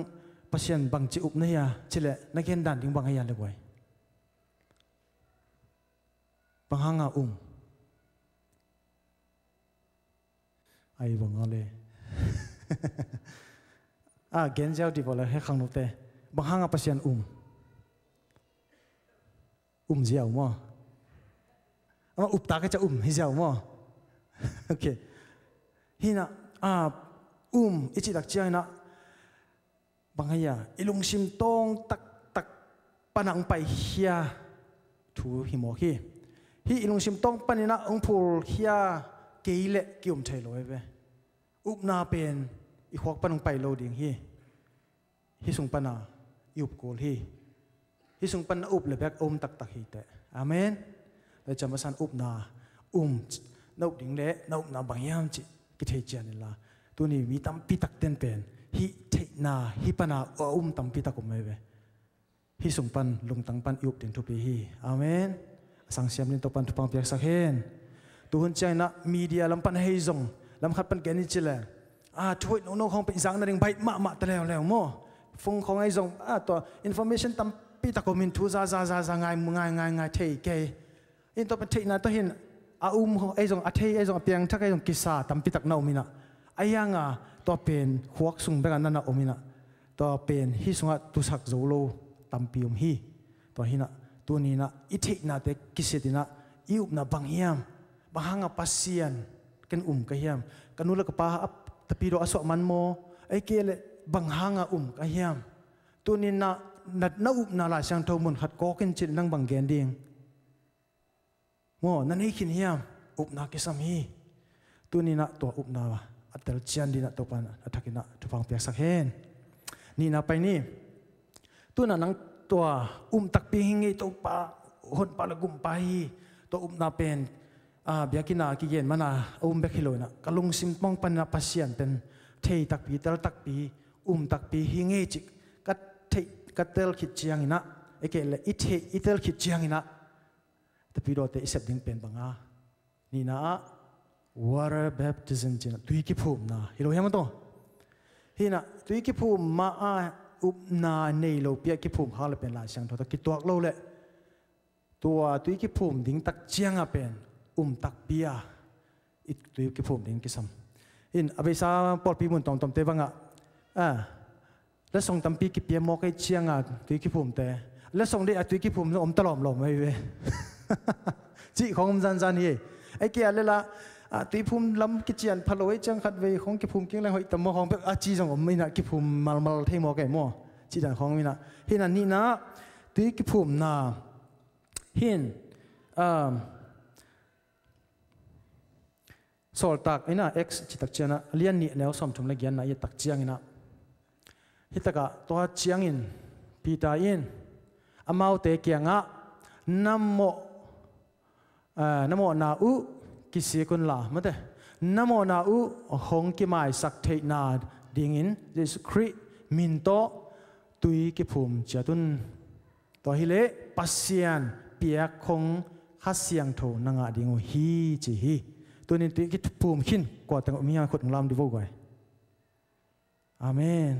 ปัสยันบางจิอุบนะเฮียจิเลนักเกนดันดิ่งบางเฮียเลยบ่อยบางหางไอ้บังเอาเลยเกณฑ์เจ้าดีพอเลยให้ขังนุเตะบางห้างปัสยันเจียวมั้งอุบตาก็จะให้เจียวมั้งโอเคฮินะอิจิตักเจียนะบางอย่างอิลุงซิมตงตักปนังไปเฮียถูหิมอฮีอิลุงซิมตงปนินะองพูลเฮียเกยเละกิมเทโลเอเวอุบนาเป็น อีขวกปันลงไปโลดิ่งฮิสุงปันนายุบโกลฮิสุงปันอุบเลยแบกตักตักฮีเตอาเมนเราจะมาสันอุบนานาดิ่งเละนานาบางยามจิกิเทเจนิลาตัวนี้มีตั้มปีตักเต็นเป็นฮิเทนาฮิปนาตั้มปีตักกุมไม่เวฮิสุงปันลุงตังปันยุบดิ่งทุปีฮีอาเมนสังเสียมนิตปันทุปังเปียกสักเฮนตัวหุ่นใจนะมีเดียลำปันเฮซงลำขัดปันแกนิจิเลช่วยน้องๆของเป็นสังนั่นเองไปมาแต่แล้วโม่ฟงของไอ้ซงตัวอินโฟเมชันตั้มปีตะกมินทูซาง่ายเทเกอินตัวเป็นเทน่ะตัวเห็นของไอ้ซงเทไอ้ซงเปียงทักไอ้ซงกิสาตั้มปีตักน่าอมินะไอ้ยังตัวเป็นขวกสุงแบบนั้นน่ะอมินะตัวเป็นฮิสุงตุสักโซโลตั้มปีฮีตัวหินะตัวนี้นะอิเทน่ะแต่กิเสตินะอิอุบนะบางยามบางหางปัสเซียนกันกันยามกันนู้นละก็ป้าแต่ปีเราอสมันโมไอ้เกลบางหางกันยามตัวนี้นะนัดน่าอุบน่าลายช่างเท่ามุนขัดก้อกันจิตนั่งบางแกนดิ่งโมนั่นให้ขินยามอุบนากิสามีตัวนี้นะตัวอุบนาวะอัตลเชียนดีนะตัวปันอัตกินะทุฟังเปียกสักเฮนนี่นะไปนี่ตัวนั้นตัวตักปีหิงไอตัวปาหดปาละกุมไปตัวนาเป็นเบียกินากิเย็นมานาเบกฮิโลนะกะลุงซิมปองปันนาปัสเซียนเป็นเทตักปีเตลตักปีตักปีหิงไอจิกัดเทกัดเตลขิดเจียงอินะเอเกลอิเตลขิดเจียงอินะแต่ปีโดเตอิเซบดิ้งเป็นบังอานี่นะ water baptism จินะตุยกิภูมินะฮิโลเฮมันโตฮินะตุยกิภูมิมาอุบนาเนโลเปียกิภูมิเขาเลยเป็นลายช่างทอตะกิตัวโลเลยตัวตุยกิภูมิดิ้งตักเจียงเป็นตักเปียอิตุยกิภูมิดิ้งกิสัมอินอเบซาปอดปีมุนตอมเตบังแล้วส่งตั้มปีกิเปียมอกไอเชียงตุยกิภูมิเตแล้วส่งได้ตุยกิภูมิตลอมหลอมไม่เว้จีของจันนี่ไอเกียเลยละตุยภูมิล้ำกิจยันพะโล้จังขัดเวของกิภูมิเก่งเลยหอยตมของแบบจีจังไม่นะกิภูมิมาเทมอแก่มอจีจันของไม่นะเห็นอันนี้นะตุยกิภูมินะเห็นโซลตักไอ้น่ะ X จิตักเจียนะเลียนนี่แล้วสมทุมละเกียนนะยัตักเจียงอินะฮิตกะตัวเจียงอินปีตาอินอามาวเตเกียงะนัมโมนาอุกิเสียกุนลาไม่ได้นัมโมนาอุหงกิมายสักเทนาดิ่งอินเจสุคริมินโตตุยกิภูมิเจตุนตัวฮิเลปัสเซียนเปียคงฮัสเซียงโถนางาดิ่งฮีจีฮีตัวนี้ตัวกิภูมิขินกว่าแต่มีอย่างคนลำดิวกว่าอาเมน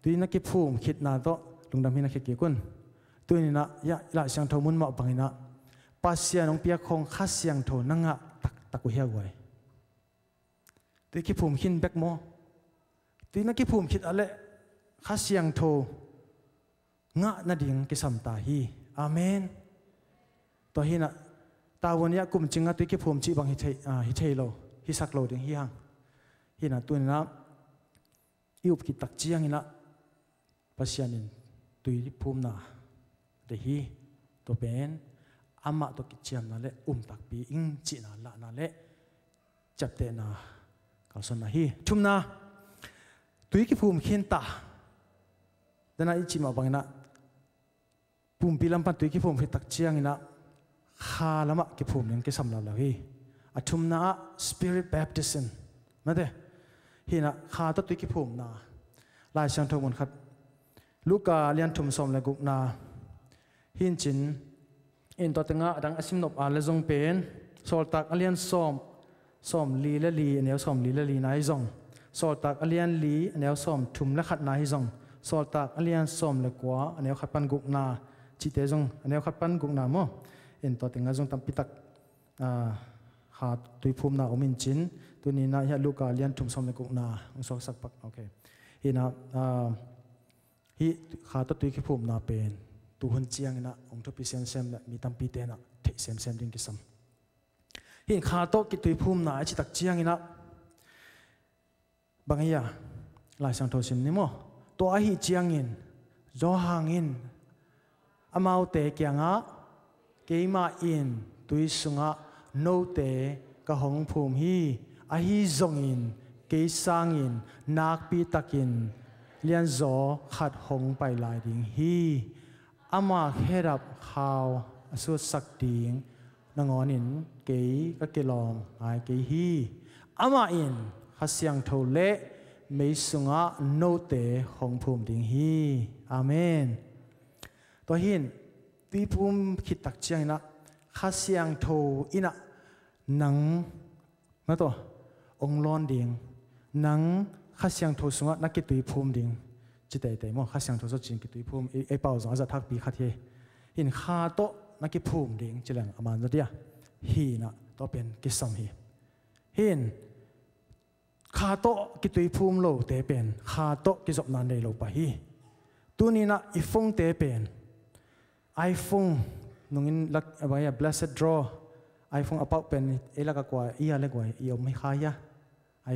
ตัวนี้นักกิภูมิขิดนาโตลุงดำให้นักเกี่ยวกันตัวนี้นะยะละเสียงโทมุนมาบังนะปัสเซียนองเปียคงข้าเสียงโทนังะตักกุเฮียกว่าตัวกิภูมิขินแบกโมตัวนักกิภูมิขิดอะไรข้าเสียงโทงะนาดิ่งกิสัมตาฮีอาเมนตัวนี้นะตาวันนี้กลุ่มจริงอ่ะตัวกิภูมิจีบังฮิเทโลฮิสักโลดึงฮิฮังฮินะตัวนี้นะอิวกิตักเจียงนะปัสยานินตัวกิภูมินะเดฮีตัวเป็นอามาตัวกิเจียมนั่นแหละตักปีอิงจีน่ะละนั่นแหละจับเตนะกาวสนะฮีชุมนะตัวกิภูมิขินตาแต่น่ะอิจิมาบังนะภูมิปีลำพันตัวกิภูมิฮิตักเจียงนะข้าละมะกิภูมิยังกิสำลับแล้วฮีอัตุมนา spirit baptism มาเด้ฮีนะข้าตัวกิภูมินาลายช่างทงมันขัดลูกกาเลียนทุมสมและกุกนาหินจินอินตัวตึงะดังอสิมนบอาเลจงเป็นโซลตักเลียนสมลีและลีเนียวสมลีและลีนายจงโซลตักเลียนลีเนียวสมทุมและขัดนายจงโซลตักเลียนสมและกัวเนียวขัดปันกุกนาจิตเตจงเนียวขัดปันกุกนาโมอินตัวตึงะจงตั้มปิตักหาตุยภูมินาอมินจินตัวนี้นะยาลูกกาเลียนทุมสมและกุกนาองศสักปักโอเคฮินะฮิขาตัวตุยกิภูมินาเป็นตัวหุ่นเจียงนะองทุพิเซนเซมนะมีตั้มปีเตนะเทเซมเซมดิ้งกิสัมฮิขาตัวกิตุยภูมินาจิตักเจียงนะบางอย่างหลายสังโทสิมนี่มั้งตัวฮิเจียงอินจอหางอินอามาวเตเกียงะเกมาอินตุยสุงะโนเตกะหงภูมิฮีอาฮิจงอิน cái sang in nak pi takin lian zo khat hong pai lai ding hi ama herap how asu sak ding nangonin cái các cái lòng ai cái hi ama in hasyang tho le mấy sunga nô te hong phum ding hi amen to hin tuy phum khit tak chiang na hasyang tho ina nang na to ong lon ding nang hasyang tho sunga na ki tui phum ding chi te te mo hasyang tho so chin ki tui phum e pau zong za thak pi kha the hin kha to na ki phum ding chilang aman za dia hi na to pen ki sam hi hin kha to ki tui phum lo te pen kha to ki zop nan nei lo pa hi tu ni na I phong te pen iPhone nungin lak abaya blessed draw iPhone apau pen ela ka kwa ia le kwa I om kha ya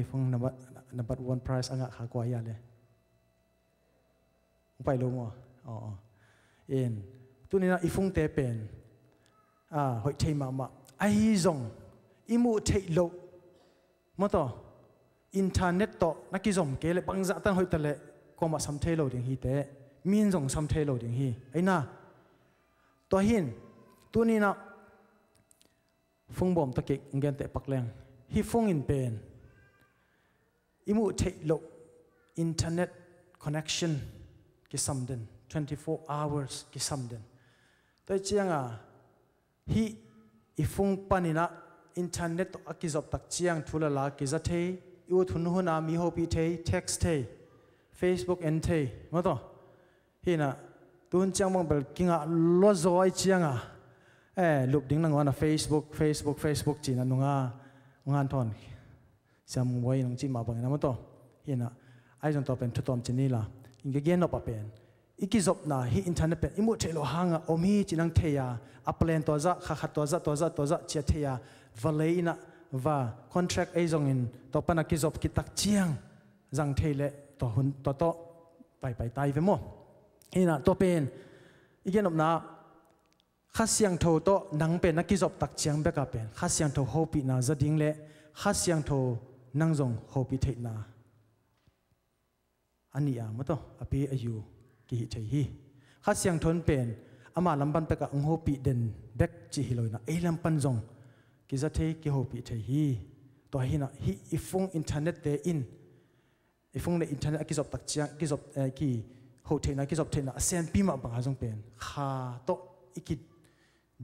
iPhone number 1 price anga kha kwa ya le pai lo mo in tu ni na I phong te pen hoi thei ma ai zong imu thei lo mo to internet to nakizom ke le bangza tan hoi tale koma sam thei lo ding hi te min zong sam thei lo ding hi aina to hin tu ni na phong bom ta ke ngen te pakleng hi phong in pen imu thei lo internet connection ki samden 24 hours ki samden to chianga hi I phong panina internet to akizop tak chiang thula la ki za thei yu thun huna mi ho pi thei text thei Facebook en thei mo to hina tun chang mong bel kinga lo zoi chianga lup ding nang wana Facebook chi na nunga ngan thon sam wai nang chi ma bang na mo to hina ai jong to pen thutom chini la inge gen no pa pen ikizop na hi internet pen imu thelo hanga omi chinang theya aplen to za kha kha to za che theya valeina va contract ai jong in to pana kizop ki tak chiang jang theile to hun to pai tai ve mo ina to pen igen op na khasyang tho to nang pen na kizop tak chiang beka pen khasyang tho hopi na zading le khasyang tho nang jong hopi thei na ania mo to api ayu ki hi thei hi khasyang thon pen ama lamban peka ong hopi den bek chi hiloina ei lampan jong ki za thei ki hopi thei hi to hina hi ifung internet te in ifung le internet akizop tak chiang kizop ki ho thei na kizop thei na sen pi ma bang jong pen kha to ikit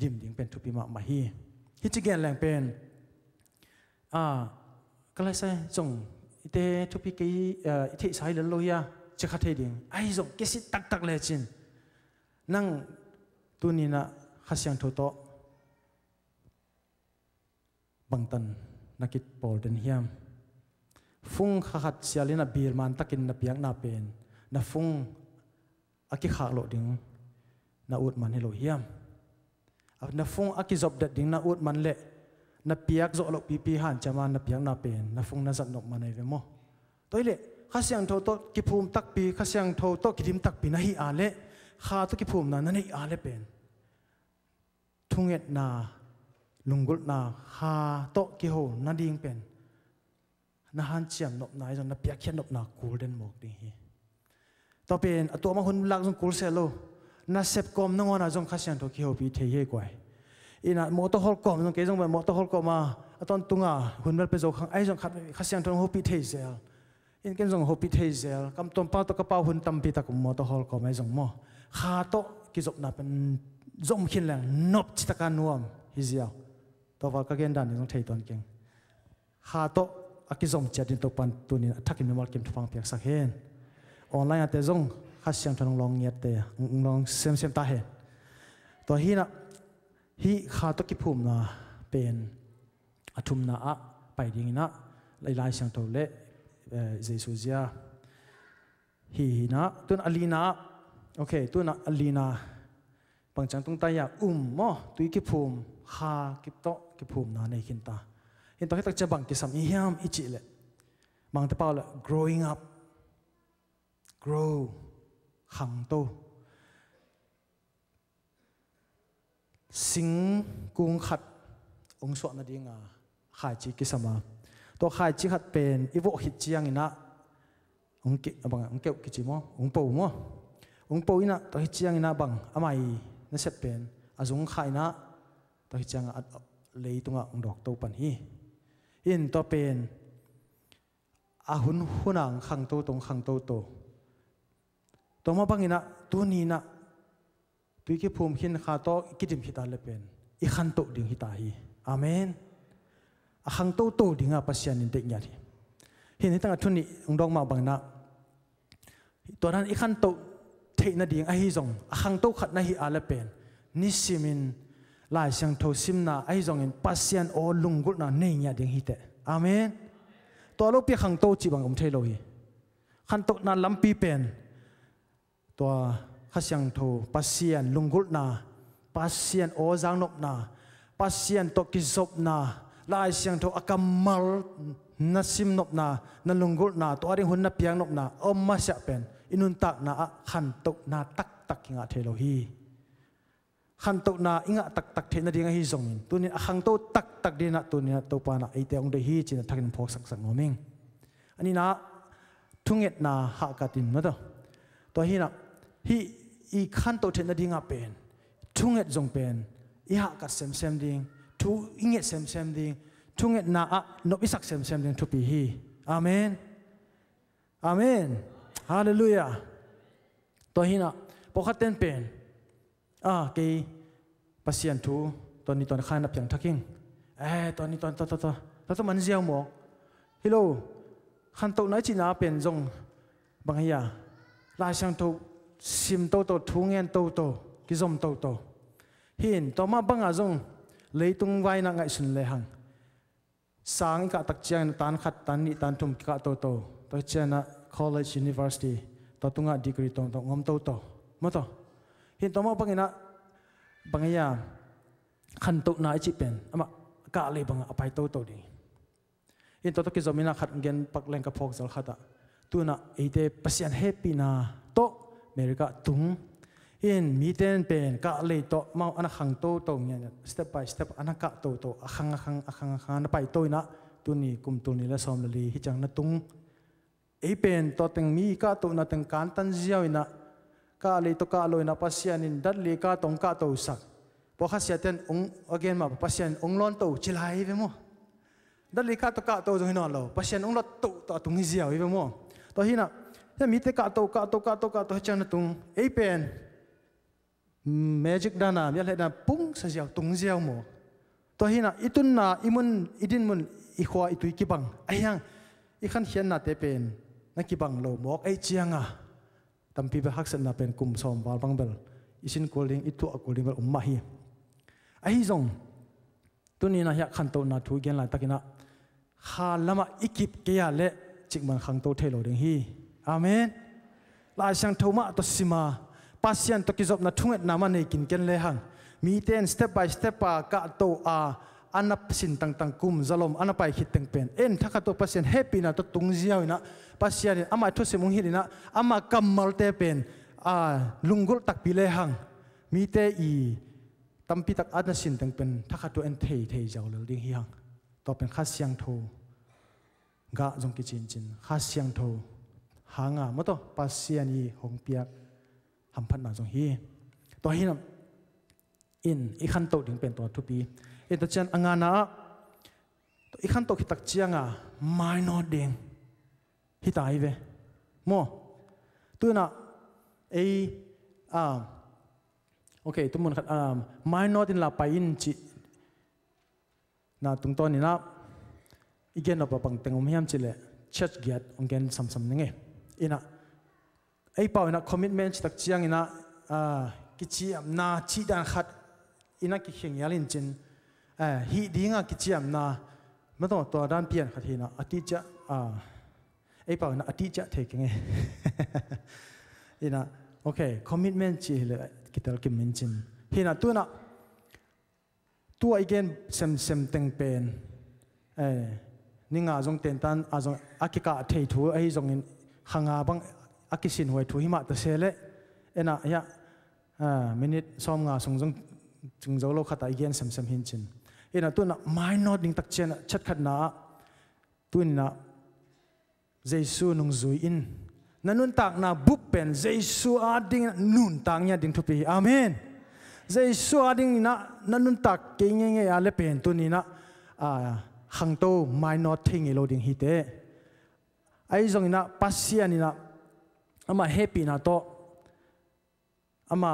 dim ding pen thupi ma hi hi chi gen lang pen kalai sai jong ite thupi ki ithei sai le lo ya che kha thei ding ai jong ke si tak le chin nang tunina khasyang tho to bangtan nakit pol den hiam fung khat sialina bir man takin na piak na pen na fung aki kha lo ding na ut man helo hiam na fung aki job dat ding na ut man le na piak zo lo pi han chama na piak na pen na fung na zat nok man ai ve mo toile khasyang tho to ki phum tak pi khasyang tho to ki dim tak pi na hi a le kha to ki phum na nei a le pen thunget na lungul na ha to ki ho na ding pen na han chiam nop na jong na piak khian nop na golden mok ding hi to pen ato ma hun lak jong kul se lo na sep kom na ngona jong khasyang tho ki ho pi the ye kwai ina motor hol kom jong ke jong ba motor hol kom ma aton tunga hun mel pe zo khang ai jong khat khasyang tho ho pi the zel in ken jong ho pi the zel kam tom pa to ka pa hun tam pi ta kum motor hol kom ai jong mo kha to ki jok na pen zom khin lang nop chitaka nuam hiziao to wa ka gen dan jong thei ton keng kha to akizom chatin to pan tunin thakin memal kem thupang piak sak hen online ate jong khasyang thong long yat te long sem ta he to hina hi kha to ki phum na pen athum na a pai ding na lai sang to le jesu zia hi na tun alina okay tun alina pangchang tung ta ya mo tui ki phum kha ki to ki phum na nei khin ta in to tak chabang ki sam hiam ichi le mang ta paula growing up grow khang to sing kung khat ong so na dinga khai chi ki sama ตัวข่ายจิขัดเป็นอีโวหิตเจียงอินะองเกบังองเกวกิจิมอองปูมอองปูอินะตัวหิตเจียงอินะบังอามายนั่นเสเป็นอาจงข่ายนะตัวหิตเจียงเลยตรงองดอกตัวปันฮีอินตัวเป็นอาหุนหุนังขังโตตรงขังโตโตตัวมาบังอินะตัวนี้นะตัวที่ภูมิหินข้าโตกิจิมหิตาเลเป็นอีขันโตดิ่งหิตาฮีอาเมนขังโตโตดิ่งอาปัสยานินเด็กยาทีเห็นที่ตั้งแต่ทุนนี้องดองมาบังนะตัวนั้นอีขันโตเทนดิ่งไอฮิจงขังโตขัดนาฮีอาเลเป็นนิสิมินลายเสียงโทซิมนาไอจงอินปัสยานโอลุงกุลนาเนียดิ่งฮิตอาเมนตัวเราเปียขังโตจีบังอมเทโลฮีขันโตนั้นลำปีเป็นตัวข้าเสียงโทปัสยานลุงกุลนาปัสยานโอจางนกนาปัสยานตกิศพนาลายเสียงโทอากัมมัลนัสิมนกนานัลุงกุลนาตัวริหุ่นนับยังนกนาอมมาเสเป็นอินุนตักนาขันโตนาตักตักกิงาเทโลฮีขันโตนาอิงะตักตักเทนดิ่งฮิจงอินตัวนี้ขังโตตักตักดีนะตัวนี้ตัวปานะไอเตองเดฮีจีนทักนินพอกสักสักโนมิงอันนี้นะทุ่งเอ็ดนาหากาตินมาตัวฮีนะฮีอีขันโตเทนดิ่งอาเป็นทุ่งเอ็ดจงเป็นอีหากัดเซมเซมดิ่งทุอิงเอ็ดเซมเซมดิ่งทุ่งเอ็ดนาอะนบิสักเซมเซมดิ่งทุปีฮีอาเมนอาเมนฮาเลลูยาตัวฮีนะพอขัดเต้นเป็นกีปัสยันทูตอนนี้ตอนข้านับอย่างทักกิ้งตอนนี้ตอนมันเจียวหมอฮิโลขันโตน้อยจีน่าเป็นจงบางอย่างลายช่างโตซิมโตทุ่งเงินโตกิจมโตเห็นต่อมาบางอาจงเลยตุงไว้นักไงสุนเลยหังสางอีกตักเจียงตันขัดตันนี่ตันทุ่มกิกโตตัวเจนะ college university ตัวตุงอ่ะดีกรีตรงงอมโตมาต่อเห็นตัวมาบางอย่างขันโตน่าจิเป็นอะมากะเลยบางอภัยโตดีเห็นตัวกิจมินาขัดเงินปักแรงกับพกจัลขัดตัวน่ะไอเดปัสยันเฮปีนาโตอเมริกาตุงเห็นมีเต้นเป็นกะเลยโตมาอันขังโตเนี่ย step by step อันกะโตขังนับไปโตนะตัวนี้กลุ่มตัวนี้และสอมเลยฮิจังนัตุงไอเป็นตัวตึงมีกะโตนะตึงการตันเจียวนะกะเลยตัวกะลอยนะปัสยันนินดัดเลยกะตรงกะโตสักพอข้าเสียเต้นองagainมาปัสยันองล้อนโตจิไลเวมั้งดัดเลยกะตัวกะโตตรงนี้นอนเราปัสยันองล้อนโตตัวตรงนี้เจียวเวมั้งตัวที่น่ะจะมีแต่กะโตฮิจังนัตุงไอเป็นmagic dana มีอะไรนะปุ้งเสียวตรงเจียวมั้งตัวที่น่ะอีตุนน่ะอีมุนอีดินมุนอีขวาอีตุยกิบังไอ้ยังอีขันเขียนน่ะเตเป็นนักกิบังโลหมอกไอ้เจียงอ่ะตั้มปีเบหักสันน่ะเป็นกลุ่มสอมบาลบังเบลอิสินโกลิงอิตัวโกลิงเบลมาฮีไอ้จงตัวนี้นะอยากขันโตน่ะถูกเกินหลายตะกินะข้าละมาอีกิบเกียร์เละจิกมันขังโตเทโลดิงฮีอาเมนลายช่างโทมาตัวสิมาปัสยันตัวกิจบน่ะทุ่งเอ็ดน้ำมันในกินกันเลยหังมีเต้น step by step ปากะโตอันนับสินต่างๆกุมจะลมอันนับไปคิดตึงเป็นถ้าตัวปัสยันเฮปีนะตัวตุงเจียวนะปัสยันอามาทุสิมุงฮิรินะอามากัมมัลเตเป็นลุงกุลตักปีเลยหังมีเตอีตั้มปีตักอันสินตึงเป็นถ้าตัวเอ็นเทเจ้าเลยดิ้งหังต่อเป็นข้าเสียงโทกะจงกิจินข้าเสียงโทหางอ่ะมั้งตัวปัสยันยีหงเปียกหำพันนาจงฮีตัวฮีนะอีขันโตถึงเป็นตัวทุปีตัวเช่นงานนะอีขันโตคิดตักเจียงไม่นอดเด้งฮิตายเวโมตัวน่ะโอเคตัวมันขัดไม่นอดินลาไปอินจิน่ะตรงตัวนี้นะอีกอย่างเราปังเต็งอมยามจิเลเชิดเกียรติองเกนซ้ำๆนึงเองน่ะไอ้เป่านะคอมมิตเมนต์ตักเจียงนะกิจยามนาชีดันขัดอินักกิเขียงยาลินจินฮีดีงากิจยามนาไม่ต้องตัวด้านเปลี่ยนขัดทีนะอธิจะไอ้เป่านะอธิจะเทกไงนะโอเคคอมมิตเมนต์จีเลยกิตาลกิมเมนจินฮีนะตัวน่ะตัวอีกเกนเซมเต็งเป็นนี่งาจงเต็นตันจงอากิกาเทถูไอ้จงหางาบังอากิสินหวยถูหิมะตะเสเลน่ะยะมินิทซ้อมงาส่งจึงเจ้าโลกขัดอีกเกนเซมหินจินน่ะตัวน่ะไม่นอดดิ้งตักเจนชัดขัดนา ตุนนะเยซูนงซุยอินนั่นนุนตักนะบุปเป็นเยซูอาดิ้งนุนตักเนี่ยดิ้งทุปีอาเมนเยซูอาดิ้งนะนั่นนุนตักเก่งเงี้ยอะไรเป็นตุนี่นะขังโตไม่นอตทิ้งไอ้โลดิ้งฮิตเตไอ้ตรงนี้นะปัสเซียนี่นะอามาแฮปปี้นะโตอามา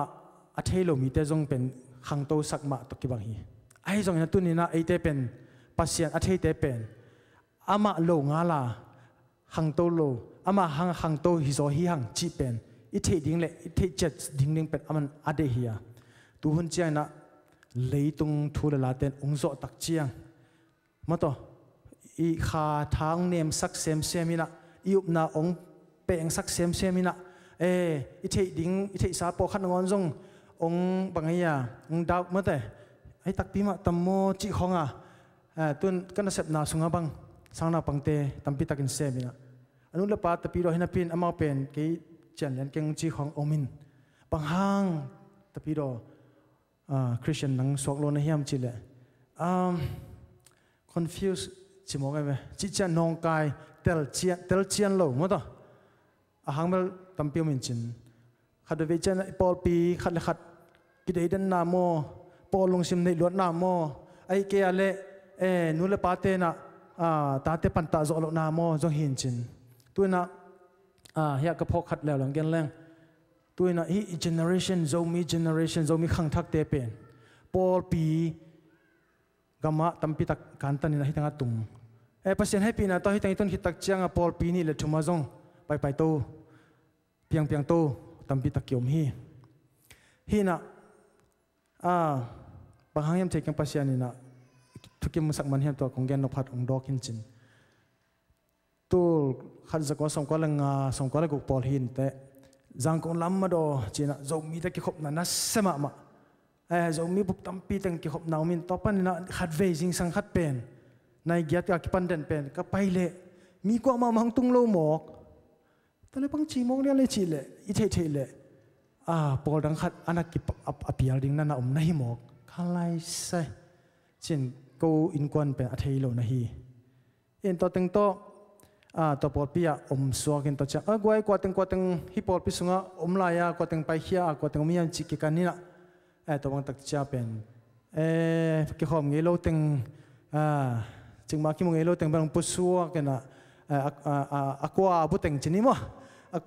อัฐเฮโลมีแต่จงเป็นขังโตสักมาตกิบังฮีไอ้ตรงนี้นะตุนี่นะไอ้เตเป็นปัสเซียนอัฐเฮเตเป็นอามาโลงาลาขังโตโลอามาขังโตฮิโซฮีหังจีเป็นอิเทดิ้งเล่อิเทเจ็ดดิ้งดิ้งเป็นอามันอเดฮียตัวหุ่นเจียนะเลยตรงทูลลาเตนองโซตักเจียงมาต่ออีขาทางเนมสักเซมเซมินะยุบนาองเปงสักเซมเซมินะอิเทดิ้งอิเทสาปอขันงอนจงองบางอย่างองดาวมาแต่ไอ้ตักปีมาตัมโมจิของตุนกันเสพนาสุงบังสังนาปังเตตัมปีตักินเซมินะอนุลปาตปีโรหินาปินอามาเป็นกี่เจนยันเก่งจีของอมินบางห้างตปีโรคริสเตียนนังสวกโลนเฮียมจิเลconfuse จิมองไงไหมจิจันนองกายเตลเจียนโลมั้งต่ออาหารเบลตัมเปียวมินจินขัดเวจันปอลปีขัดเลยขัดกิเลดันนาโมปอลลงซิมในลวดนาโมไอเกียเลนุลปาเตนะตาเตปันตาโจโลนาโมจงหินจินตัวน่ะเฮียกระพกขัดแล้วหลังกันแรงตัวน่ะฮีเจเนอเรชันโจมีขังทักเตเป็นปอลปีกำมะตั้มปีตักการตันนี่นะฮิตังตุงภาษาให้ปีน่ะต่อฮิตังต้นฮิตักเจียงปอลปีนี่เลยทุมาจงไปโตเพียงโตตั้มปีตักเกี่ยวฮีน่ะบางครั้งยังเทกันภาษานี่น่ะทุกอย่างมันสักมันเห็นตัวของแกนนพัดองดอกหินจินตัวขัดสกอสมก็ลังสมก็ลังกุปอลหินแต่จังคงล้ำมาดูจีน่ะจะมีแต่กิขบนั่นนะเสมาจะมีบุกตั้มปีแต่กิขบน่ามินต่อไปนี่นะขัดเวจิงสังขัดเป็นในเกียรติกิปันเด่นเป็นก็ไปเลยมีกว่ามามังตุงโลหมอกแต่เลยบางจีมองเนี่ยเลยจีเลยอิเทเลยปอลดังขัดอันนั้นกิอภิยาดิ่งนั่นนะในหมอกข้าไล่ใส่เช่นกูอินกวนเป็นอัฐเฮโลนะฮีเอ็นตัวตึงโตตัวปอลปีสวกินตัวจ้ากูไอ้กวาดตึงฮิปอลปีสุงะลายกวาดตึงไปเฮียกวาดตึงมีอันจิกิกันนี่นะตัวบางตักจ้าเป็นกิขอมเงโลตึงจึงมาคิมเงโลตึงเป็นปุสวกันนะกวาบุตึงจีนี่มั้ง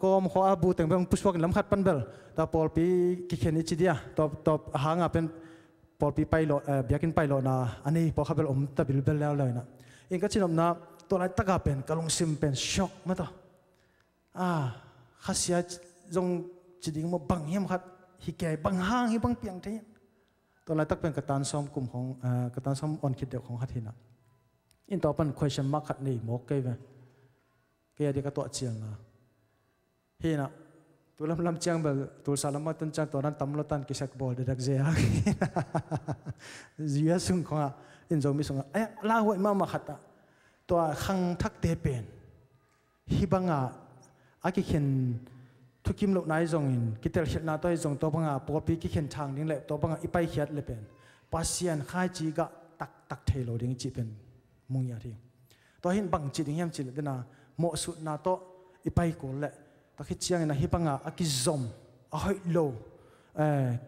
กวาขวาบุตึงเป็นปุสวกันลำขัดปันเบลตัวปอลปีกิเขนิจิเดียตัวหางเป็นปอลปีไปโลเบียกินไปโลนะอันนี้พอเขาเป็นตะบิลเบลแล้วเลยนะเองก็ชินอมนะตัวไรตะกาเป็นกะลงซิมเป็นช็อกมาต่อข้าเสียจงจิดิ่งมาบังเฮียมขัดฮิเกยบังห้างฮิบังเปียงเทียตัวไรตักเป็นกระตันซ้อมกลุ่มของกระตันซ้อมออนคิดเดียวของฮัทฮินะอินต่อเป็น question mark ขัดนี่หมอกเกยไปเกยดีกับตัวเจียงนะเฮียนะตัวลำเจียงแบบตัวสารมาตันจังตัวนั้นตำรวจตันกิสักบอลเด็กเจียเยอะสุงของอินโจมิสุงลาหัวมาขัดตัวขังทักเตเป็นฮิบังอากิเข็นทุกิมลุกนายจงอินกิเตลเขียนนาตัวจงตัวบังปกปีกิเข็นทางดิ้งเล็บตัวบังอีไปเขียดเลยเป็นปัสยันข้าจีกะตักเทโลดิ้งจีเป็นมุงยาทีตัวหินบังจีดิ้งยามจีเลยนะโมสุนาโตอีไปกูเลยตะคิดเชียงนะฮิบังอากิซอมอาหิโล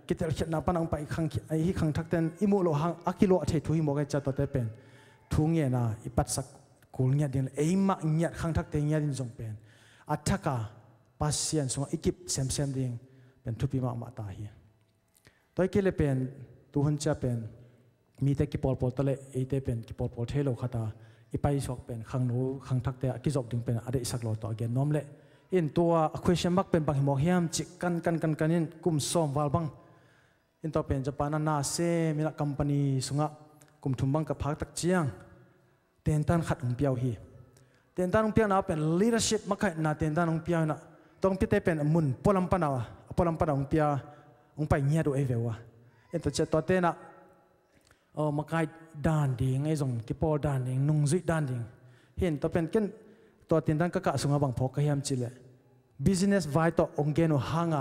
กิเตลเขียนนาปันอังไปขังไอฮิขังทักเตนอิมุโลหังอากิโลเททุหิโมกันจัดตัวเตเป็นทุ่งเงี้ยนะอีปัดสักกูเงี้ยดิ้งเอ้ยมาเงี้ยขังทักเตนเงี้ยดิ้งจงเป็นอัฐกาปัสยันสงอีกิปเซมดิ้งเป็นทุบีมาตาฮีตัวเกลเป็นตัวหุ่นจะเป็นมีแต่กิปอลปอลตะเลเอเตเป็นกิปอลปอลเทโลขัดาอีไปสอกเป็นขังโนขังทักเตะกิจบดิ้งเป็นอะไรสักโลตัวเกนน้อมเล่อินตัวquestion mark เป็นบางหิมเฮียมจิกันอินกุมซ้อมวาลบังอินตัวเป็นจะปานานาเซมินัก company สงะกุมทุ่มบังกับพักตักเจียงเต็นตันขัดองเปียวฮีเต็นตันองเปียวน่าเป็น leadership มักให้น่าเต็นตันองเปียวน่ะต้องพิเตเป็นมุนพลัมปนาวองเปียองไปเงียดูเอเววะอินตัวเจตัวเตน่ะมักให้ด่านดิ่งไอ้ส่งกิปอด่านดิ่งนุ่งจุดด่านดิ่งเห็นตัวเป็นกันตัวเต็นตันก็กะสงะบังพกเฮียมจิเล business ไว้ตัวองเกนุหาง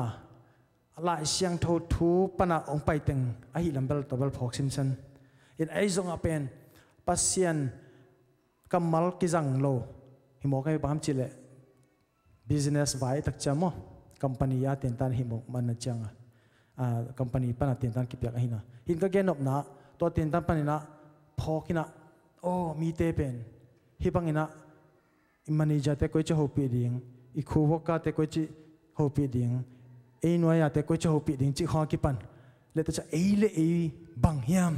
ลายเสียงทูปนาองไปตึงไอ้ลำเบลตัวเบลพกซิมสันอินไอ้ส่งเป็นปัสยัน kamal kizang lo himo kai bam chile business vai tak chamo company ya ten tan himo man changa company pana ten tan ki pyak hina hin ka genop na to ten tan panina phokina oh mi te pen hi bangina manager te koi che hopi ding I khuwoka te koi chi hopi ding ei noya te koi che hopi ding chi kha ki pan le ta cha ei le ei bang hiam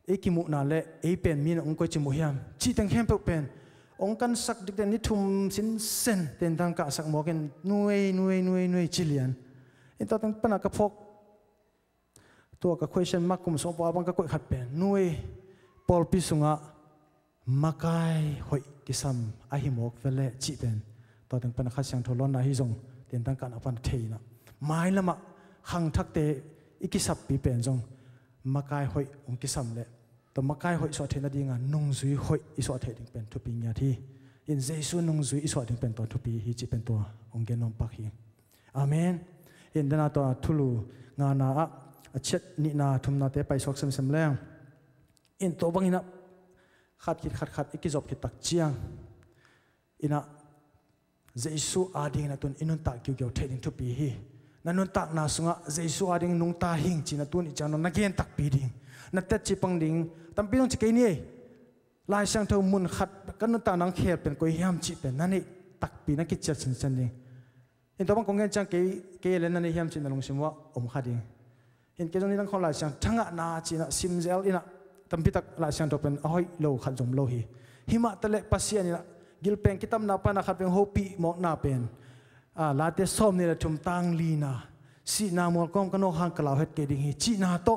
ei ki mu na le ei pen min ong koi chi mu hiam chi tang hem pe pen ong kan sak dik den ni thum sin sen ten tang ka sak mo ken nuei chilian in ta tang pana ka phok to ka question mark kum so pa bang ka koi khat pen nuei pol pi sunga makai hoi kisam ahimok vele chi pen to tang pana kha sang tholon na hi zong ten tang kan apan theina mai lama hang thak te ikisap pi pen zong makai hoi ong kisam le to makai hoi so thena dinga nung zui hoi iso the ding pen thu pi nya thi in jesu nung zui iso ding pen to thu pi hi chi pen to ong gen nom pak hi amen in dana to thulu nga na a chet ni na thum na te pai sok sem sem leng in to bangina khat ikizop ki tak chiang ina jesu ading na tun inun ta kyu kyu theding thu pi hi nanun tak na sunga jesu ading nung ta hing china tun I chano na gen tak pi ding na tet chi pang ding tam pi nong chi ke ni lai sang tho mun khat kan ta nang khe pen koi hiam chi pen nani tak pi na ki chat sin san ding in to bang kong gen chang ke le na ni hiam chin na long simwa om khading in ke jong ni nang khol lai sang thanga na china simzel ina tampi tak la sang topen ahoi lo khat jom lo hi hima tale pasian ina gil peng kitam na pa na khat peng hopi mo na pen la te som ni la thum tang li na si na mol kom kano hang kalaw het ke ding hi chi na to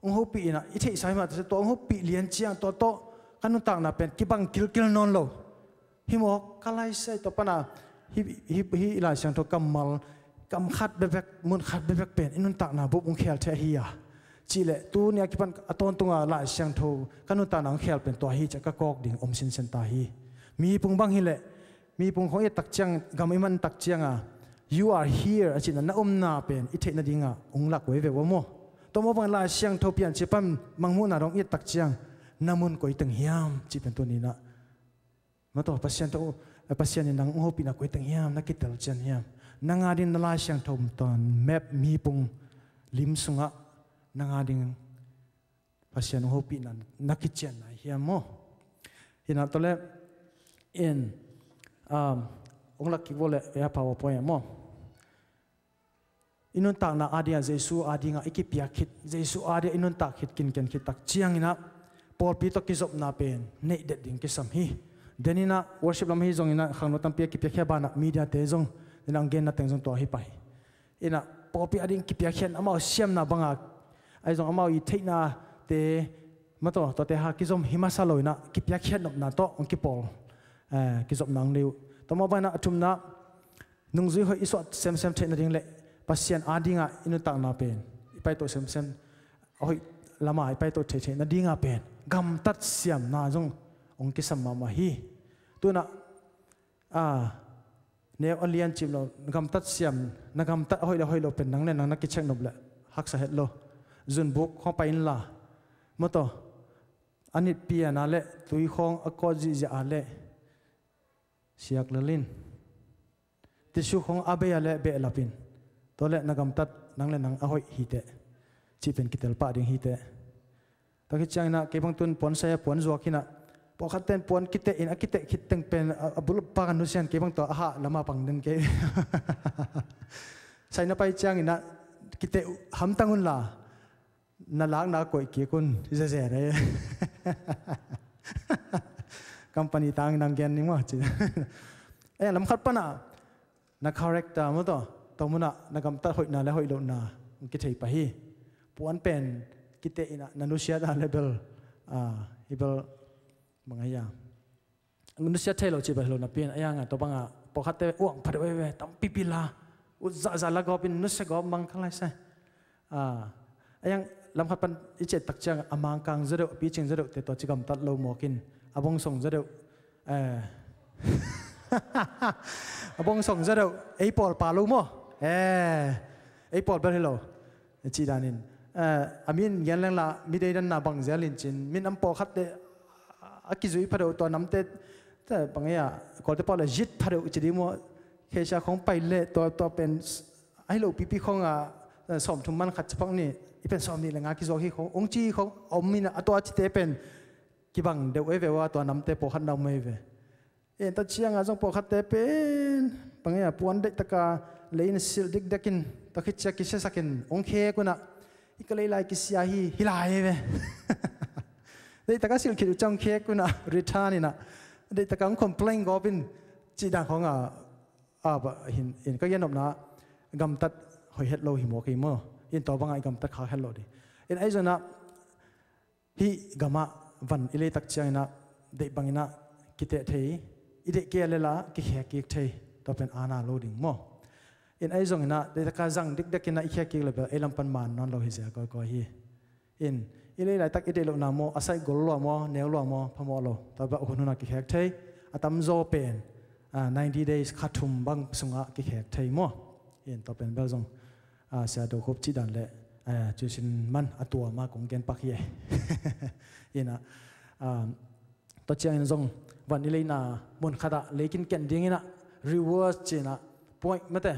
ong hopi ina I thei sai ma to ong hopi lian chiang to kanu tang na pen ki bang kil non lo himo kalai sai to pana hi la sang to kamal kam khat bebek mun khat bebek pen inun tak na bu ong khel the hi ya chile tu nia ki pan aton tunga la sang tho kanu ta nang khel pen to hi cha ka kok ding om sin sen ta hi mi pung bang hi le mi pung khong ye tak chang gam iman tak chianga you are here achina na na pen I theina dinga ong lak we wa mo to mo bang la sang tho pian chi pam mangmu na rong ye tak chiang namun koi teng hiam chi pen to ni na ma to pasien nang ho pi na koi teng hiam na ki tel chen hiam nanga din na la sang thom ton map mi pung lim sunga nanga ding pasien ho pi na nakichen na hiam mo ina tole in ong lak ki vole ya powerpoint mo inun tak na adia jesu adinga ikipia khit jesu adia inun tak khit kin ken khit tak chiang ina pol pi to ki zop na pen nei det ding ki sam hi denina worship lam hi zong ina khangno tam pia ki pia khe bana media te zong inang gen na teng zong to hi pai ina pol pi ading ki pia khen amao siam na banga ai zong amao I theina te mato to te ha ki zom himasaloina ki pia khen nop na to ong ki pol ki zop nang leu to mo bana atum na nung zui hoi isot sem theina ding le pasien adinga inu tak na pen ipai to sem hoi lama ipai to the na dinga pen gam tat siam na jong ong ki sam ma hi tuna ne alian chim lo gam tat siam na gam tat hoi lo pen nang le nang na ki chek nop le hak sa het lo zun buk kho pa in la mo to anit pia na le tui khong akoji ja ale siak lalin tisu khong abe ale be lapin tole nagam tat nang le nang ahoi hite chi pen kitel pa ding hite taki chang na ke bang tun pon sa pon zo khina po khaten pon kite in akite khiteng pen abul pa kan nu sian ke bang to aha lama pang den ke sai na pai chang ina kite ham tangun la na lang na koi ki kun je re company tang nang gen ni mo chi lam khat pa na character mo to muna nagam ta hoi na le hoi lo na ki thei pa hi puan pen kite ina nanusia da level ibel mangaya nanusia thelo chi ba lo na pin aya nga to banga pokhate uang phade we tam pipila u za la go pin nusa go mang khalai sai ayang lam khat pan iche tak chang amang kang zero pi ching zero te to chigam tat lo mokin abong song zero abong song zero ei pol pa lo mo ei pol ba hello chi danin amin yan lang la mi dei dan na bang zelin chin min am po khat de กิจุยพระตัวน้ำเตแต่บางอย่างก็จะพอเลยจิตพระจะดีมัวเคชาของไปเล่ตัวเป็นไอ้ลูกปีของสมทุมมันขัดเฉพาะนี่เป็นสมนี่แหละงากิจที่ขององค์จีของอมมินะตัวจิตเป็นกิบังเดี๋ยวเอว่าตัวน้ำเตปขัดดาวไม่เวตัดเชียงอาจจะปกติเป็นบางอย่างปวนเด็กตะกาเลยนสิลดิกเด็กินตะคิดจะกิเสสักินองเคกุนะอีกเลยไล่กิสยาฮีฮิลายเวเด็กตะกาสิลคิดจังเคกุนะริทานี่นะเด็กตะกาคอมเพลงก็เป็นจีดังของเห็นก็ยันออกนะกำตัดหอยเห็ดโลหิมวกิมอินต่อบางไอ้กำตัดขาเห็ดโลดิอินไอ้จนะฮีกำมาวันอิเลตักเชียงนะเด็กบางนะกิเตะเทอีเด็กเกลละกิเขกิกเทตัวเป็นอาณาโลดิ่งมั่วอินไอ้จงนะเด็กกาจังเด็กๆนะอีเขกิกเลยแบบเอลัมปันมันนอนโลหิเสียก็ฮีอินอีเลยตักอีเดลนาโมอาศัยกอลลัวโมเนลลัวโมพมอโลตัวแบบคนนั้นกิเขกเทอาตมโซเป็น90 days ขัดทุมบางสุงะกิเขกเทมั่วอินตัวเป็นเบลจงเสียดูครบจีดันเลยจุสินมันตัวมากงเกนปักเย่อินะตัวเชียงจงวันนี้เลยนะมุนขัดเลยกินเก่งดิ้งนะ reward จีนะ point ไม่แต่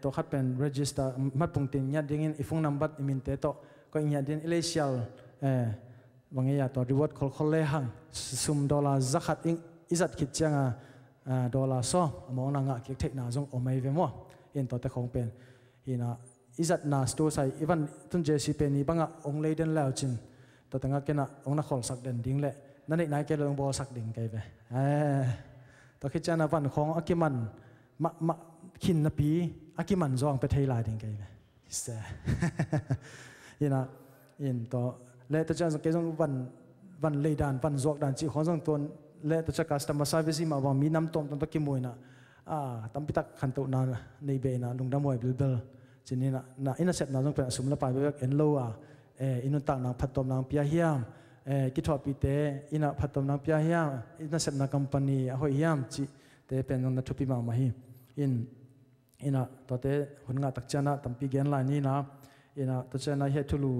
ตัวขัดเป็น register มัดปุ่งตินยัดดิ้งอีฟงนัมบัดมินเตโตก็ยัดดิ้งเลยเชียวบางอย่างตัว reward คนเลยหังซุ่ม$จักขัดอิจัดคิดจัง$ซ้อมองนังกิเทคนาจงอไม่เวมัวอินตัวแต่ของเป็นอินะอิจัดนาสตูใส่อีวันตุนเจสิเป็นนี่บังองเลยเดินแล้วจินตัวตั้งกันนะองนักขอสักเดินดิ้งเละนั่นเองนายแกลงบอสักดิ่งไกลไปตัวคิดจานาวันของอากิมันมาขินนปีอากิมันจองไปเทลายดิ่งไกลไปเสียยินนะยินตัวเละตัวจานสังเกตวันเลยดานวันจอกดานจีของสังตัวเละตัวจักรสตัมมาซาวิซีมาว่ามีน้ำต้มตัวกิมวยนะตั้มพิทักขันตุนาในเบนะลุงดำมวยเบลเบลจีนี่นะอินเสร็จนะจงเป็นสมุนไพรแบบเอ็นโลอินุตักนางพัดต้มนางพิยาเฮียมกิทวปีเตอินะพัดต้มนางพิยาเฮียมอินเสร็จนะคัมปานีหอยเฮียมจีเตเป็นนงนัทุพิมามาฮีอินะตัวเตหุ่นงาตักเจนะตั้มปีเกนลายนี้นะอินะตัวเจนะเฮตุลู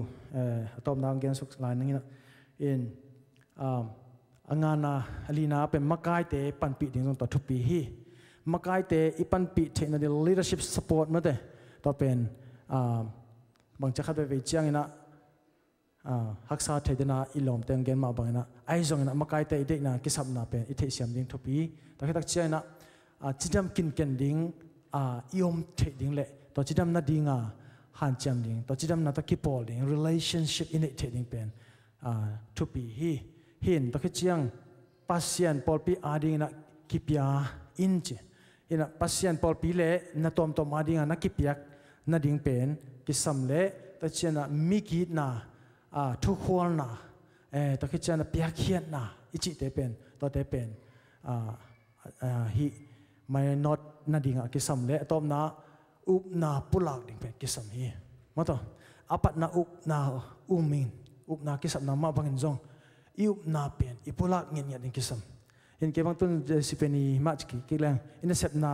ต้มนางเกนสุกลายนี้นะงานนะลีนาเป็นมักไก่เตปันปีดิ้งตรงตัวทุปีฮีมักไก่เตอีปันปีเทคโนโลยี leadership support มาเตตัวเป็นบางจะขัดไปเจียงนะฮักษาเทดนะอิลอมเตงเกนมาบางนะไอจงนะมักไก่เตเด็กนะกิสับนะเป็นอิเทเซียมดิ้งทุปีแต่ที่ตักเจียนะจิดำกินเกนดิ้งยอมเทดิ้งเละตัวจิดำนัดดิ้งหันจำดิ้งตัวจิดำนัดตะกี้ปอลดิ้ง relationship อินเทดิ้งเป็นทุปีฮีเห็นตัวที่เจียงปัสยันปอลปีอาดิ้งนะกิปยาอินเจอินะปัสยันปอลปีเละนัดตอมอาดิ้งนะกิปยักนัดดิ้งเป็นกิสัมเละตัวเจียนะมิกิดนะทุกคนนะตัวที่เจียนะเปียกเขียนนะอิจิเตเป็นตัวเตเป็นฮีไม่นอดนัดดิ้งกิสัมเละตอมนะอุบนาปุลักดิ้งเป็นกิสัมฮีมาต่ออาปัดนะอุบนาอุมินอุบนากิสัมนามาบังเงินจงอิบนาเป็นอิปุลักเงียบดิ้งกิสัมเห็นเก็บางต้นสิเป็นนี่มาจิกิแรงอินเสพนา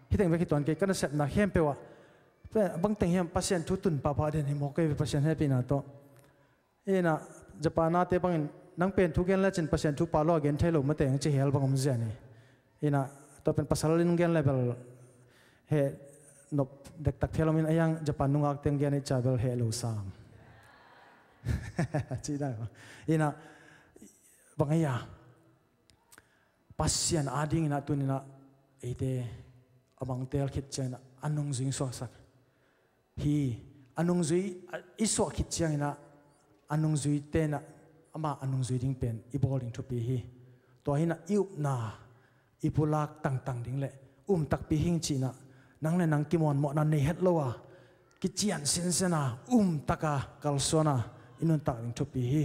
ที่แต่งไปกี่ตอนเก็บก็เสพนาเข้มไปว่าบางแต่งเห็นพัศยันทุตุนป้าพาเดินให้หมอกเก็บพัศยันให้ปีนาโตนะจะปานาเตบางนังเป็นทุกเงินแล้วจนพัศยันทุปาล้อเงินเทลุมาแต่งจะเฮลบางมุมเสียนี่นะตัวเป็นภาษาลินเงินเลเวลเฮนบเด็กตักเทลุมินอายังจะปานุงักแต่งเงินในจ่าเบลเฮลูสามจีได้ปะนะบางอย่างpasien ading na tunina ite amang tel khit chena anung zing so sak hi anung zui iso khit chena anung zui te na ama anung zui ding pen I bowling to pi hi to hina iup na ipulak tang ding le tak pi hing chi na nang le nang kimon mo na nei het lowa ki chian sin sena taka kalsona inun tak ding to pi hi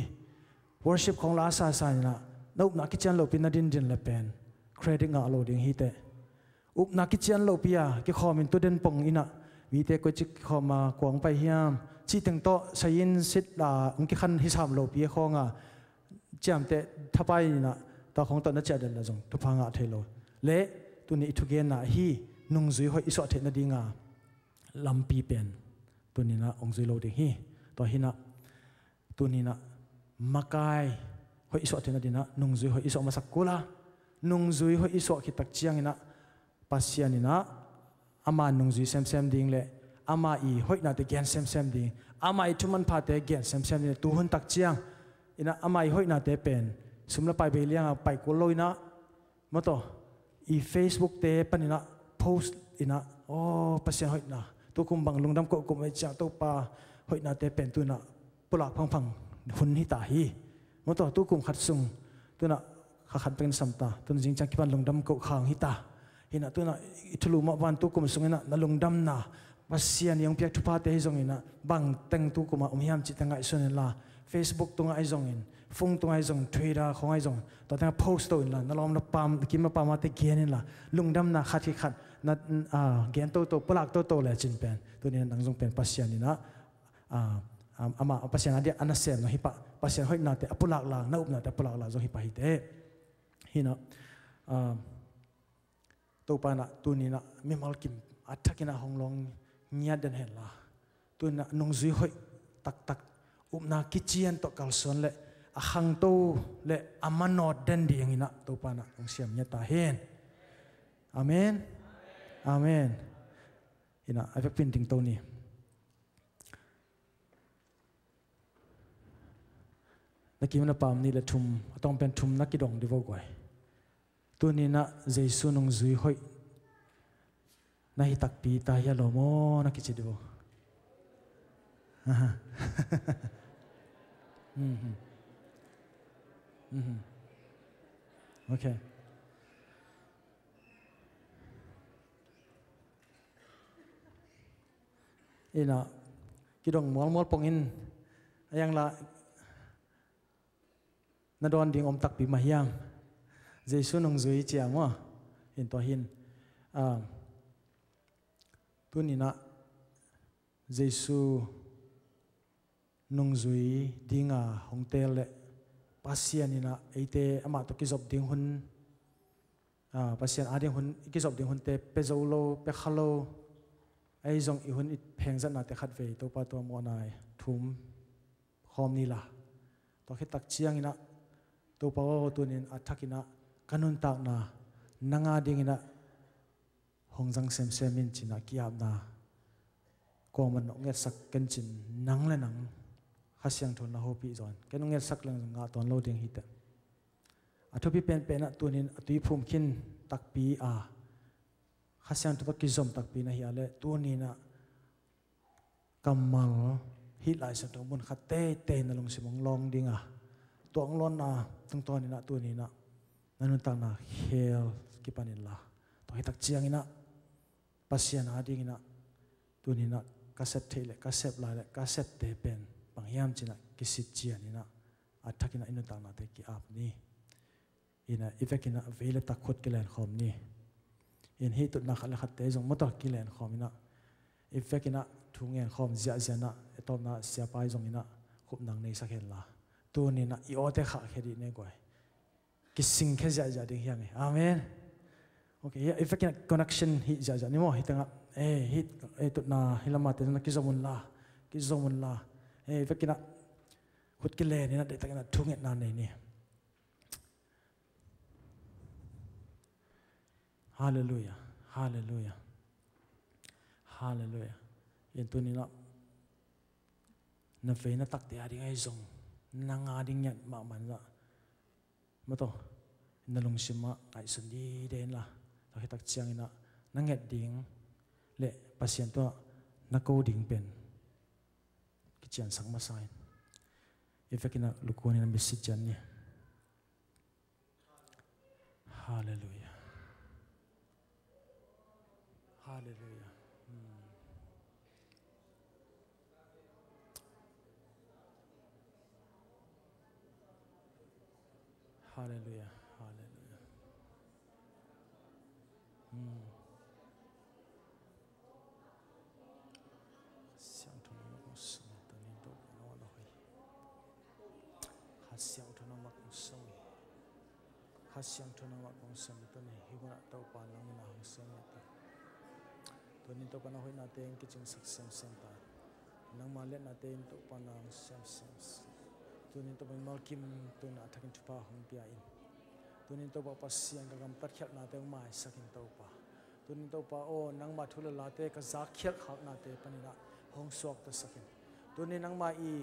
worship khong la sa sa na nop na kitchen lo pin na din le pen credit nga lo ding hi te up na kitchen lo pia ki khom in to den pong ina mi te ko chi khoma kwang pai hiam chi teng to sayin sit la ki khan hi sam lo pi khonga jam te thapai na ta khong to na cha den la jong tu phanga thelo le tu ni thu gen na hi nung zui hoi iso the na dinga lampi pen tu ni na ong zui lo ding hi to hi na tu ni na makai hoi iso tina dina nung zui hoi iso masak kula nung zui hoi iso kitak chiang ina pasian ina ama nung zui sem ding le ama I hoi na te gen sem ding ama I tuman pa te gen sem ding tu hun tak chiang ina ama I hoi na te pen sumla pai be liang pai ko loina mato I Facebook te panina post ina oh pasian hoi na tu kumbang lungdam ko mai cha to pa hoi na te pen tu na pulak phang hun hi ta hi mato tu kum khat sung tu na khat pen samta tu jing chang kipan lungdam ko khang hi ta hina tu na itulu ma wan tu kum sung ina na lungdam na pasian yang piak tu pa te hi zong ina bang teng tu kuma hiam chi tanga ison la Facebook tu ngai zong in phung tu ngai zong Twitter khong ngai zong to tang post to in la na lom na pam kim ma pam te gen in la lungdam na khat khat na gen to pulak to le chin pen tu ni nang zong pen pasian ina ama pasian adia anasem no hipa pasian hoi na te apulak la na up na te apulak la zo hipa hi te hina to pa na tu ni na mi mal kim athakina honglong nya den hen la tu na nung zui hoi tak upna kichian to kalson le ahang to le amanot den ding ina to pa na ong siam nya ta hen amen amen ina ave printing to ni nakim na pam ni le thum atong pen thum na ki dong divo goi tu ni na jesu nung zui hoi na hi tak pi ta ya lo mo na ki chi divo okay ina ki dong mol pongin ayang la na don ding om tak pi mahyang jesu nong zui chiang wa in to hin tu ni na jesu nong zui dinga hongtel le pasian ina eite ama to kizob ding hun pasian ading hun kizob ding hun te pezolo pe khalo ai zong I hun it pheng zan na te khat ve to pa to mo nai thum khom ni la to he tak chiang ina to pa o tu nin athakina kanun tak na nanga ding ina hongjang sem min china kiap na ko man nget sak ken chin nang le nang hasyang thon na hopi zon ken nget sak lang nga ton lo ding hita athopi pen na tunin atui phum khin takpi hasyang to ki zom takpi na hi ale tu ni na kamal hi lai sa to mun khate te na long simong long dinga tong lon na tong ton na tu ni na nanun ta na hel ki panin la to hi tak chiang ina pasian ading ina tu ni na kaset thele kasep la le kaset te pen pangyam china kisit chian ina athakina inu ta na te ki ap ni ina ifekina vele ta khot kelen khom ni in hi tu na khala khatte jong motor kilen khom ina ifekina thungen khom zia na etom na sia pai jong ina khup nang nei sakhen la tu ni na I ote kha khedi ne goi kising khe ja ding hiang amen okay ifekina connection hi ja ni mo hitanga hi tu na hilama te na kizomun la ifekina khut kile ni na de takina thungen na nei ni hallelujah hallelujah hallelujah yen tu ni na fe na tak te ari ngai zong na nga ding nyat ma man la ma to na long sima ai sun di den la to he tak chiang ina na nget ding le pasien to na ko ding pen ki chian sang ma sai efekina lukoni na message jan ni hallelujah hallelujah hallelujah hallelujah siang tu nama kusung tani do no no hoi hasiang tu nama kusung hasiang tu nama kusung tani higuna tau palang na kusung ta tani to kana hoi na te kitchen success center nang malet na te to panang sam tunin to bang malkim tu na thakin thupa hong pia in tunin to pa pasian ka gam tat khyat na te mai sakin to pa tunin to pa o nang ma thula la te ka za khyat khak na te panina hong sok ta sakin tunin nang ma i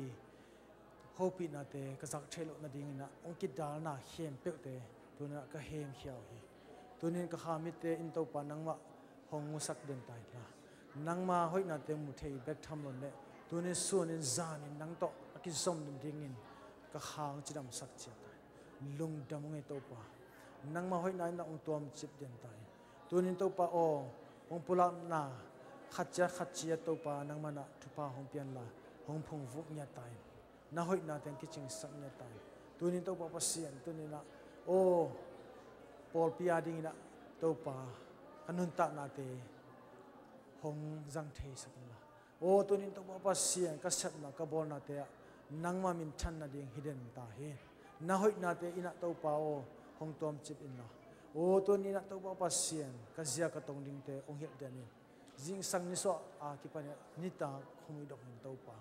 hopi na te ka zak thelo na ding na ongkit dal na hem pe te tunin ka hem khiao hi tunin ka khamit te in to pa nang ma hong musak den tai la nang ma hoi na te mu thei bek tham lon le tunin sun in zan in nang to ki som ding in ka khang chidam sak che lung dam ngai to pa nang ma hoi na na ong tom chip den tai tunin to pa o ong pulak na khatcha khatchia to pa nang mana thupa hong pian la hong phung vu nya tai na hoi na ten ki ching sak nya tai tunin to pa pasien tunin na o pol pia ding na to pa anun ta na te hong zang thei sakla o tunin to pa pasien ka sat na ka bol na te nang ma min than na ding hidden ta he na hoi na te ina to pa o hong tom chip in na o to ni na to pa pasien ka zia ka tong ding te ong hit den in jing sang ni so a ki pa ni ta khumi dok hin to pa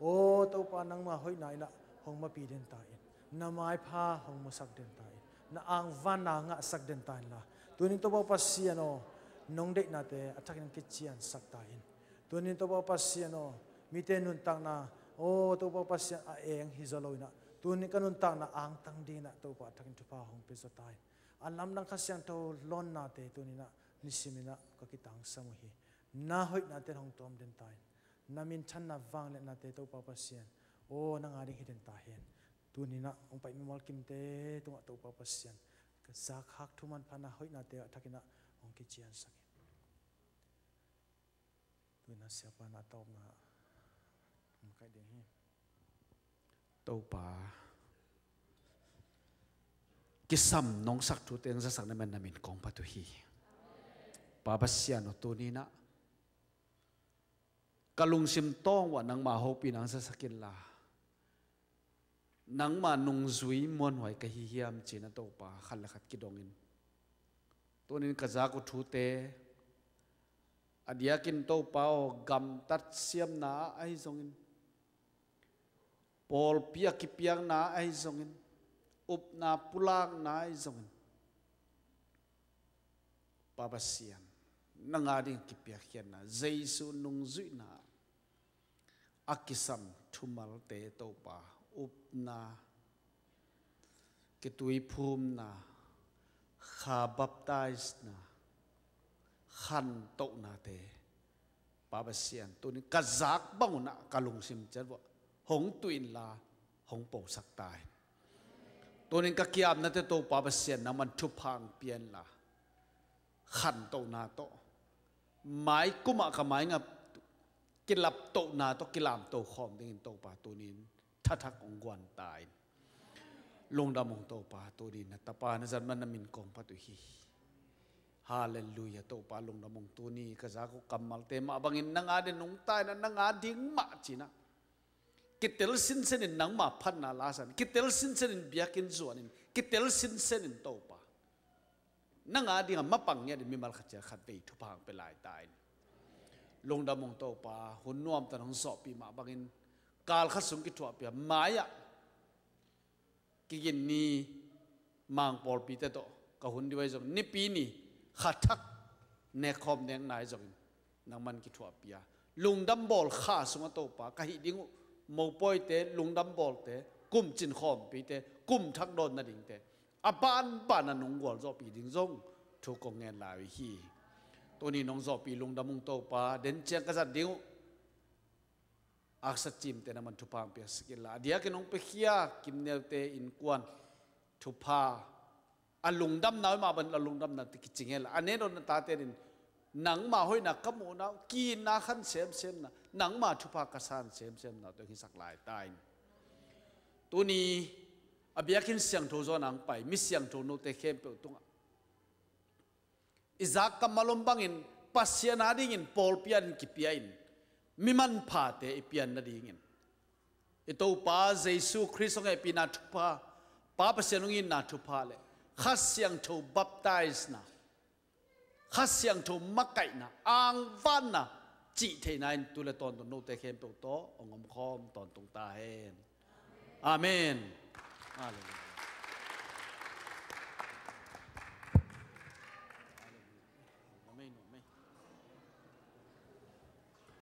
o to pa nang ma hoi na ina hong ma pi den ta in na mai pha hong ma sak den ta in na ang van na nga sak den ta la tunin to pa pasien o nong de na te athakin ki chian sak ta in tunin to pa pasien o mi te nun tang na o to pa pasien a eng hi zaloina tunin kanun tang na ang tang di na to pa athakin thupa hong pe so tai alam nang khasyang to lon na te tunina nisimina ka kitang samuhi na hoi na te hong tom den tai namin chan na wang le na te to pa pasien o nang ari hidden ta hen tunina ong pai mi mal kim te tunga to pa pasien ka zak hak thuman phana hoi na te athakina ong ki chian sakin tuina siapa na tom na kai ding hi to pa kisam nong sak thu teng sa sak na man namin kong patu hi papasian to ni na kalung sim tong wa nang ma ho pi nang sa sakin la nang ma nung zui mon hoi ka hi hiam china to pa khal khat ki dongin tonin ka za ko thu te adiakin to pa o gam tat siam na ai zongin pol pia ki piang na ai zongin up na pulang na ai zongin papasian nangading ki pia khian na jaisu nung zui na akisam thumal te to pa up na ki tui phum na kha baptize na khan to na te papasian tunin kazak bang na kalung sim charwa hong tuin la hong po sak tai tunin ka kiam na te to papasian na man thu phang pian la khan to na to mai kuma ka mai nga kilap to na to kilam to khom ding to pa tunin thatak ong gwan tai longdam ong to pa tunin na tapa na zan man min kong pa tu hi hallelujah to pa longdam ong tuni ka za ko kamal te ma bangin nang ade nong tai na nang ading ma china kitel sin senin nang ma phan na la san kitel sin senin biakin zuanin kitel sin senin to pa nang ading ma pang nya mi mal khacha khat pe thu phang pe lai tai longdam ong to pa hun nuam tan hong so pi ma bangin kal khasum ki thua pia maya ki gin ni mang pol pi te to ka hun diwai jong ni pi ni khathak ne khom neng nai jong nang man ki thua pia lungdam bol kha sunga to pa ka hi ding mo poi te lungdam bol te kum chin khom pi te kum thak don na ding te apan pan na nong gol zo pi ding jong thu ko ngen lai hi to ni nong zo pi lungdam mong to pa den cheng ka za ding aksa chim te na man thu pang pe skilla dia ke nong pe khia kim nel te in kwan thu pa alungdam na ma ban alungdam na ti chingel ane don ta te rin nang ma hoi na kamu na ki na khan sem sem na nang ma thu pa ka san sem sem na to hi sak lai tai tu ni abiakin siang tho zo nang pai mi siang tho no te khem pe tunga izak kamalom bangin pasiana ding in pol pian ki piain miman pha te ipian na ding in ito pa jesu christ ngai pina thupa pa pasianung in na thupa le khasyang tho baptize na khasyang tho makai na ang van na chi the nine tu le ton no te khem pe to ongom khom ton tung ta hen Amen. Hallelujah.